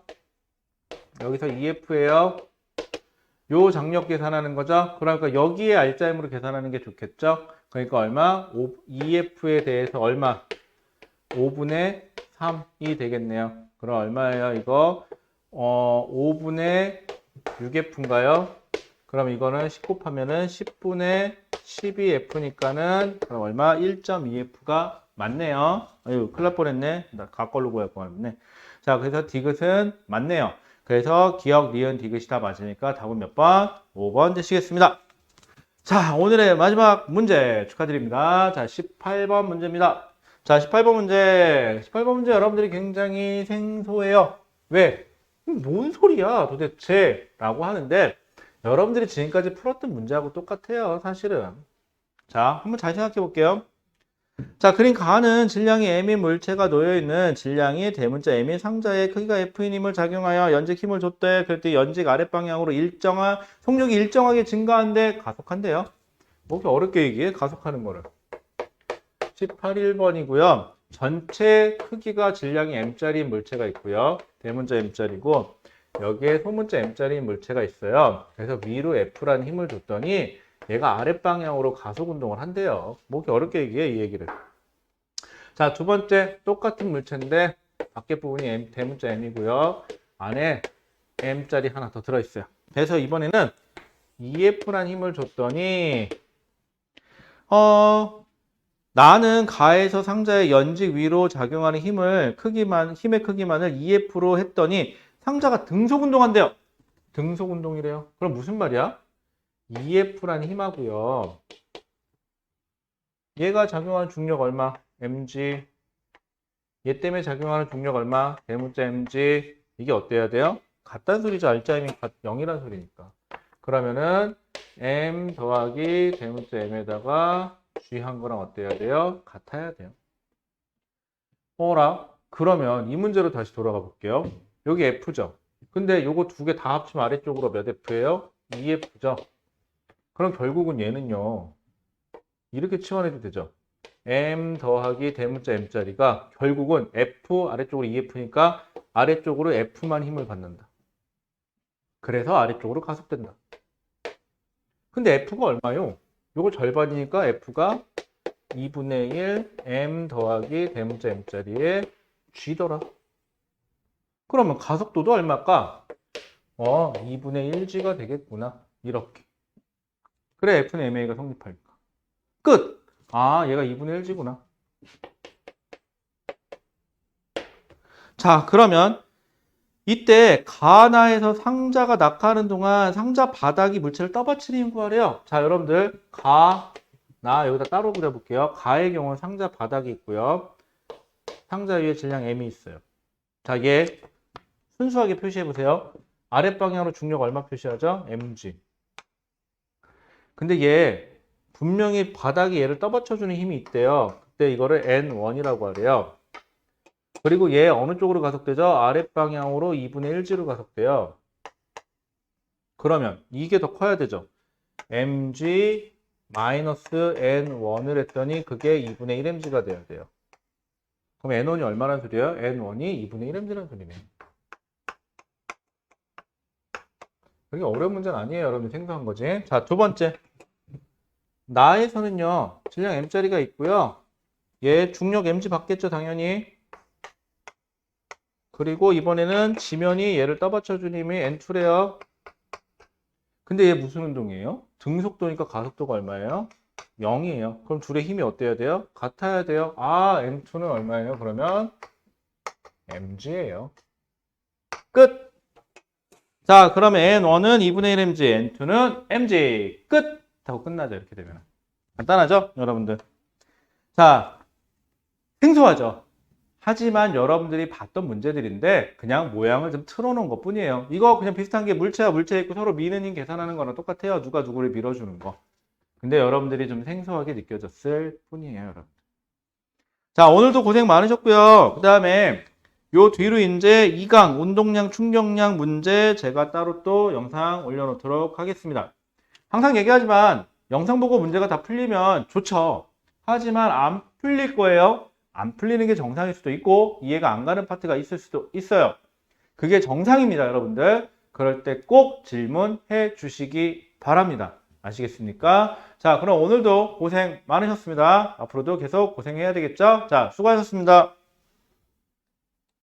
여기서 2F예요. 요 장력 계산하는 거죠. 그러니까 여기에 R자임으로 계산하는 게 좋겠죠. 그러니까 얼마? 2F에 대해서 얼마? 5분의 3이 되겠네요. 그럼 얼마예요, 이거? 5분의 6F인가요? 그럼 이거는 10 곱하면은 10분의 12F니까는 그럼 얼마? 1.2F가 맞네요. 아유, 큰일 날 뻔했네. 나 가걸로 구할 뻔했네. 자, 그래서 디귿은 맞네요. 그래서 기억, 니은, 디귿이 다 맞으니까 답은 몇 번? 5번 되시겠습니다. 자, 오늘의 마지막 문제 축하드립니다. 자, 18번 문제입니다. 자, 18번 문제. 18번 문제 여러분들이 굉장히 생소해요. 왜? 뭔 소리야 도대체? 라고 하는데 여러분들이 지금까지 풀었던 문제하고 똑같아요, 사실은. 자, 한번 잘 생각해 볼게요. 자, 그림 가는 질량이 M인 물체가 놓여있는 질량이 대문자 M인 상자의 크기가 F인 힘을 작용하여 연직 힘을 줬대. 그랬더니 연직 아랫방향으로 속력이 일정하게 증가한데 가속한대요. 뭐 이렇게 어렵게 얘기해? 가속하는 거를. 18번이고요. 전체 크기가 질량이 M짜리인 물체가 있고요. 대문자 M짜리고 여기에 소문자 M짜리인 물체가 있어요. 그래서 위로 F라는 힘을 줬더니 얘가 아랫방향으로 가속 운동을 한대요. 뭐 이렇게 어렵게 얘기해, 이 얘기를. 자, 두 번째 똑같은 물체인데 밖에 부분이 대문자 M이고요. 안에 M짜리 하나 더 들어있어요. 그래서 이번에는 EF라는 힘을 줬더니 나는 가에서 상자의 연직 위로 작용하는 힘의 크기만을 EF로 했더니 상자가 등속 운동한대요. 등속 운동이래요. 그럼 무슨 말이야? EF라는 힘하고요. 얘가 작용하는 중력 얼마? mg. 얘 때문에 작용하는 중력 얼마? 대문자 mg. 이게 어때야 돼요? 같다는 소리죠. 알짜임이 0이라는 소리니까. 그러면은 m 더하기 대문자 m에다가 g 한 거랑 어때야 돼요? 같아야 돼요. 어라? 그러면 이 문제로 다시 돌아가 볼게요. 여기 f죠. 근데 요거 두 개 다 합치면 아래쪽으로 몇 f예요? 2f죠. 그럼 결국은 얘는요. 이렇게 치환해도 되죠. m 더하기 대문자 m짜리가 결국은 f 아래쪽으로 2f니까 아래쪽으로 f만 힘을 받는다. 그래서 아래쪽으로 가속된다. 근데 f가 얼마요? 요거 절반이니까 f가 2분의 1 m 더하기 대문자 m짜리에 g더라. 그러면 가속도도 얼마일까? 2분의 1g가 되겠구나. 이렇게. 그래 f는 ma가 성립할까. 끝! 얘가 2분의 1g구나. 자, 그러면 이때 가나에서 상자가 낙하하는 동안 상자 바닥이 물체를 떠받치는 힘 구하래요. 자, 여러분들 가나 여기다 따로 그려볼게요. 가의 경우는 상자 바닥이 있고요. 상자 위에 질량 m이 있어요. 자, 얘 순수하게 표시해보세요. 아랫방향으로 중력 얼마 표시하죠? mg. 근데 얘 분명히 바닥이 얘를 떠받쳐주는 힘이 있대요. 그때 이거를 N1이라고 하래요. 그리고 얘 어느 쪽으로 가속되죠? 아랫방향으로 2분의 1g로 가속돼요. 그러면 이게 더 커야 되죠. mg N1을 했더니 그게 2분의 1mg가 돼야 돼요. 그럼 N1이 얼마나 소리예요? N1이 2분의 1mg라는 소리네요. 그게 어려운 문제는 아니에요. 여러분이 생각한 거지. 자, 두 번째. 나에서는요, 질량 m짜리가 있고요. 얘 중력 mg 받겠죠, 당연히. 그리고 이번에는 지면이 얘를 떠받쳐주는 힘이 N2래요. 근데 얘 무슨 운동이에요? 등속도니까 가속도가 얼마예요? 0이에요. 그럼 둘의 힘이 어때야 돼요? 같아야 돼요. M2는 얼마예요? 그러면 mg예요. 끝! 자, 그러면 N1은 2분의 1 mg, N2는 mg. 끝! 하고 끝나죠. 이렇게 되면. 간단하죠? 여러분들. 자, 생소하죠? 하지만 여러분들이 봤던 문제들인데 그냥 모양을 좀 틀어놓은 것 뿐이에요. 이거 그냥 비슷한 게 물체와 물체 있고 서로 미는 힘 계산하는 거랑 똑같아요. 누가 누구를 밀어주는 거. 근데 여러분들이 좀 생소하게 느껴졌을 뿐이에요. 여러분. 자, 오늘도 고생 많으셨고요. 그 다음에 요 뒤로 이제 2강 운동량 충격량 문제 제가 따로 또 영상 올려놓도록 하겠습니다. 항상 얘기하지만 영상 보고 문제가 다 풀리면 좋죠. 하지만 안 풀릴 거예요. 안 풀리는 게 정상일 수도 있고 이해가 안 가는 파트가 있을 수도 있어요. 그게 정상입니다, 여러분들. 그럴 때 꼭 질문해 주시기 바랍니다. 아시겠습니까? 자, 그럼 오늘도 고생 많으셨습니다. 앞으로도 계속 고생해야 되겠죠? 자, 수고하셨습니다.